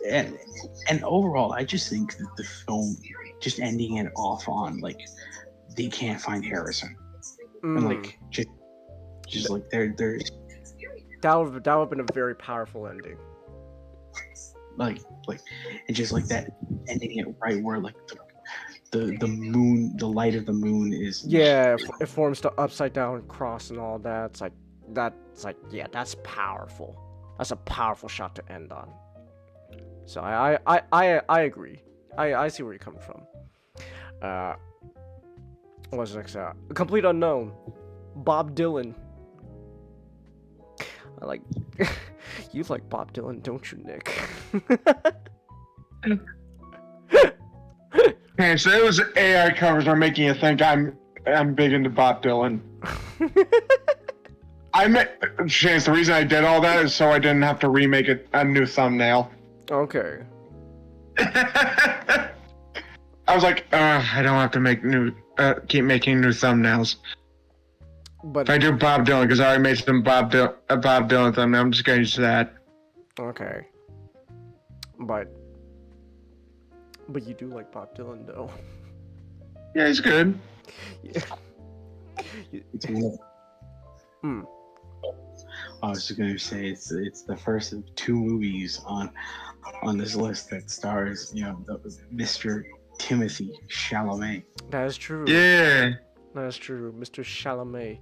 And overall, I just think that the film just ending it off on like they can't find Harrison, and like just like there's that would have been a very powerful ending. Like and just like that ending it right where like the moon, the light of the moon is it forms the upside down cross and all that. It's like that's powerful. That's a powerful shot to end on. So I agree. I see where you're coming from. What's next? Complete Unknown. Bob Dylan. I like. You like Bob Dylan, don't you, Nick? Okay, so those AI covers are making you think I'm big into Bob Dylan. Chance, the reason I did all that is so I didn't have to remake a new thumbnail. Okay. I was like, I don't have to keep making new thumbnails. But if I do Bob Dylan, because I already made some Bob Dylan thumbnail, I'm just going to use that. Okay. But you do like Bob Dylan, though. Yeah, he's good. Yeah. I was just gonna say it's the first of two movies on this list that stars Mr. Timothy Chalamet. That is true. Yeah. That's true, Mr. Chalamet.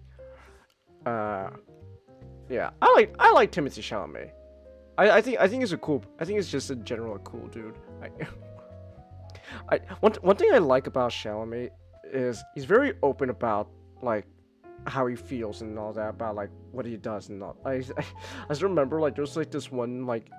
Yeah, I like Timothy Chalamet. I think he's I think he's just a general cool dude. One thing I like about Chalamet is he's very open about like how he feels and all that, about like what he does and all. I just remember like there was like this one like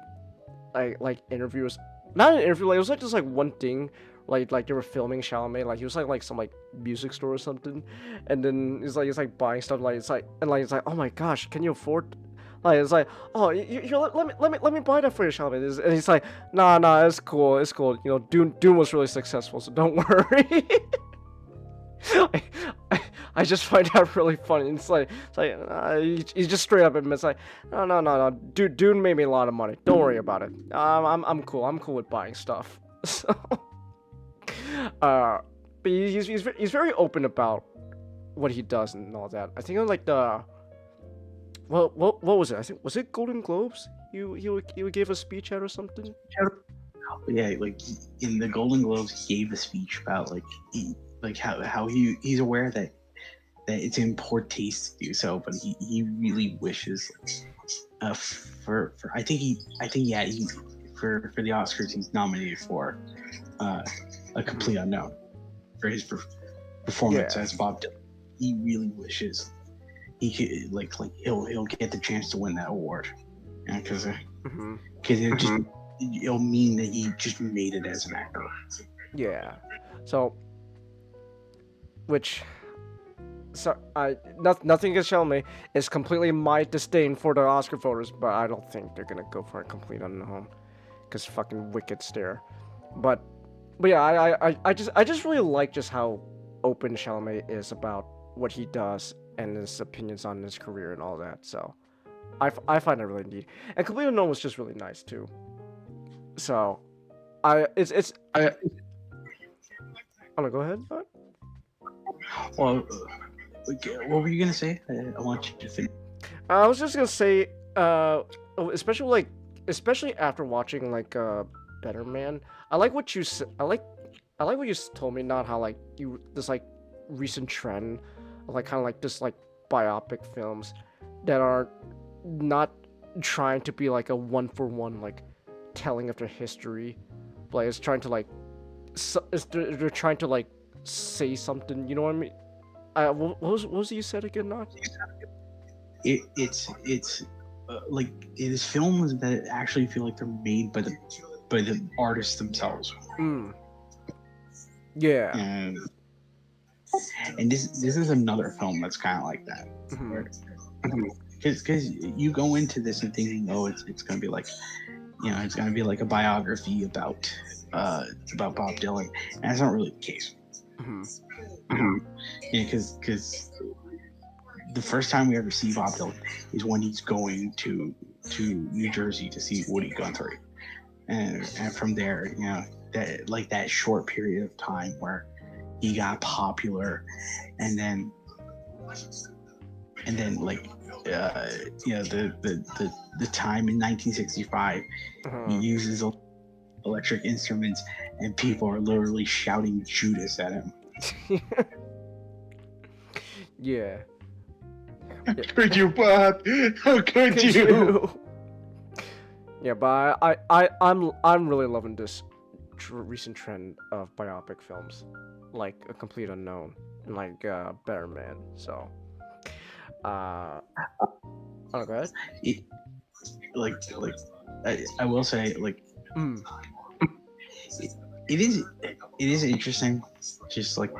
interview, not an interview, like it was like just like one thing, like they were filming Chalamet, like he was like some like music store or something, and then he's like buying stuff, like it's like oh my gosh, can you afford, like it's like, oh you let me buy that for you, Chalamet, and he's like nah, it's cool, Dune was really successful, so don't worry. I just find that really funny. It's like he just straight up admits like, no, Dune made me a lot of money. Don't worry about it. I'm cool. I'm cool with buying stuff. So, but he's very open about what he does and all that. I think like what was it? I think was it Golden Globes? He gave a speech at or something. Yeah, like in the Golden Globes, he gave a speech about how he's aware that it's in poor taste to do so, but he really wishes for I think for the Oscars he's nominated for A Complete Unknown for his performance as Bob Dylan. He really wishes he could like he'll get the chance to win that award, because it'll mean that he just made it as an actor. Yeah, so nothing against Chalamet. It's completely my disdain for the Oscar voters, but I don't think they're gonna go for A Complete Unknown, because fucking Wicked's there. But yeah, I just really like just how open Chalamet is about what he does and his opinions on his career and all that. So I find it really neat. And Complete Unknown was just really nice too. So oh no, go ahead. Well, what were you gonna say? I want you to think. I was just gonna say, especially after watching like Better Man, I like what you said. I like what you told me, not how like this like recent trend of like kind of like this like biopic films that are not trying to be like a one for one like telling of their history, like it's trying to like they're trying to like say something, you know what I mean? What was you said again, not? It's like it is films that actually feel like they're made by the artists themselves. Yeah. And this is another film that's kind of like that, because you go into this and thinking, oh, it's gonna be like, it's gonna be like a biography about Bob Dylan, and that's not really the case. Because the first time we ever see Bob Dylan is when he's going to New Jersey to see Woody Guthrie, and from there, that short period of time where he got popular, and then like the time in 1965 he uses electric instruments and people are literally shouting Judas at him. Yeah. How could you, Bob? How could you? Yeah, but I'm really loving this recent trend of biopic films, like A Complete Unknown and like Better Man. So, oh, go ahead. I will say, like, it is interesting, just like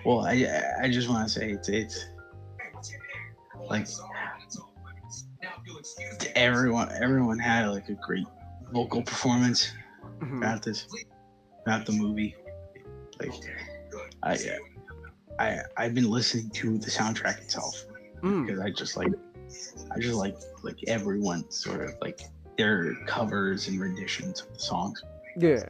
well, I just want to say it's like everyone had like a great vocal performance about the movie. Like I've been listening to the soundtrack itself because I just like everyone sort of like their covers and renditions of the songs. Yeah.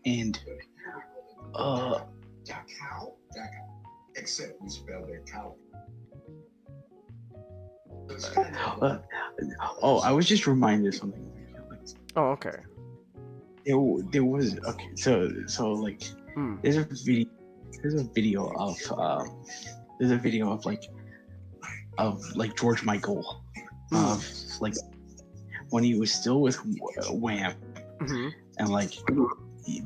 And Except we spell their cow. I was just reminded of something. Oh, okay. There was okay. So like, there's a video of like George Michael, of like when he was still with Wham, and like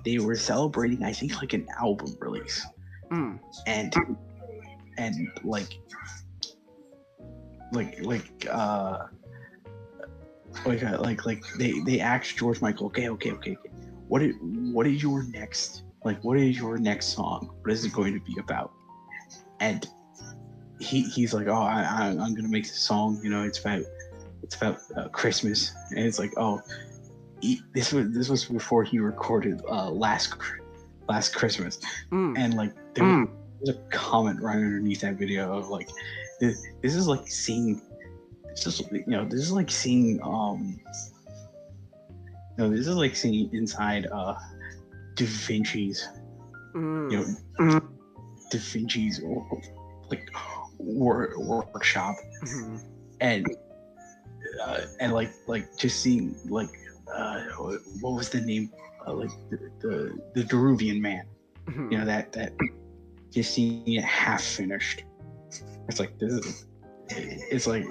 they were celebrating, I think, like an album release, and like they asked George Michael, okay, what is your next song? What is it going to be about? And he's like, oh, I'm gonna make this song, it's about Christmas. And it's like, oh, this was before he recorded last Christmas. And like there's a comment right underneath that video of like, this is like seeing inside Da Vinci's Da Vinci's like workshop, and like just seeing like what was the name, like the Deruvian Man, that just seeing it half finished. It's like this is. It's like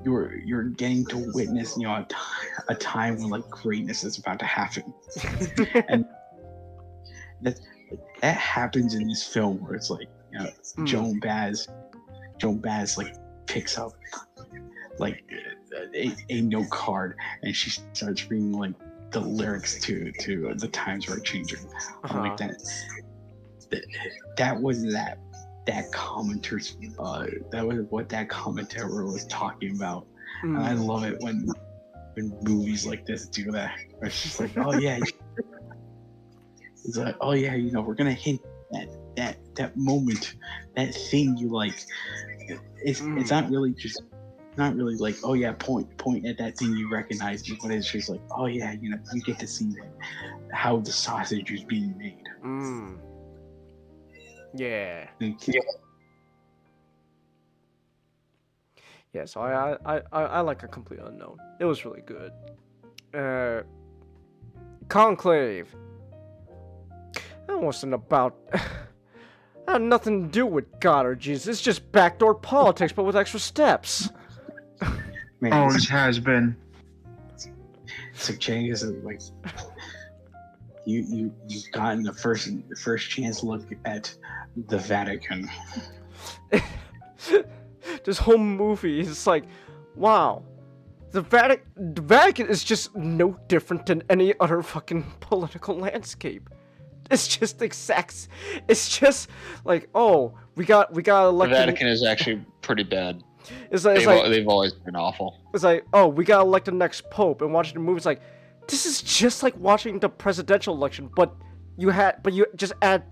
you're getting to witness, a time when like greatness is about to happen, and that happens in this film where it's like, Joan Baz like picks up like a note card and she starts reading like the lyrics to The Times Are Changing. Like that was that commenter's that was what that commentator was talking about. And I love it when movies like this do that. It's just like, oh yeah, it's like, oh yeah, we're gonna hint that moment, that thing you like. It's not really like, oh yeah, point at that thing you recognize, but it's just like, oh yeah, you get to see how the sausage is being made. Yeah. Yeah, so I like A Complete Unknown. It was really good. Conclave. wasn't about. Had nothing to do with God or Jesus. It's just backdoor politics, but with extra steps. Man, Always has been. so Chang is like you've gotten the first chance look at the Vatican. This whole movie is like, wow, the Vatican is just no different than any other fucking political landscape. It's just exact. It's just like, oh, we got The elected. Vatican is actually pretty bad. They've always been awful. It's like, oh, we got to elect the next pope, and watching the movie, it's like, this is just like watching the presidential election, but you just add,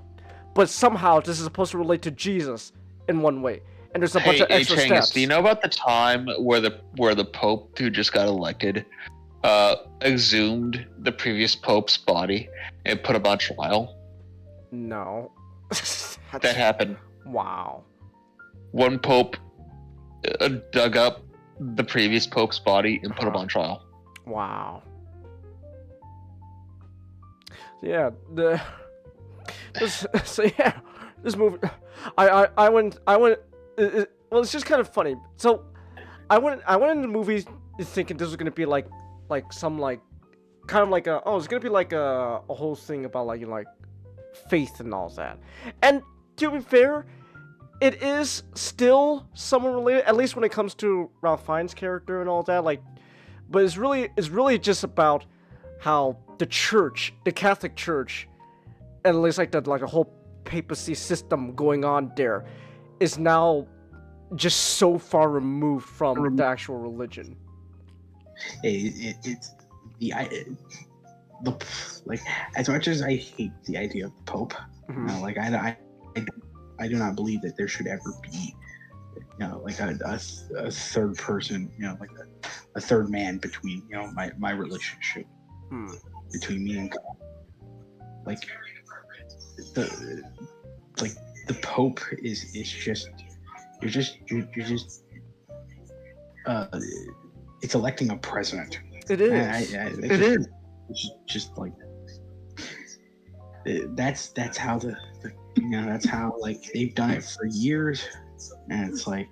but somehow this is supposed to relate to Jesus in one way, and there's a bunch of extra Changus, steps. do you know about the time where the pope who just got elected exhumed the previous pope's body and put him on trial? No. That happened. Wow. One pope dug up the previous pope's body and put him on trial. Wow. Yeah, this movie. I went. Well, it's just kind of funny. So, I went into the movie thinking this was gonna be like some kind of like it's gonna be like a whole thing about like faith and all that. And to be fair, it is still somewhat related, at least when it comes to Ralph Fiennes' character and all that. Like, but it's really just about how the church, the Catholic Church, and at least like a whole papacy system going on there, is now just so far removed from the actual religion. It's the like, as much as I hate the idea of the Pope, Mm-hmm. like I do not believe that there should ever be, like a third person, like a third man between, my relationship between me and God. Like the Pope is just you're just it's electing a president. It is. It is. It's just like that's how that's how like they've done it for years, and it's like,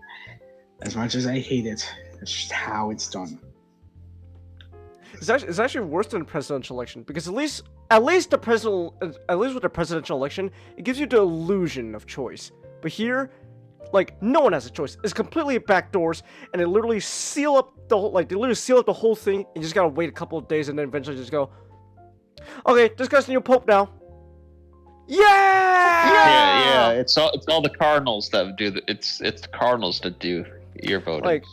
as much as I hate it, it's just how it's done. It's actually worse than a presidential election, because at least with the presidential election, it gives you the illusion of choice. But here, like, no one has a choice. It's completely backdoors, and they literally seal up the whole thing, and you just gotta wait a couple of days, and then eventually just go, okay, this guy's the new pope now. Yeah. It's all the Cardinals that do it's the Cardinals that do your voting. Like,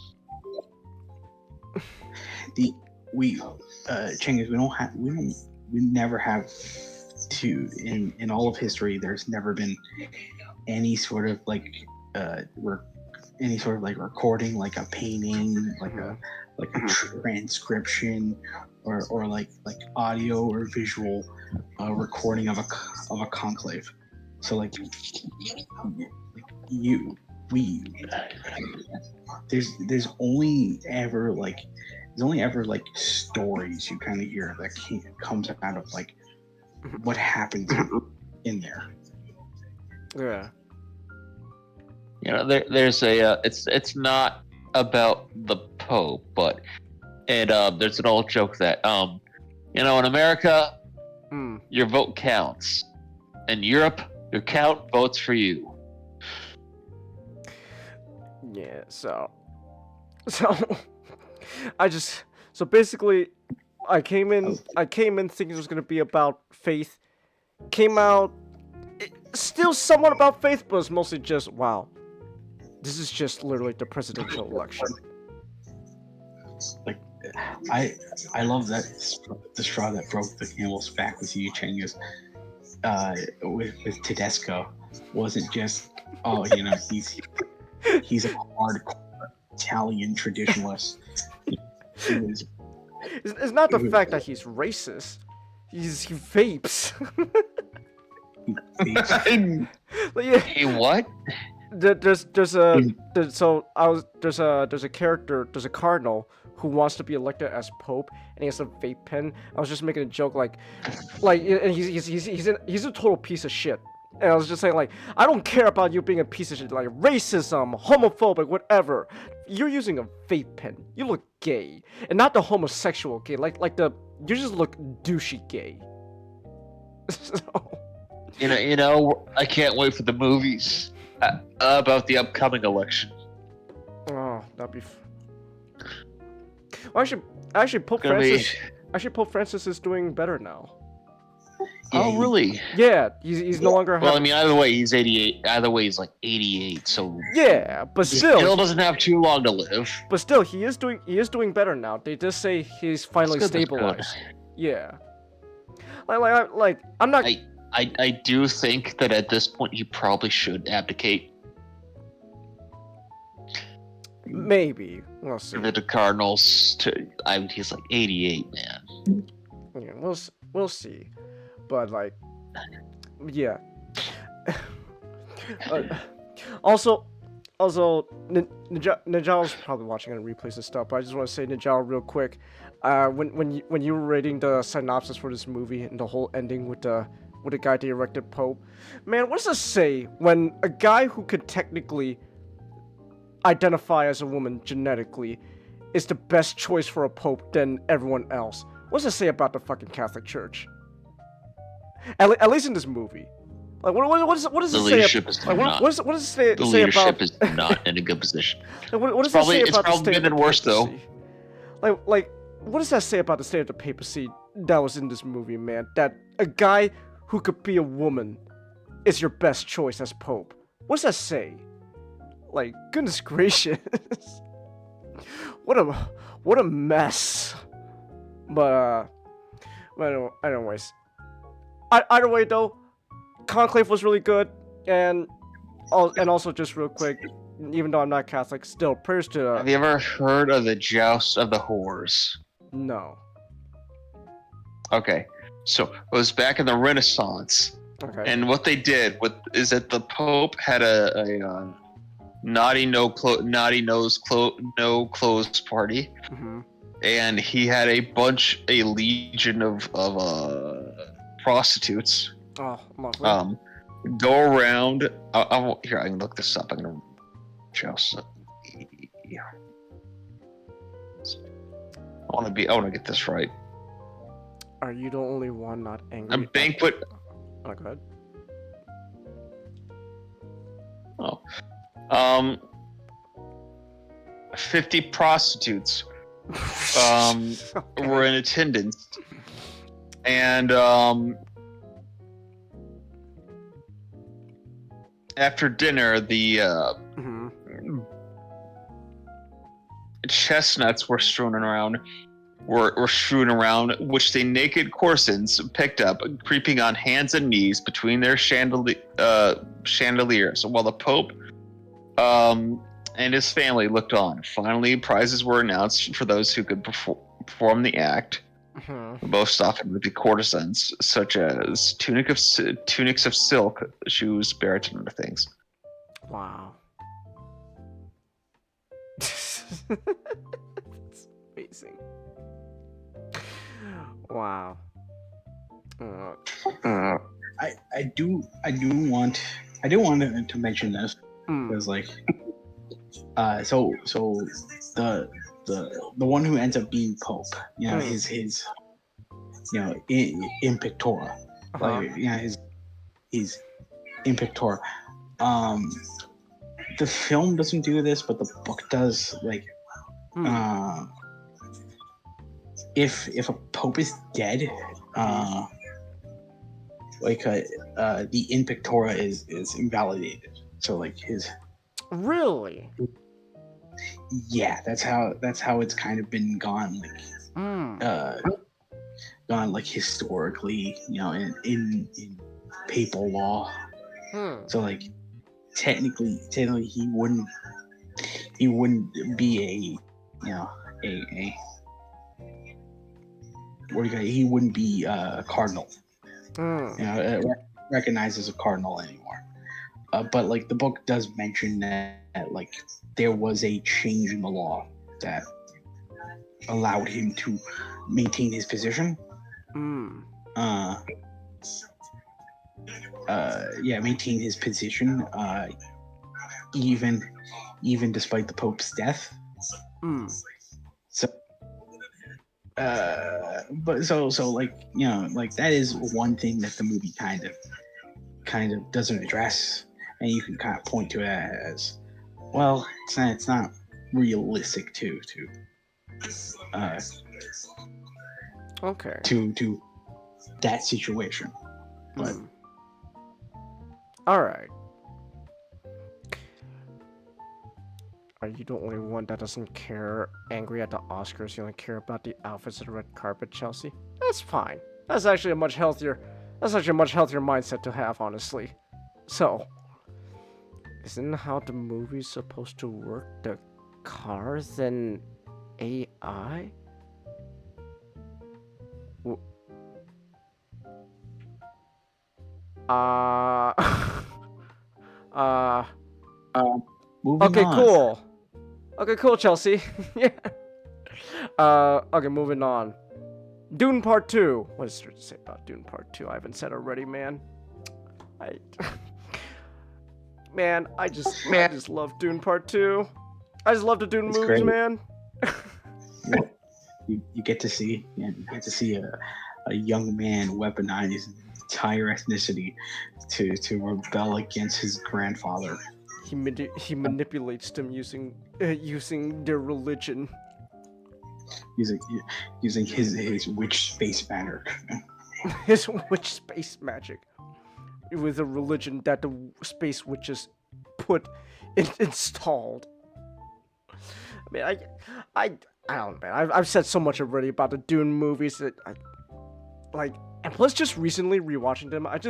Chinggis, we never have to, in all of history, there's never been any sort of like recording, like a painting, like a transcription, or like audio or visual recording of a conclave. So there's only ever like stories you kind of hear that comes out of like what happens in there. yeah. There's a it's not about the Pope, but there's an old joke that in America your vote counts. In Europe, your count votes for you. Yeah, so basically I came in thinking it was gonna be about faith. Came out still somewhat about faith, but it's mostly just, wow, this is just literally the presidential election. Like, I love that the straw that broke the camel's back with you, Chinggis. With Tedesco wasn't just, he's a hardcore Italian traditionalist. It's not the fact that he's racist. He vapes. Like, yeah. Hey, what? There's a cardinal who wants to be elected as Pope, and he has a vape pen. I was just making a joke, like, and he's a total piece of shit. And I was just saying, like, I don't care about you being a piece of shit, like racism, homophobic, whatever. You're using a vape pen. You look gay, and not the homosexual gay. You just look douchey gay. So. You know, I can't wait for the movies about the upcoming election. Oh, that'd be. Well, actually, Pope Francis is doing better now. Oh, really? Yeah, he's no longer. Well, I mean, either way, he's 88. Either way, he's like 88. So yeah, but still, he still doesn't have too long to live. But still, he is doing better now. They just say he's finally stabilized. Yeah. Like I'm not. I do think that at this point he probably should abdicate. Maybe we'll see. The Cardinals. He's like 88, man. Yeah, we'll see, but like, yeah. Also, Nijal's probably watching and replays and stuff. But I just want to say, Nijal, real quick. When you were reading the synopsis for this movie and the whole ending with the guy they erected Pope, man, what does it say when a guy who could technically identify as a woman genetically is the best choice for a pope than everyone else? What does it say about the fucking Catholic Church? At least in this movie. Like, what does it say? The leadership is not. What does it say? The leadership is not in a good position. What does it say about it's probably been worse though. Like, what does that say about the state of the papacy that was in this movie, man? That a guy who could be a woman is your best choice as pope. What does that say? Like, goodness gracious. What a mess. But anyways. Either way though, Conclave was really good, and also just real quick, even though I'm not Catholic, still prayers to. Have you ever heard of the Joust of the Whores? No. Okay, so it was back in the Renaissance, and what they did is that the Pope had a naughty no clothes party, and he had a legion of prostitutes. Oh, lovely. Go around. Here, I can look this up. I'm gonna just. Yeah. I want to get this right. Are you the only one not angry? A banquet. Oh, go ahead. 50 prostitutes were in attendance, and after dinner, the chestnuts were strewn around, which the naked courtesans picked up, creeping on hands and knees between their chandeliers, while the Pope and his family looked on. Finally, prizes were announced for those who could perform the act. Most often with the courtesans, such as tunics of silk, shoes, barrets, and other things. Wow. That's amazing. Wow. I do want to mention this because like so the one who ends up being Pope, you know, his you know, in pictora, like, you know, he's in pictora. The film doesn't do this, but the book does. Like, if a pope is dead, the in pictora is invalidated. So like his. Really? Yeah, that's how it's kind of been gone. Like, gone like historically, you know, in papal law. So like technically he wouldn't be a, you know, he wouldn't be a cardinal. You know, recognized as a cardinal anymore. But like the book does mention that like there was a change in the law that allowed him to maintain his position. Maintain his position, even despite the Pope's death. So, that is one thing that the movie kind of doesn't address, and you can kind of point to it as, well, it's not realistic to that situation. But all right. Are you the only one that doesn't care? Angry at the Oscars, you only care about the outfits of the red carpet, Chelsea? That's fine. That's actually a much healthier mindset to have, honestly. So, isn't how the movie's supposed to work the cars and AI? Moving okay, on. cool. Okay, cool, Chelsea. Yeah. Okay, moving on. Dune Part 2. What is there to say about Dune Part 2? I haven't said already, man. I just love Dune Part 2. I just love the Dune It's movies, great. man. You get to see a young man weaponize his entire ethnicity to rebel against his grandfather. He manipulates them using their religion. Using his witch space magic. His witch space magic. With a religion that the space witches installed. I mean, I don't know, man. I've said so much already about the Dune movies that and plus just recently rewatching them, I've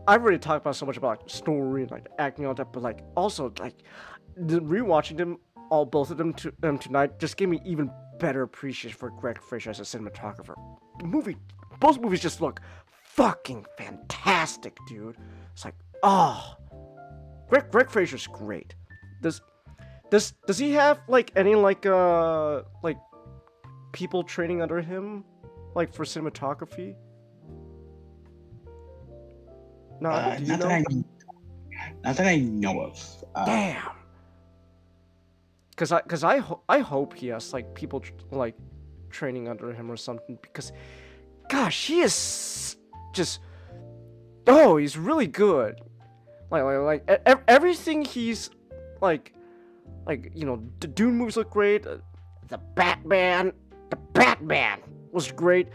already talked about so much about story and acting and all that, but also rewatching them both of them tonight just gave me even better appreciation for Greg Fraser as a cinematographer. Both movies just look fucking fantastic, dude. It's Greg Fraser's great. Does he have any people training under him for cinematography? Not that I know of. Damn. Cause I hope he has people training under him or something, because gosh, he is just he's really good. Everything he's the Dune movies look great. The Batman was great.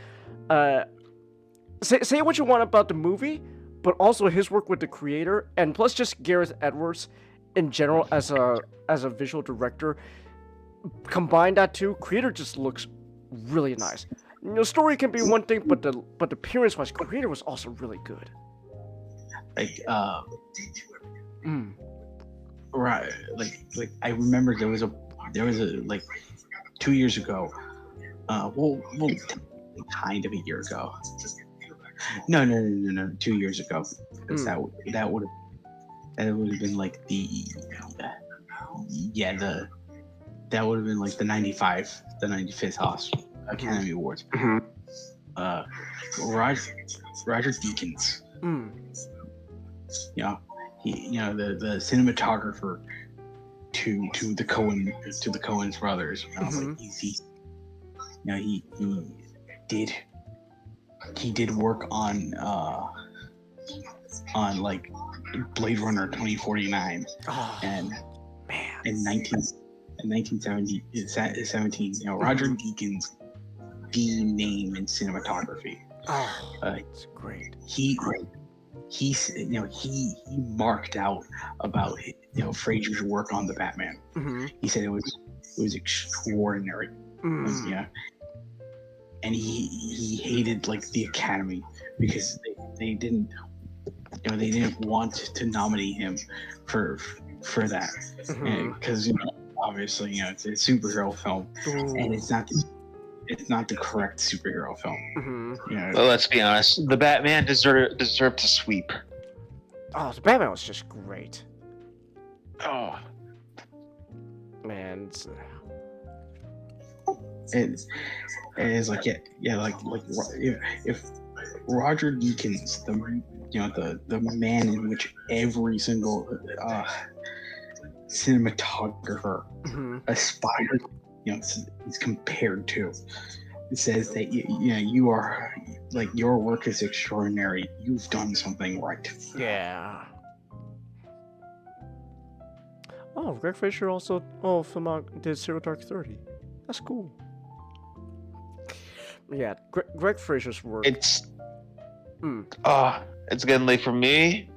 Say what you want about the movie, but also his work with the creator, and plus just Gareth Edwards in general as a visual director. Combine that two, creator just looks really nice. Story can be one thing, but the appearance-wise, creator was also really good. Right, I remember there was a 2 years ago. Kind of a year ago. No, 2 years ago. Because that would have been that would have been the 95th Oscar Academy Awards. Roger Deakins. The cinematographer to the Coen brothers. He did work on Blade Runner 2049 and man, in 1917, Roger Deakins, the name in cinematography. It's great. He marked out about Fraser's work on the Batman. He said it was extraordinary. And he hated the Academy because they didn't want to nominate him for that, because obviously it's a superhero film. And it's not the correct superhero film. Well, let's be honest. The Batman deserved to sweep. Oh, the Batman was just great. Oh, Man, it's like if Roger Deakins, the man in which every single cinematographer aspired, is compared to. It says that you are like your work is extraordinary. You've done something right. yeah. Oh, Greg Fraser also did Zero Dark 30. That's cool. Yeah, Greg Fraser's work. It's it's getting late for me.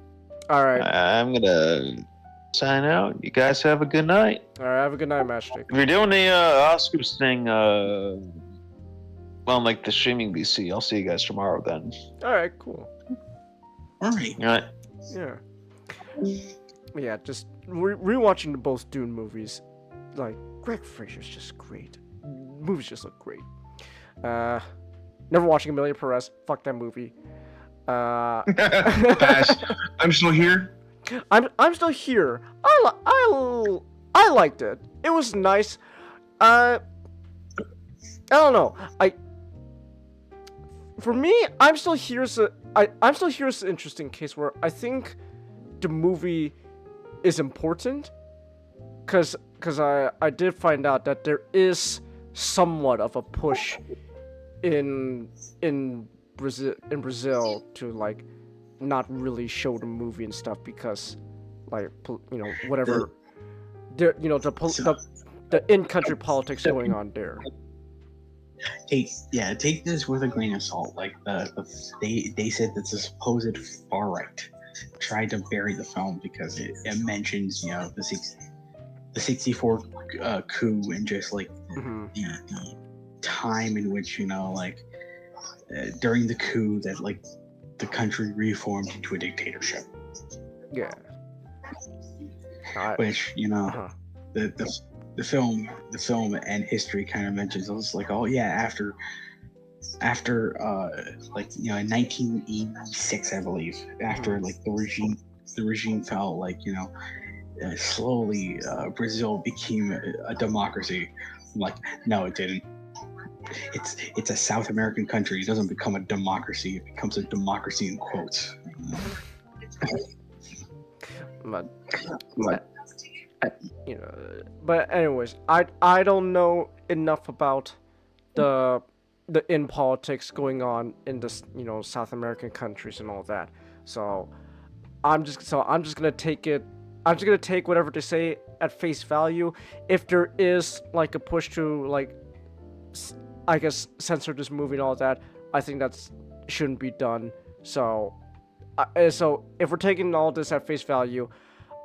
All right. I'm gonna sign out. You guys have a good night. All right. Have a good night, Matchstick. If you're doing the Oscars thing, well, like the streaming VC, I'll see you guys tomorrow then. All right. Cool. All right. All right. Yeah. Yeah. Just rewatching both Dune movies. Like Greg Fraser's just great. Movies just look great. Never watching Amelia Perez. Fuck that movie. Pass. I'm still here. I'm still here. I liked it. It was nice. I don't know. For me, I'm still here as an interesting case where I think the movie is important, cause I did find out that there is somewhat of a push in Brazil to like not really show the movie and stuff because like whatever there the in-country politics going on there. Take this with a grain of salt. Like they said that the supposed far right tried to bury the film because it mentions the 64 coup and just like the time in which during the coup that like the country reformed into a dictatorship. Yeah. Which the film and history kind of mentions. It was like, oh yeah, after in 1986, I believe, after like the regime fell, like slowly Brazil became a democracy. I'm like, no, it didn't. It's a South American country. It doesn't become a democracy. It becomes a democracy in quotes. But anyways, I don't know enough about the in politics going on in this South American countries and all that. So I'm just gonna take it. I'm just gonna take whatever they say at face value. If there is like a push to like, I guess, censor this movie and all that, I think that's shouldn't be done. So if we're taking all this at face value,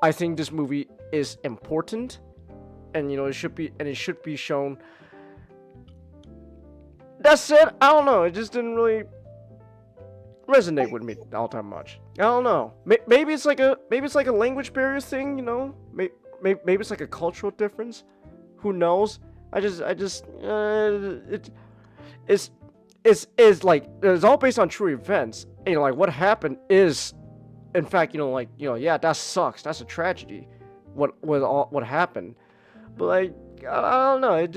I think this movie is important, and it should be shown. That said, I don't know. It just didn't really resonate with me all that much. I don't know. Maybe it's like a language barrier thing. Maybe it's like a cultural difference. Who knows? It's like it's all based on true events. And, like what happened is, in fact, yeah, that sucks. That's a tragedy. What happened? But like I don't know. It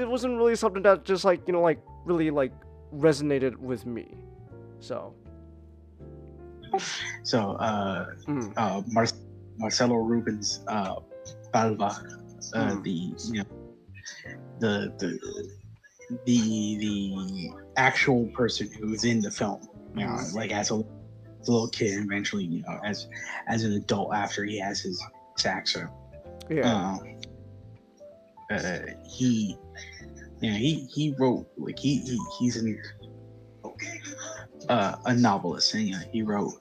wasn't really something that just like really like resonated with me. So Marcelo Rubens Balva, the actual person who's in the film, like as a little kid, and eventually, as an adult after he has his saxo. Yeah. He wrote like he's a novelist, and he wrote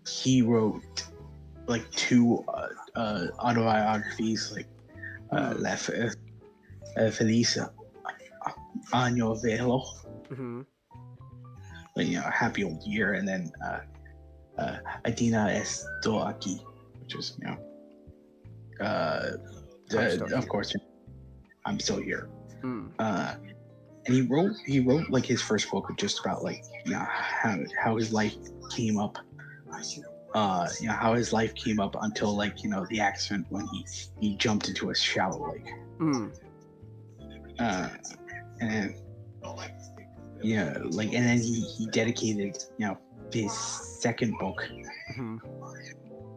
he wrote like two autobiographies, like La Feliz Año Velo, Happy Old Year, and then Adina Esto Aquí, which is of course I'm Still Here. And he wrote like his first book just about like how his life came up how his life came up until like the accident when he jumped into a shallow lake. And and then he dedicated his second book.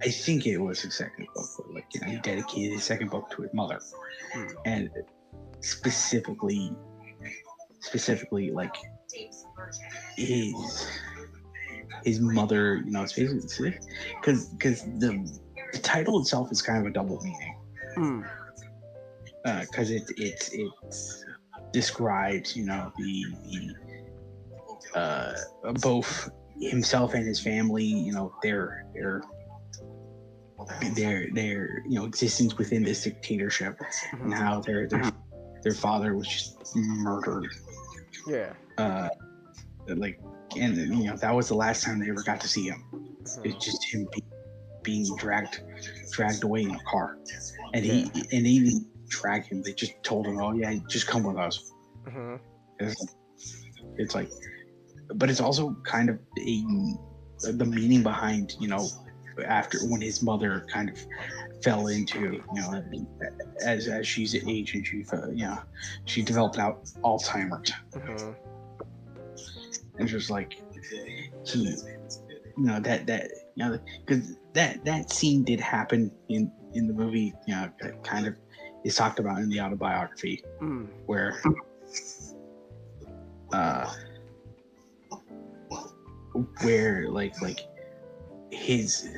I think it was his second book, but he dedicated his second book to his mother, and specifically like his mother, because the title itself is kind of a double meaning, because it describes the both himself and his family, their existence within this dictatorship, and how their father was just murdered. Yeah. And that was the last time they ever got to see him. It's just him being dragged away in a car, and they didn't drag him. They just told him, "Oh yeah, just come with us." It's like, but it's also kind of the meaning behind after when his mother kind of fell into as she's aged and she developed out Alzheimer's. And just like because that scene did happen in the movie, kind of is talked about in the autobiography, where his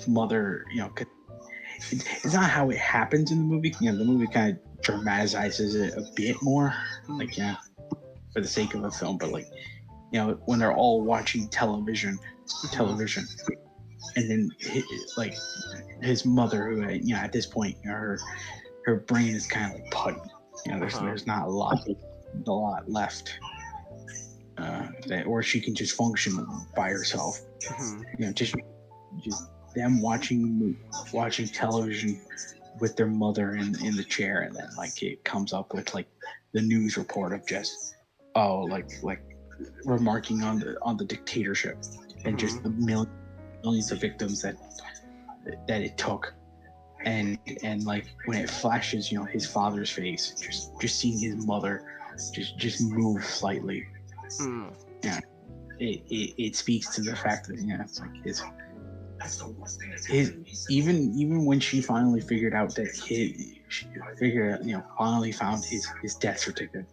mother, it's not how it happens in the movie. The movie kind of dramatizes it a bit more, for the sake of the film. But when they're all watching television, and then his mother, who at this point, her brain is kind of like putty. There's not a lot left. Or she can just function by herself. Just them watching television with their mother in the chair, and then it comes up with the news report of just remarking on the dictatorship and just the millions of victims that it took, and when it flashes his father's face, just seeing his mother just move slightly. It speaks to the fact that it's like his even when she finally figured out that finally found his death certificate,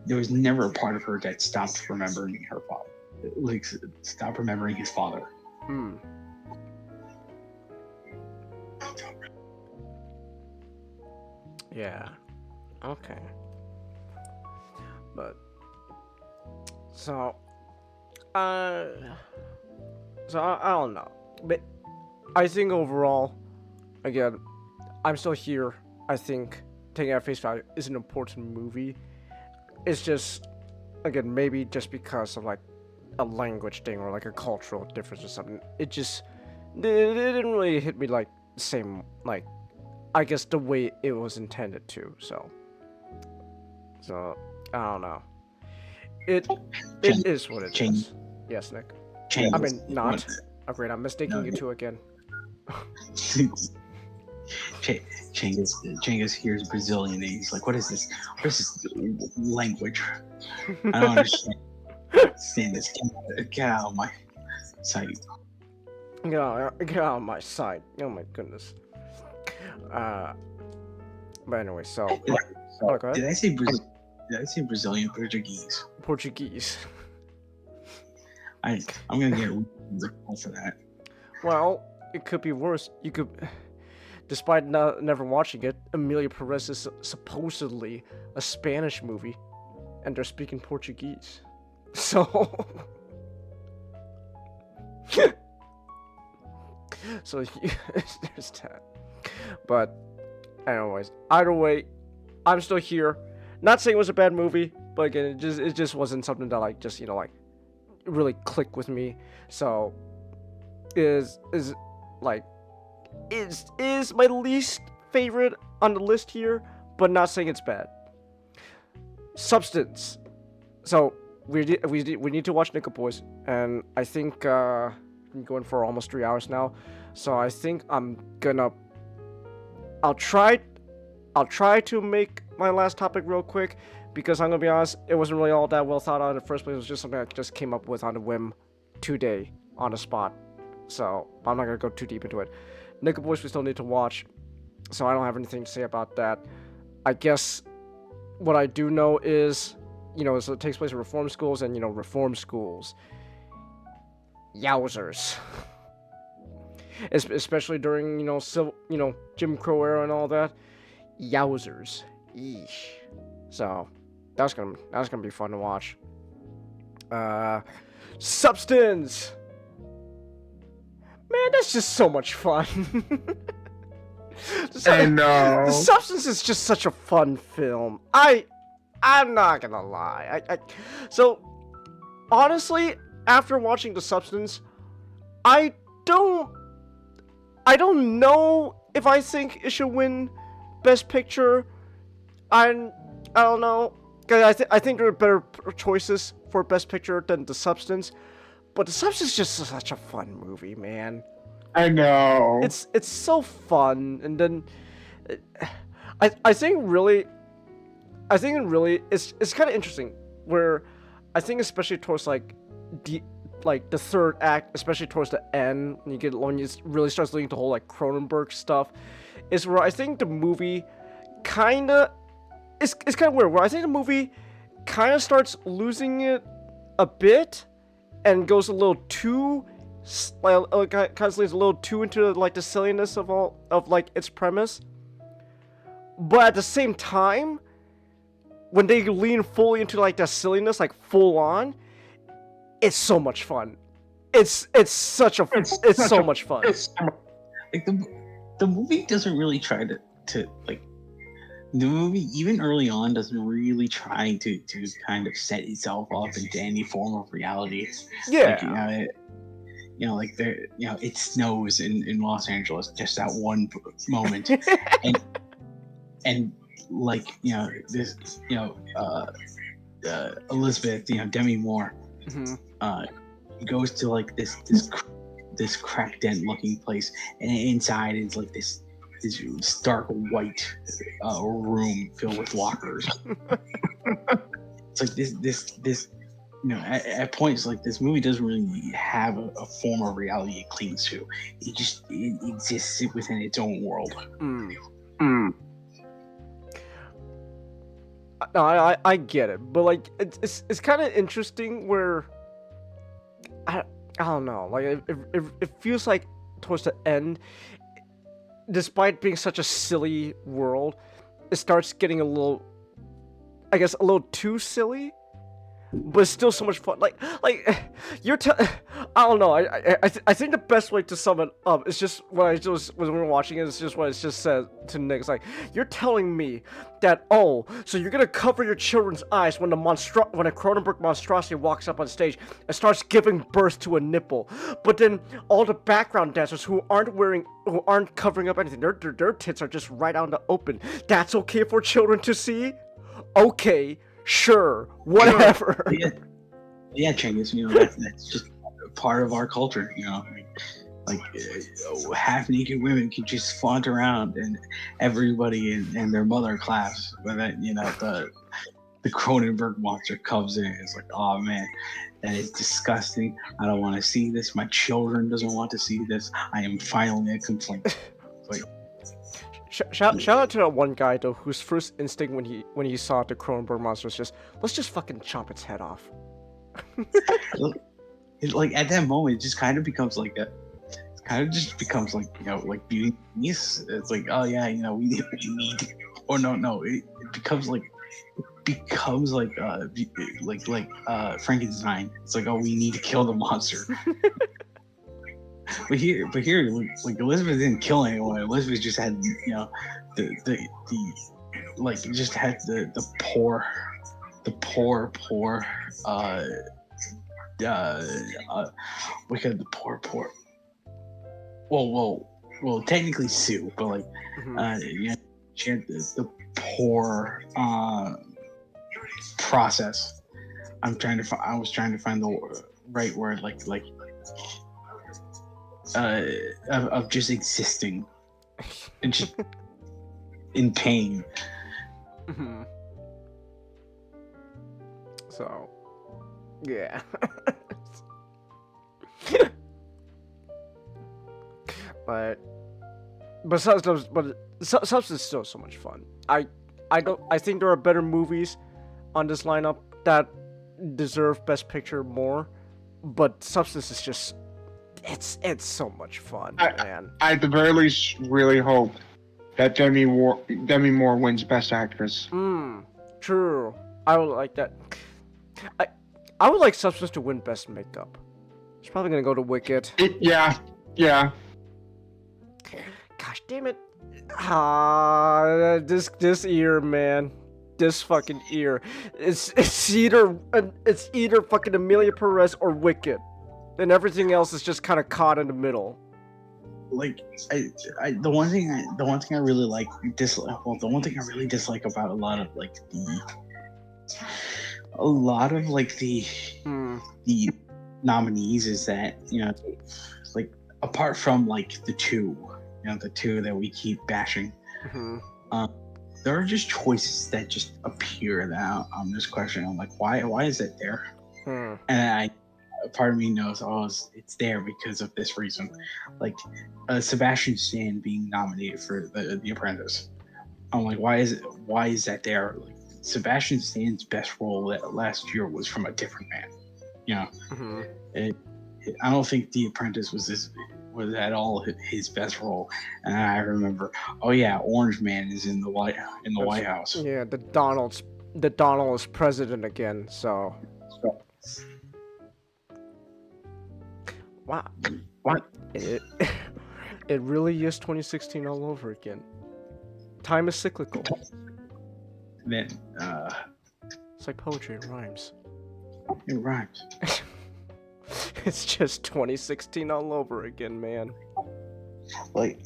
there was never a part of her that stopped remembering her father, stopped remembering his father. Yeah. Okay. But so I don't know, but I think overall, again, I'm still here. I think taking at face value is an important movie. It's just, again, maybe just because of a language thing or a cultural difference or something. It didn't really hit me the same, I guess the way it was intended to. So I don't know. It is what it is. Yes, Nick. I mean, not. Oh, great, I'm mistaking you two again. Cengiz hears Brazilian and he's like, what is this language? I don't understand this. Get out of my sight. Get out of my sight. Oh my goodness. But anyway, so go ahead. Did I say Brazilian Portuguese? Portuguese. I'm gonna get the call for that. Well, it could be worse. You could, despite never watching it, Emilia Perez is supposedly a Spanish movie, and they're speaking Portuguese. So, there's that. But, anyways, either way, I'm still here. Not saying it was a bad movie, but again, it just wasn't something that really clicked with me. So is my least favorite on the list here, but not saying it's bad. Substance. So we need to watch Nickel Boys, and I think I'm going for almost 3 hours now, so I think I'll try to make my last topic real quick, because I'm gonna be honest, it wasn't really all that well thought out in the first place. It was just something I just came up with on a whim today on the spot, so I'm not gonna go too deep into it. Nickel Boys we still need to watch, so I don't have anything to say about that. I guess what I do know is, so it takes place in reform schools, and reform schools, yowzers. Especially during Jim Crow era and all that, yowzers. Yeesh. So that's gonna be fun to watch. Substance. Man, that's just so much fun. I know. The Substance is just such a fun film. I'm not gonna lie. So honestly, after watching The Substance, I don't know if I think it should win Best Picture. I don't know, cause I think there are better choices for Best Picture than The Substance, but The Substance is just such a fun movie, man. I know. It's so fun, and then I think really it's kind of interesting, where I think especially towards the third act, especially towards the end, when you really starts leading to the whole Cronenberg stuff, is where I think the movie it's kind of weird, where I think the movie kind of starts losing it a bit and goes a little too kind of leads a little too into the silliness of its premise. But at the same time, when they lean fully into that silliness, full on, it's so much fun. It's so much fun. The movie doesn't really try to the movie, even early on, doesn't really try to kind of set itself up into any form of reality. Yeah. It snows in Los Angeles just that one moment, and Elizabeth, Demi Moore, goes to this cracked dent looking place, and inside is this dark white room filled with lockers. It's this at points this movie doesn't really have a form of reality it clings to. It exists within its own world. No, I get it, but it's kind of interesting where I don't know, it feels like towards the end, despite being such a silly world, it starts getting a little too silly, but it's still so much fun. I don't know. I think the best way to sum it up is just when we were watching it. It's just what it just said to Nick. It's you're telling me that so you're gonna cover your children's eyes when a Cronenberg monstrosity walks up on stage and starts giving birth to a nipple, but then all the background dancers who aren't covering up anything, their tits are just right out in the open. That's okay for children to see? Okay. Sure, whatever. Yeah, Chinggis, that's just part of our culture, half-naked women can just flaunt around, and everybody and their mother claps. But then, the Cronenberg monster comes in. It's oh man, that is disgusting. I don't want to see this. My children doesn't want to see this. I am filing a complaint. Shout out to that one guy though, whose first instinct when he saw the Cronenberg monster was just, let's just fucking chop its head off. At that moment, it just kind of becomes beauty niece. It's oh yeah, we need or no, it becomes Frankenstein. It's oh, we need to kill the monster. But here, Elizabeth didn't kill anyone. Elizabeth just had, just had the poor, we had the poor. Well, technically Sue, but she had the poor process I'm trying to I was trying to find the right word, of just existing and just in pain. Mhm. So, yeah. but Substance is still so much fun. I think there are better movies on this lineup that deserve Best Picture more, but Substance is just it's so much fun, man. I at the very least really hope that Demi Moore wins Best Actress. True. I would like that. I would like Substance to win Best Makeup. It's probably gonna go to Wicked. Yeah. Gosh damn it. This ear, man. This fucking ear. It's either fucking Amelia Perez or Wicked. And everything else is just kind of caught in the middle. Like the one thing I really like the one thing I really dislike about a lot of the nominees is that, you know, like apart from like the two that we keep bashing, there are just choices that just appear that I'm just questioning. I'm like, why is it there? And part of me knows, it's there because of this reason. Like Sebastian Stan being nominated for the Apprentice. I'm like, why is that there? Like, Sebastian Stan's best role that last year was from a different man. You know, I don't think The Apprentice was at all his best role. And I remember, Orange Man is in the White House. Yeah, the Donald is president again. So. Wow. What? It really is 2016 all over again. Time is cyclical. Then It's like poetry, it rhymes. It rhymes. It's just 2016 all over again, man. Like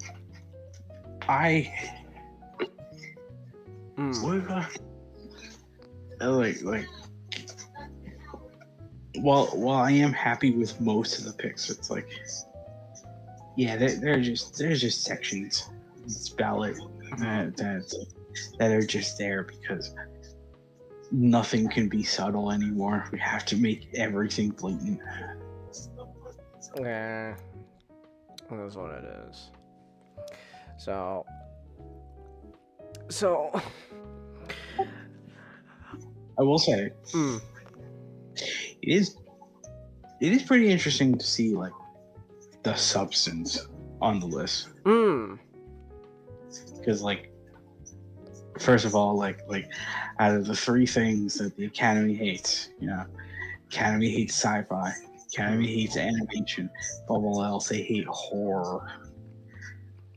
while I am happy with most of the picks, it's like, there's just sections in this ballot that are just there because nothing can be subtle anymore. We have to make everything blatant. Yeah, that's what it is. So I will say, it is pretty interesting to see like the substance on the list. Because like, first of all, like out of the three things that the Academy hates, Academy hates sci-fi, Academy hates animation, above all else they hate horror.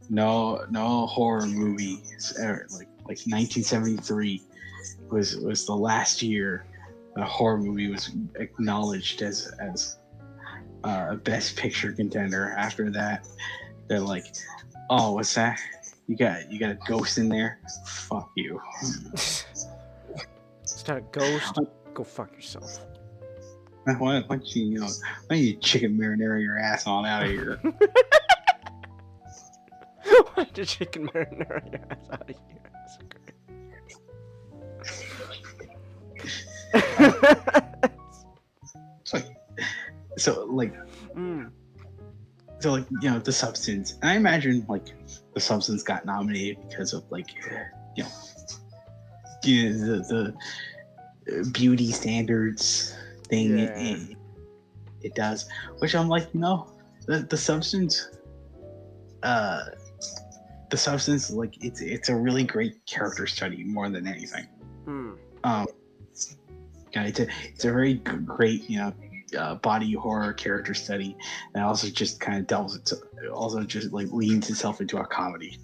No horror movies ever. Like 1973 was the last year a horror movie was acknowledged as a best picture contender. After that, they're like, oh, what's that? You got a ghost in there? Fuck you. It's not a ghost. Go fuck yourself. Why don't you chicken marinara your ass on out of here? Why did chicken marinara your ass out of here? So the substance, and I imagine like the substance got nominated because of like the beauty standards thing. It does, which I'm like, the substance like it's a really great character study more than anything. It's a very great body horror character study, and also just kind of leans itself into a comedy.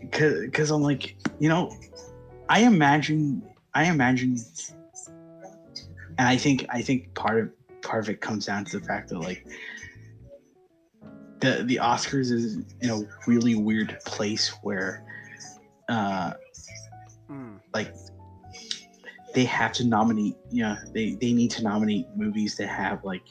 Because I'm like, I imagine, and I think part of it comes down to the fact that like the Oscars is in a really weird place where, like, they have to nominate. They need to nominate movies that have like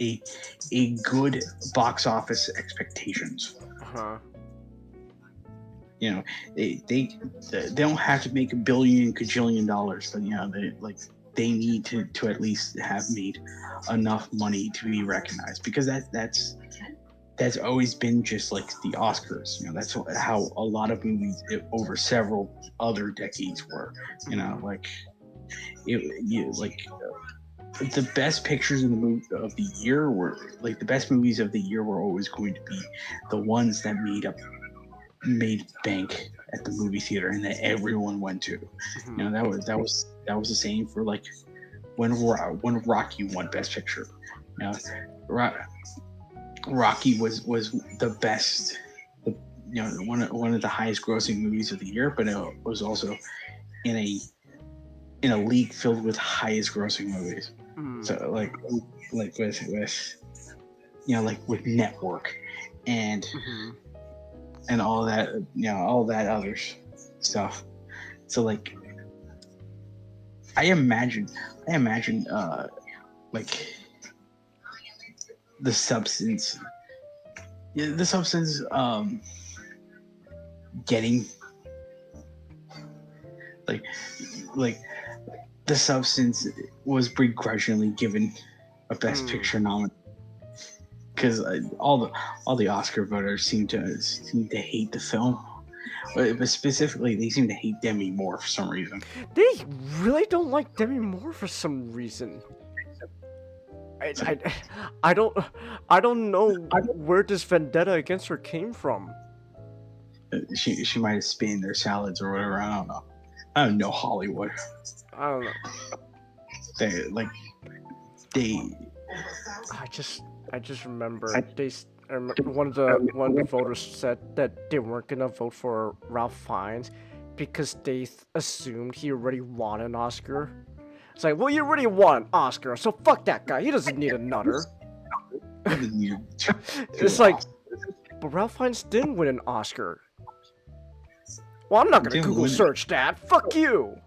a good box office expectations. They don't have to make $1 billion cajillion dollars, but they need to at least have made enough money to be recognized, because that's always been just like the Oscars. That's how a lot of movies over several other decades were. The best pictures of the year were like the best movies of the year were always going to be the ones that made bank at the movie theater and that everyone went to. That was the same for like when Rocky won Best Picture. Rocky was the best, one of the highest grossing movies of the year, but it was also in a league filled with highest grossing movies. So like with Network and all that, all that other stuff. So like I imagine like the substance getting like the substance was begrudgingly given a Best Picture nomination, because all the Oscar voters seem to hate the film, but specifically they seem to hate Demi Moore for some reason. They really don't like Demi Moore for some reason. I don't know where this vendetta against her came from. She might have spanned their salads or whatever. I don't know. I don't know Hollywood. I don't know. I just remember one of the voters said that they weren't gonna vote for Ralph Fiennes because they assumed he already won an Oscar. It's like, well, you already won an Oscar, so fuck that guy. He doesn't need another. It's like, but Ralph Fiennes didn't win an Oscar. Well, I'm not gonna Google search that. Fuck you.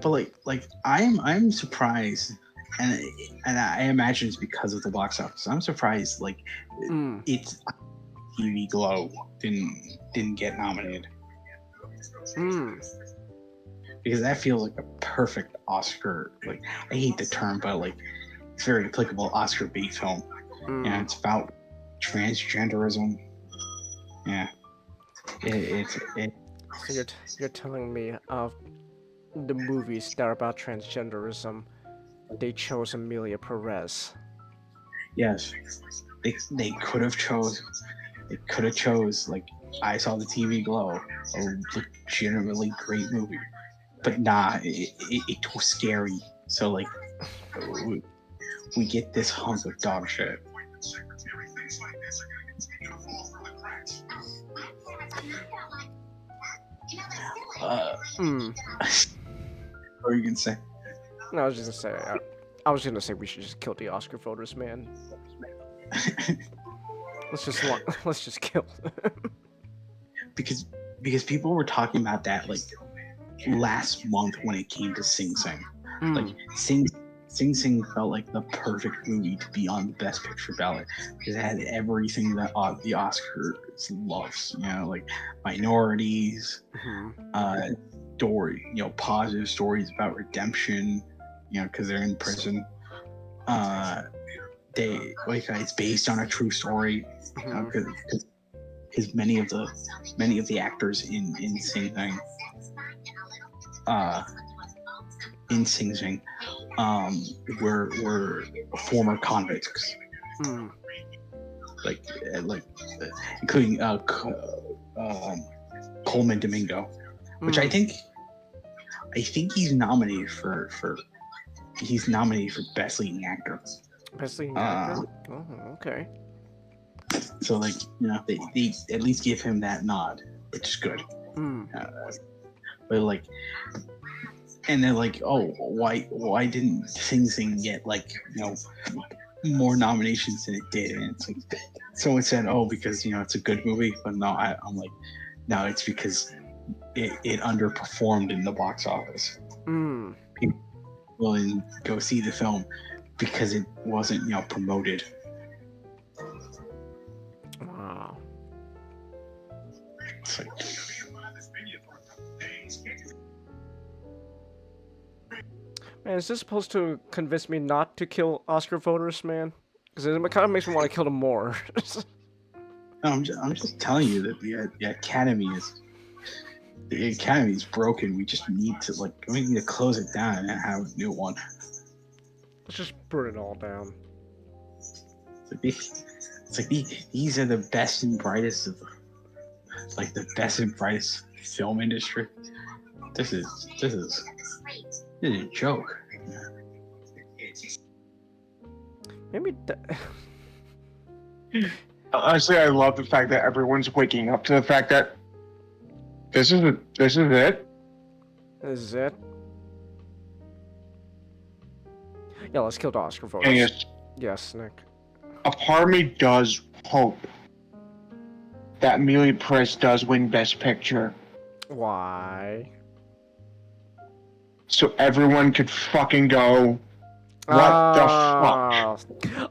But I'm surprised, and I imagine it's because of the box office. I'm surprised it's TV Glow didn't get nominated. Because that feels like a perfect Oscar. Like, I hate the term, but it's very applicable Oscar bait film. It's about transgenderism. Yeah, So you're telling me of the movies that are about transgenderism, they chose Amelia Perez. Yes, they could have chose. They could have chose I Saw the TV Glow, a legitimately great movie, but nah, it was scary. So we get this hunk of dog shit. What are you gonna say? No, I was just gonna say. I was gonna say we should just kill the Oscar voters, man. Let's just kill them. because people were talking about that last month when it came to Sing Sing. Sing Sing felt like the perfect movie to be on the Best Picture ballot because it had everything that the Oscars loves. Minorities, story, positive stories about redemption. Because they're in prison. It's based on a true story. Because many of the actors in Sing Sing were former convicts, including Coleman Domingo, which I think he's nominated for Best Leading Actor. Best Leading Actor. Oh, okay. So they at least give him that nod, which is good. But and they're like, oh, why didn't Sing Sing get like more nominations than it did? And it's like someone said, oh, because it's a good movie, but no, I'm like, no, it's because it underperformed in the box office. People willing to go see the film because it wasn't promoted. Wow. It's like, Man, is this supposed to convince me not to kill Oscar voters, man? Because it kind of makes me want to kill them more. no, I'm just telling you that the Academy is broken. We just need to close it down and have a new one. Let's just burn it all down. It's like these are the best and brightest of the best and brightest film industry. This is a joke. Maybe. Honestly, I love the fact that everyone's waking up to the fact that this is it. This is it. Yeah, let's kill the Oscar voters. Yes, Nick. A part of me does hope that Amelia Perez does win Best Picture, Why? so everyone could fucking go, what the fuck?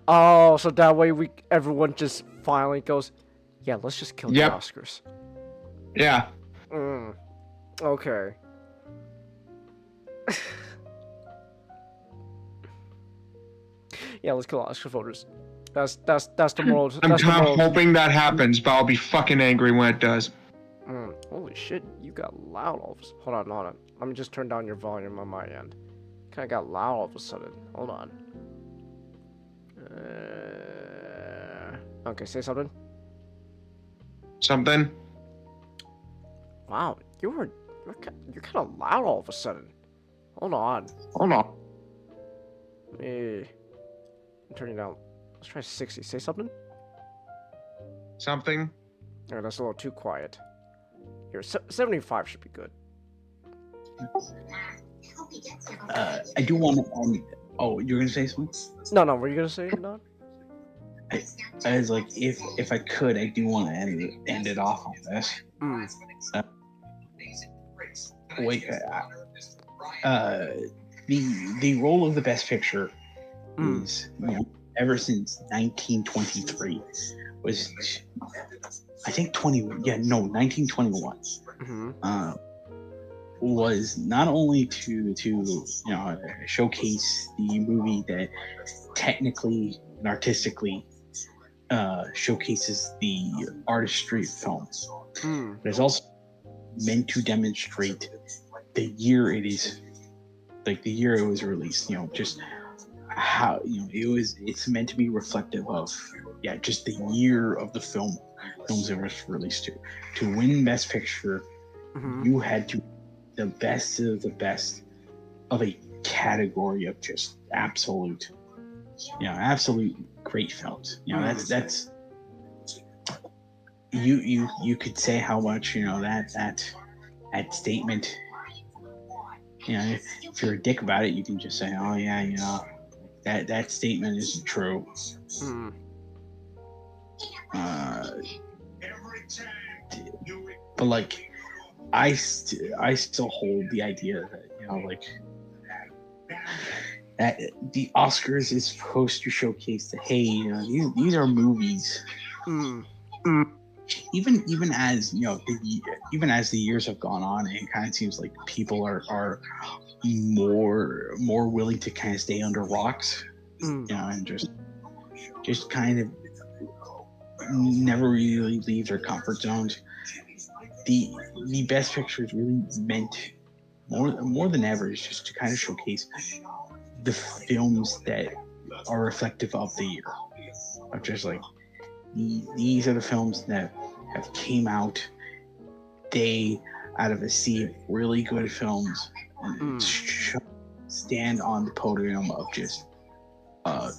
Oh, so that way everyone just finally goes, yeah, let's just kill Yep. the Oscars. Yeah. Okay. Yeah, let's kill Oscar voters. That's the moral. I'm That's the kind moral. of hoping that happens, but I'll be fucking angry when it does. Holy shit, you got loud all of a sudden. Hold on. Let me just turn down your volume on my end. Kinda got loud all of a sudden. Hold on. Okay, say something. Something? Wow, you're kind of loud all of a sudden. Hold on. I'm turning down. Let's try 60. Say something. Something? Alright, that's a little too quiet. Here, 75 should be good. I do want to. Oh, you're gonna say something? No, were you gonna say not? I was like, if I could, I do want to end it off on this. Wait, the role of the Best Picture is ever since 1923 was, I think 1921 was not only to showcase the movie that technically and artistically showcases the artistry of films, but it's also meant to demonstrate the year it is, like the year it was released, just how it's meant to be reflective of just the year of the films it was released to win Best Picture. You had to the best of the best of a category of just absolute great films. That's you could say how much that statement, if you're a dick about it, you can just say, oh yeah, that statement isn't true. But like I still hold the idea that that the Oscars is supposed to showcase that, hey, these are movies. Even as even as the years have gone on, it kind of seems like people are more willing to kind of stay under rocks, and just kind of never really leave their comfort zones. The Best Picture is really meant more than ever is just to kind of showcase the films that are reflective of the year. Of just like these are the films that have came out out of a sea of really good films and stand on the podium of just kind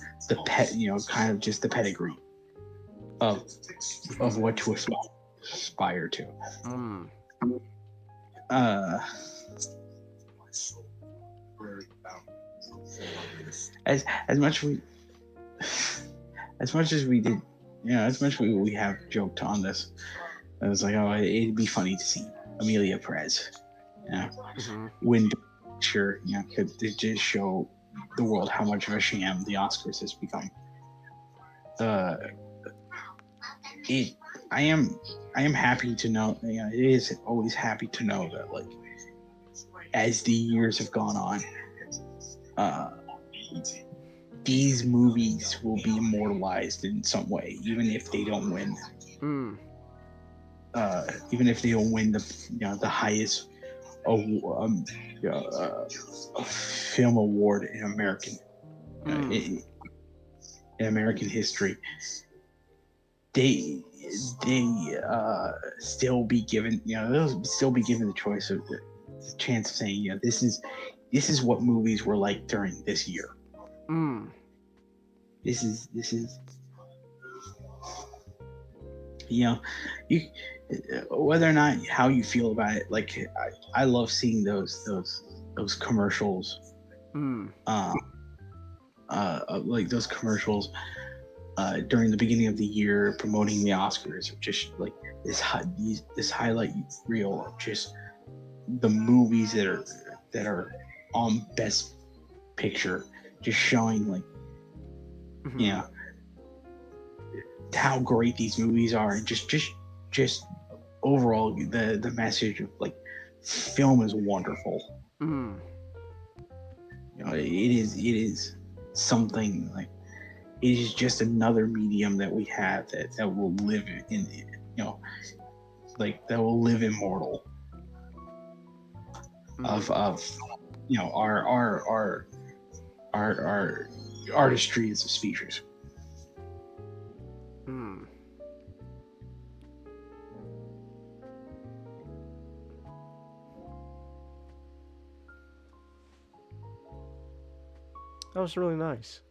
of just the pedigree of what to aspire to. as much we as much as we did, as much we have joked on this. I was like, oh, it'd be funny to see Amelia Perez, win the picture, could just show the world how much of a sham the Oscars has become. I am happy to know. It is always happy to know that, like, as the years have gone on, these movies will be immortalized in some way, even if they don't win. Even if they don't win the highest film award in American in American history, they still be given they'll still be given the choice of the chance of saying this is what movies were like during this year. This is you whether or not how you feel about it, like I love seeing those commercials, like those commercials during the beginning of the year promoting the Oscars, just like this highlight reel of just the movies that are on Best Picture, just showing like how great these movies are, and just overall the message of like film is wonderful. It is something like it is just another medium that we have that will live in that will live immortal of our artistry as a species. That was really nice.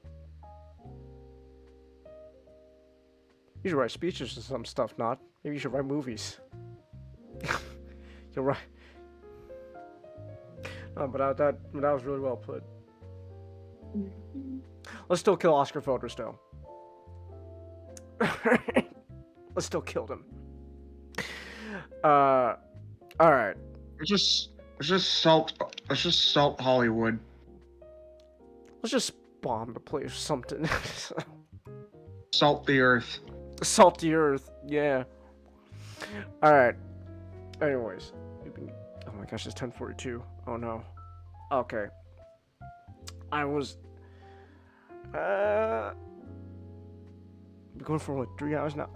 You should write speeches and some stuff, not. Maybe you should write movies. You're right. No, but that was really well put. Let's still kill Oscar voters, though. Let's still kill them. All right. Let's just salt Hollywood. Let's just bomb the place or something. Salt the earth. Salt the earth, yeah. Alright. Anyways. Oh my gosh, it's 10:42. Oh no. Okay. I was... We're going for like 3 hours now.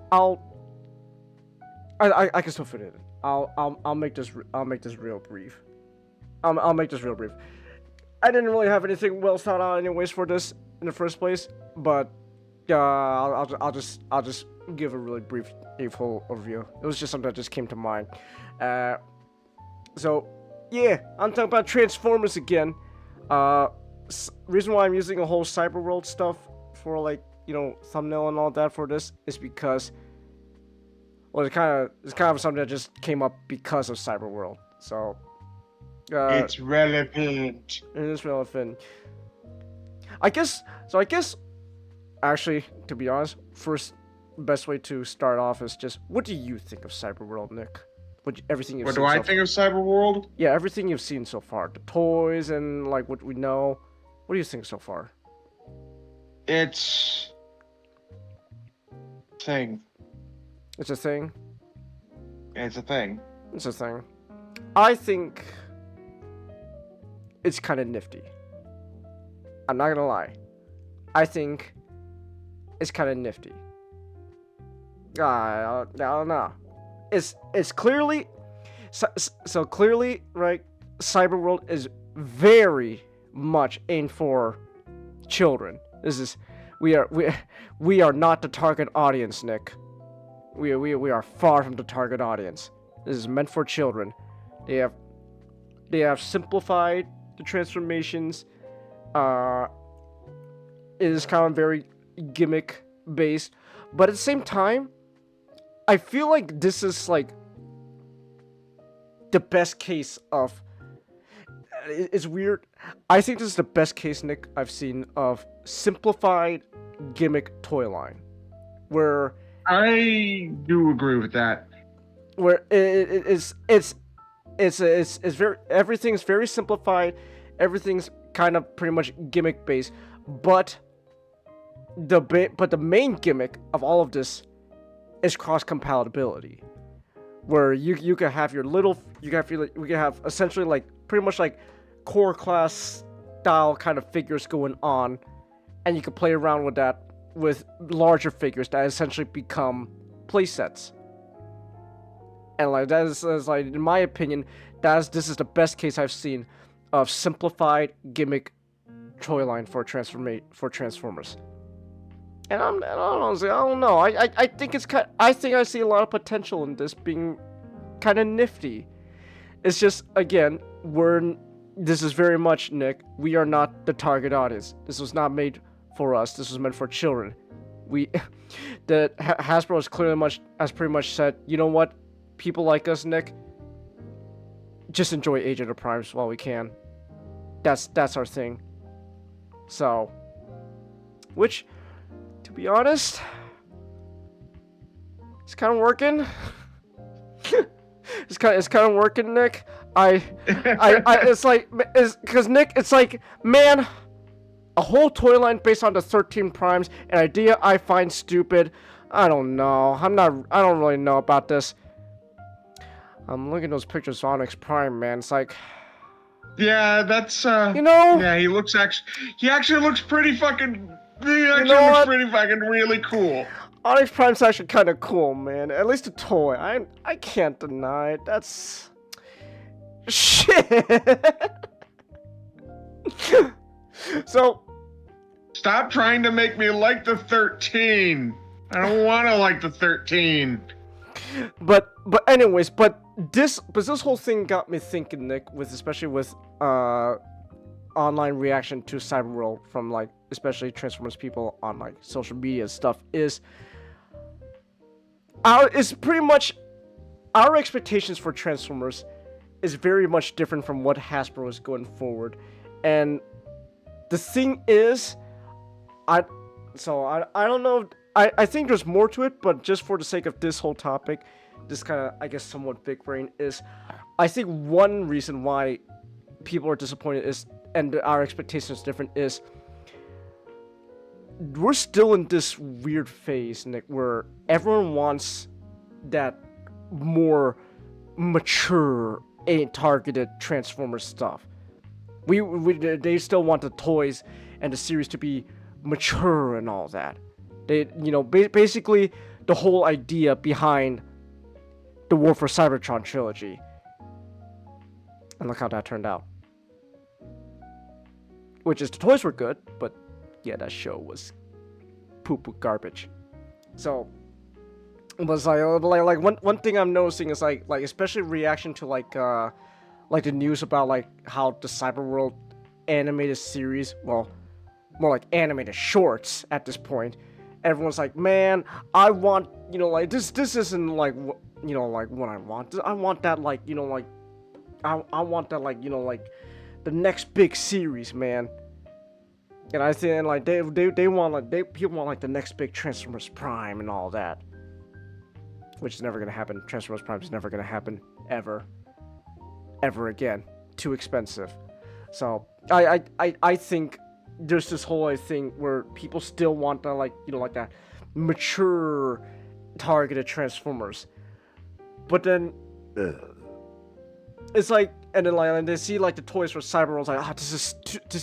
I can still fit it in. I'll make this real brief. I'll make this real brief. I didn't really have anything well thought out anyways for this in the first place, but I'll just give a really brief full overview. It was just something that just came to mind. So yeah, I'm talking about Transformers again. Reason why I'm using a whole Cyberworld stuff for like thumbnail and all that for this is because it's kind of something that just came up because of Cyberworld. So. It's relevant. It is relevant. I guess, actually, to be honest, first best way to start off is just, what do you think of Cyberworld, Nick? Everything you've seen What do I think of Cyberworld? Yeah, everything you've seen so far. The toys and, like, what we know. What do you think so far? It's... thing. It's a thing? It's a thing. It's a thing. I think... it's kind of nifty. I'm not gonna lie. I think it's kind of nifty. I don't know. It's clearly so clearly, right? Cyberworld is very much aimed for children. We are not the target audience, Nick. We are far from the target audience. This is meant for children. They have simplified the transformations. It is kind of very gimmick based, but at the same time, I feel like this is like the best case of it's weird. I think this is the best case, Nick, I've seen of simplified gimmick toy line, where I do agree with that. it's very, everything's very simplified, everything's kind of pretty much gimmick based, but the main gimmick of all of this is cross compatibility, where you can have your little, we can have essentially like pretty much like core class style kind of figures going on, and you can play around with that with larger figures that essentially become playsets. And like that is like, in my opinion, this is the best case I've seen of simplified gimmick toy line for Transformers. And I don't know. I think it's I think I see a lot of potential in this being kind of nifty. It's just, again, this is very much, Nick, we are not the target audience. This was not made for us. This was meant for children. Hasbro has pretty much said, you know what, people like us, Nick, just enjoy Age of the Primes while we can. That's our thing. So, which, to be honest, it's kind of working. It's kind of working, Nick. It's like, because Nick, it's like, man, a whole toy line based on the 13 primes, an idea I find stupid. I don't know. I don't really know about this. I'm looking at those pictures of Onyx Prime, man. It's like, yeah, that's you know, yeah, he actually looks pretty fucking. He actually looks pretty fucking really cool. Onyx Prime's actually kind of cool, man. At least a toy. I can't deny it. That's shit. So, stop trying to make me like the 13. I don't want to like the 13. But anyways, this whole thing got me thinking, Nick, especially with online reaction to Cyberworld from like especially Transformers people on like social media and stuff is pretty much our expectations for Transformers is very much different from what Hasbro is going forward. And the thing is, I don't know. I think there's more to it, but just for the sake of this whole topic, this kind of, I guess, somewhat big brain is, I think one reason why people are disappointed is, and our expectations different, is we're still in this weird phase, Nick, where everyone wants that more mature, targeted Transformers stuff. They still want the toys and the series to be mature and all that. They, basically the whole idea behind the War for Cybertron trilogy. And look how that turned out. Which is, the toys were good, but yeah, that show was poo-poo garbage. So, it was like one thing I'm noticing is like especially reaction to like the news about like how the Cyberworld animated series, well, more like animated shorts at this point. Everyone's like, man, I want, like this isn't like what I want. I want that like, I want that like, like the next big series, man. And I think like they want like people want like the next big Transformers Prime and all that, which is never gonna happen. Transformers Prime is never gonna happen ever again. Too expensive. So I think there's this whole thing where people still want that like like that mature targeted Transformers, but then it's like, and then like and they see like the toys for Cyberworld, like, this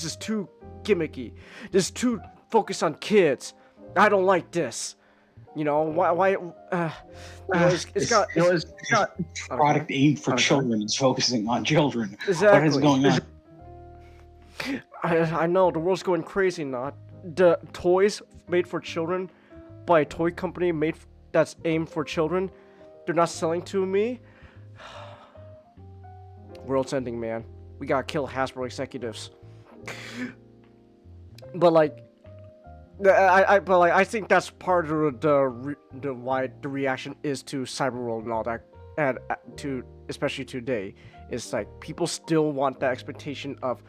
is too gimmicky, this is too focused on kids. I don't like this. Why it's got product aimed for children. It's focusing on children. Exactly. What is going on? I know, the world's going crazy now. The toys made for children by a toy company that's aimed for children, they're not selling to me. World's ending, man. We gotta kill Hasbro executives. But like, I think that's part of why the reaction is to Cyberworld and all that, and to especially today, It's like people still want that expectation of,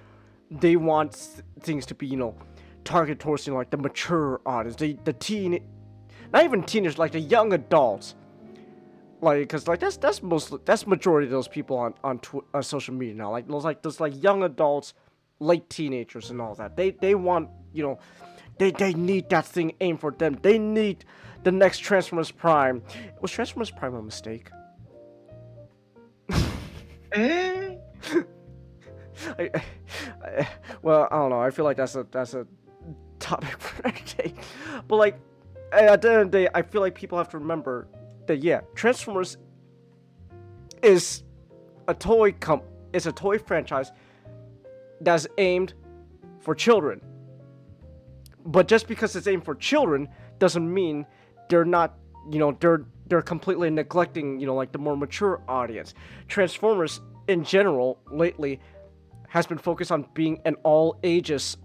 they want things to be, you know, targeted towards, you know, like the mature audience, the teen, not even teenagers, like the young adults. Like, cause like that's majority of those people on social media now. Like those young adults, late teenagers and all that. They want, you know, they need that thing aimed for them. They need the next Transformers Prime. Was Transformers Prime a mistake? Well, I don't know. I feel like that's a topic for another day. But like, at the end of the day, I feel like people have to remember that, yeah, Transformers is a toy franchise that's aimed for children. But just because it's aimed for children doesn't mean they're not, you know, they're completely neglecting, you know, like the more mature audience. Transformers in general lately has been focused on being an all ages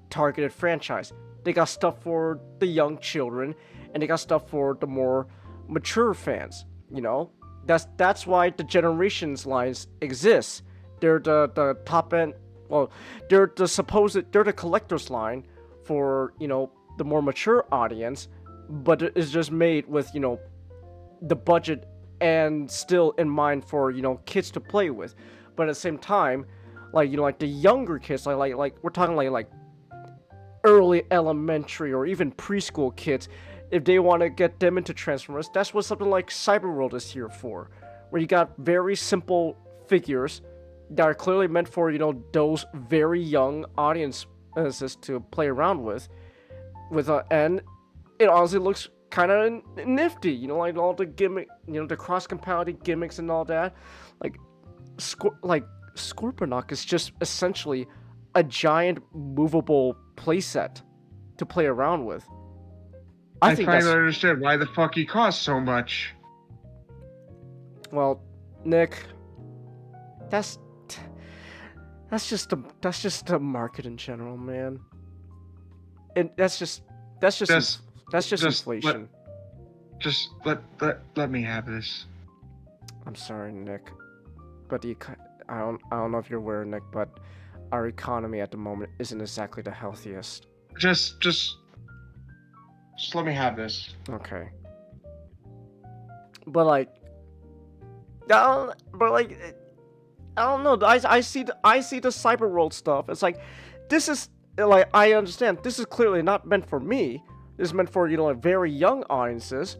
targeted franchise. They got stuff for the young children and they got stuff for the more mature fans, you know. That's why the generations lines exist. They're the top end, well, they're the collector's line for, you know, the more mature audience, but it's just made with, you know, the budget and still in mind for, you know, kids to play with. But at the same time, like, you know, like the younger kids, like we're talking like early elementary or even preschool kids, if they want to get them into Transformers, that's what something like Cyberworld is here for, where you got very simple figures that are clearly meant for, you know, those very young audiences to play around with and it honestly looks kind of nifty, you know, like all the gimmick, you know, the cross-compatibility gimmicks and all that. Like Scorponok is just essentially a giant movable playset to play around with. I finally understand why the fuck he costs so much. Well, Nick, that's just the market in general, man. And that's just inflation. Let me have this. I'm sorry, Nick, but I don't know if you're aware, Nick, but our economy at the moment isn't exactly the healthiest. Just let me have this. Okay. But like, I don't know. I see the Cyberworld stuff. It's like, this is like, I understand this is clearly not meant for me. This is meant for, you know, like very young audiences,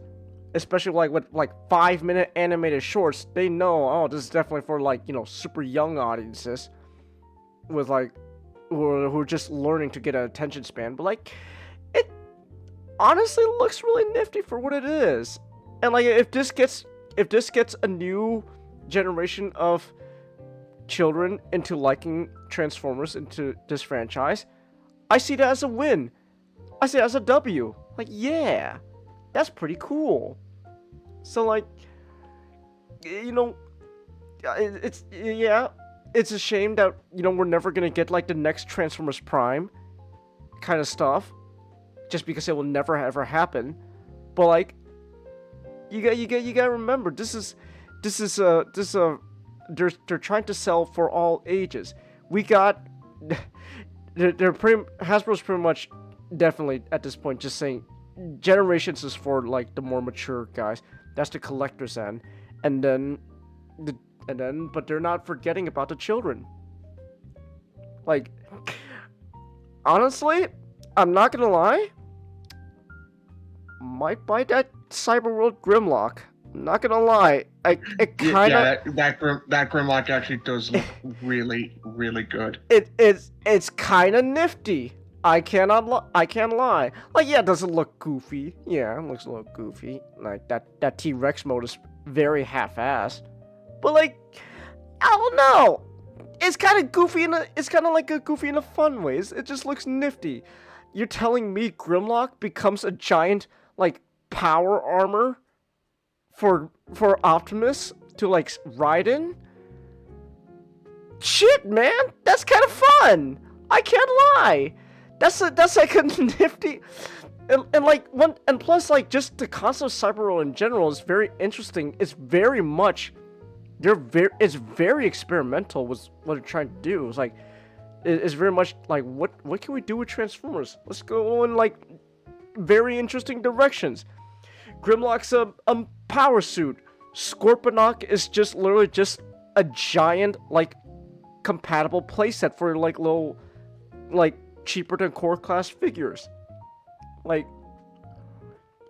especially like with like 5-minute animated shorts. They know, oh, this is definitely for like, you know, super young audiences with like who are just learning to get an attention span. But like, it honestly looks really nifty for what it is. And like, if this gets a new generation of children into liking Transformers, into this franchise, I see that as a win. I see that as a W. Like, yeah, that's pretty cool. So like, you know, it's a shame that, you know, we're never gonna get like the next Transformers Prime kind of stuff, just because it will never ever happen. But like, you gotta remember, they're trying to sell for all ages. We got Hasbro's pretty much definitely at this point just saying Generations is for like the more mature guys. That's the collector's end, but they're not forgetting about the children. Like, honestly, I'm not gonna lie, might buy that Cyberworld Grimlock. I'm not gonna lie, that Grimlock actually does look really, really good. It's kind of nifty. I can't lie. Like, yeah, does it look goofy? Yeah, it looks a little goofy. Like that T-Rex mode is very half-assed. But like, I don't know. It's kind of goofy it's kind of like a goofy in a fun way. It just looks nifty. You're telling me Grimlock becomes a giant like power armor for Optimus to like ride in? Shit, man, that's kind of fun. I can't lie. That's like a nifty, and plus like just the concept of Cyberworld in general is very interesting. It's very much it's very experimental with what they're trying to do. It's like it's very much like what can we do with Transformers? Let's go in like very interesting directions. Grimlock's a power suit. Scorponok is just literally just a giant like compatible playset for like little like cheaper than core class figures. Like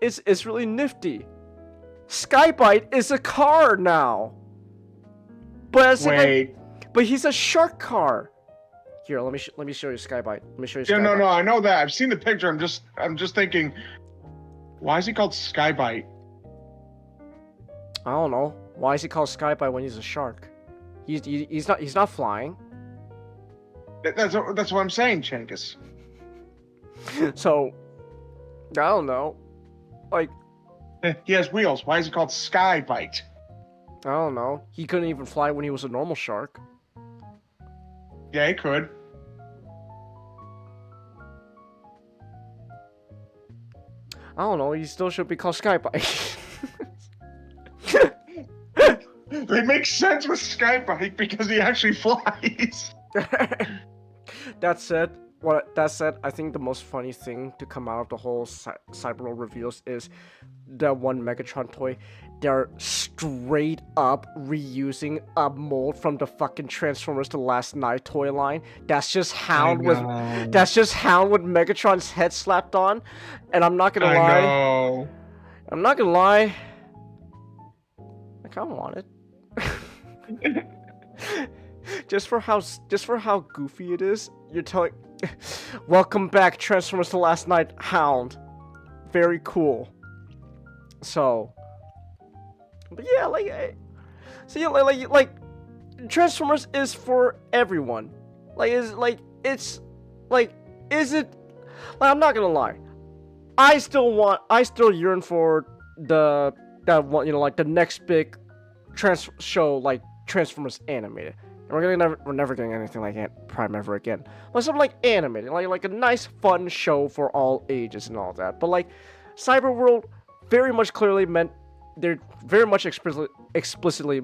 it's really nifty. Skybite is a car now. But but he's a shark car. Here, let me show you Skybite. Let me show you Skybite. Yeah, no, I know that. I've seen the picture. I'm just thinking, why is he called Skybite? I don't know. Why is he called Skybite when he's a shark? He's not flying. That's what I'm saying, Chankus. So I don't know. Like He has wheels. Why is he called Skybite? I don't know. He couldn't even fly when he was a normal shark. Yeah, he could. I don't know. He still should be called Skybite. It makes sense with Skybite because he actually flies. That said, I think the most funny thing to come out of the whole Cyberworld reveals is the one Megatron toy. They're straight up reusing a mold from the fucking Transformers The Last Night toy line. That's just Hound with Megatron's head slapped on. And I'm not gonna lie. Know. I'm not gonna lie. I kinda want it. just for how goofy it is. You're telling welcome back, Transformers The Last Night Hound. Very cool. So, but yeah, like Transformers is for everyone. Is it? Like, I'm not gonna lie. I still yearn for that one, like the next big show, like Transformers animated. And we're never getting anything like Prime ever again. But something like animated, like a nice fun show for all ages and all that. But like Cyberworld very much clearly meant they're very much explicitly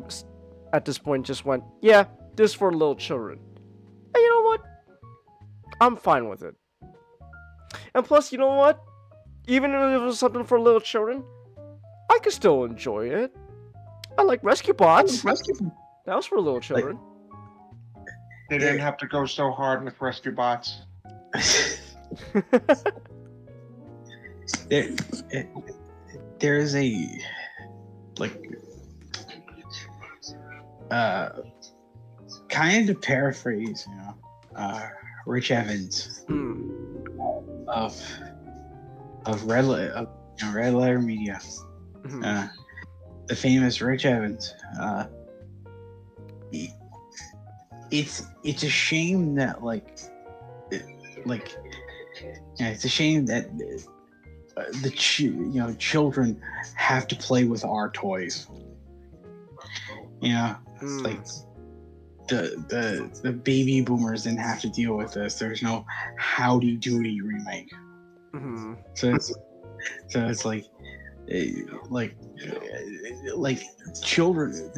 at this point just went, yeah, this is for little children. And you know what? I'm fine with it. And plus, you know what? Even if it was something for little children, I could still enjoy it. I like Rescue Bots. That was for little children. They didn't have to go so hard with Rescue Bots. There's a kind of paraphrase, Rich Evans of Red Letter Media, the famous Rich Evans. It's a shame that it's a shame that children have to play with our toys. Like the baby boomers didn't have to deal with this. There's no Howdy Doody remake. So it's like the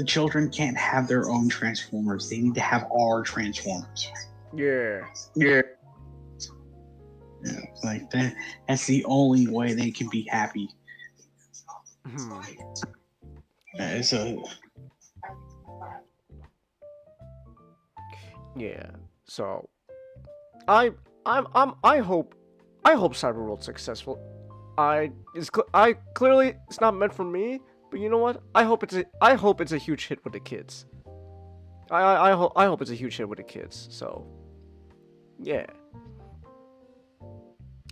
children can't have their own Transformers. They need to have our Transformers. Yeah. Like that's the only way they can be happy. Yeah. So I hope Cyberworld's successful. Clearly it's not meant for me, but you know what? I hope it's a huge hit with the kids. I hope it's a huge hit with the kids. So yeah.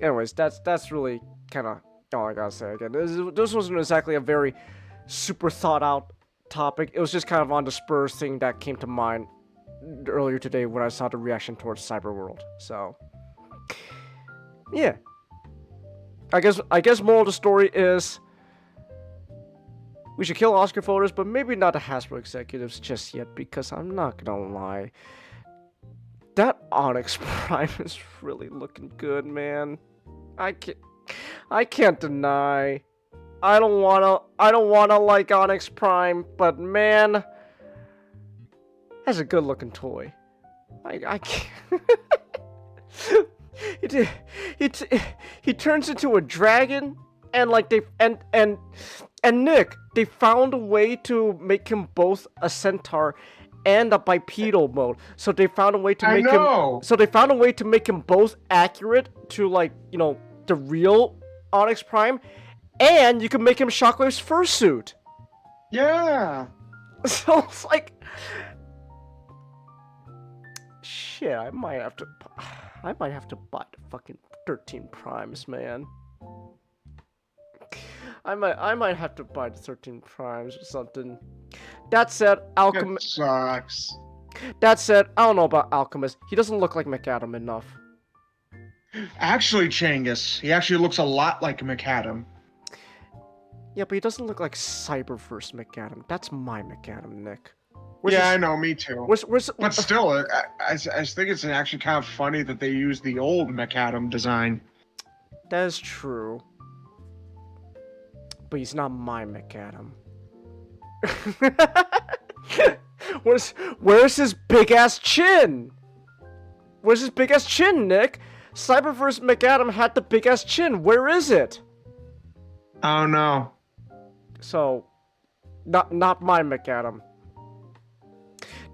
Anyways, that's really kind of all I gotta say again. This wasn't exactly a very super thought out topic. It was just kind of on the spurs thing that came to mind earlier today when I saw the reaction towards Cyberworld. So yeah. I guess moral of the story is we should kill Oscar voters, but maybe not the Hasbro executives just yet, because I'm not gonna lie, that Onyx Prime is really looking good, man. I can't deny. I don't wanna like Onyx Prime, but man, That's a good looking toy. I can't. He turns into a dragon, and like and Nick, they found a way to make him both a centaur and a bipedal mode. So they found a way to make him. So they found a way to make him both accurate to, like, you know, the real Onyx Prime, and you can make him Shockwave's fursuit. Yeah. So it's like, shit. I might have to buy the fucking 13 primes, man. I might have to buy the 13 primes or something. That said, Alchemist sucks. That said, I don't know about Alchemist. He doesn't look like McAdam enough. Actually, Changus, he actually looks a lot like McAdam. Yeah, but he doesn't look like Cyberverse McAdam. That's my McAdam, Nick. I know, me too. Where's But still, I think it's actually kind of funny that they used the old McAdam design. That is true. But he's not my McAdam. Where's his big ass chin? Where's his big ass chin, Nick? Cyberverse McAdam had the big ass chin. Where is it? Oh no. So, not my McAdam.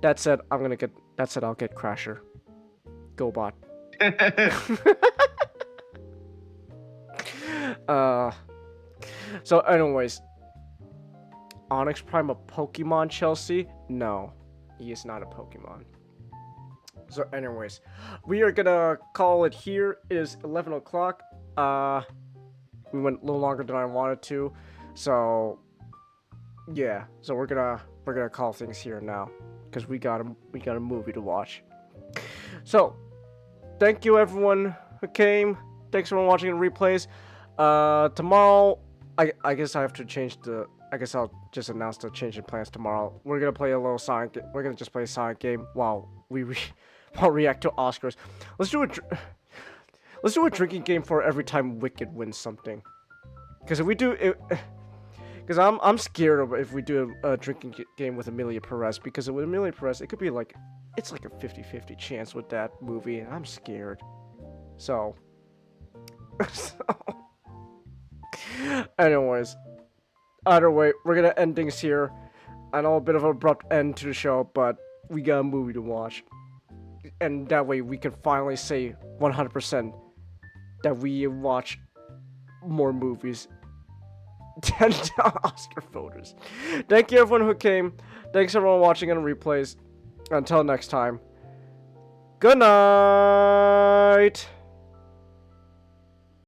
That said, I'll get Crasher. GoBot. So anyways, Onyx Prime a Pokemon, Chelsea? No, he is not a Pokemon. So anyways, we are gonna call it here. It is 11 o'clock. We went a little longer than I wanted to, so yeah. So we're gonna call things here now, because we got a movie to watch. So thank you everyone who came. Thanks for watching the replays. Tomorrow, I guess I have to change the. I guess I'll just announce the change in plans tomorrow. We're gonna play a little Sonic. We're gonna just play a Sonic game while we react to Oscars. Let's do a drinking game for every time Wicked wins something. Because if we do it, because I'm scared of if we do a drinking game with Amelia Perez, because with Amelia Perez it could be like, it's like a 50-50 chance with that movie, and I'm scared. So. Anyways, either way, we're gonna end things here. I know a bit of an abrupt end to the show, but we got a movie to watch, and that way we can finally say 100% that we watch more movies than Oscar voters. Thank you everyone who came. Thanks everyone watching on replays. Until next time, good night.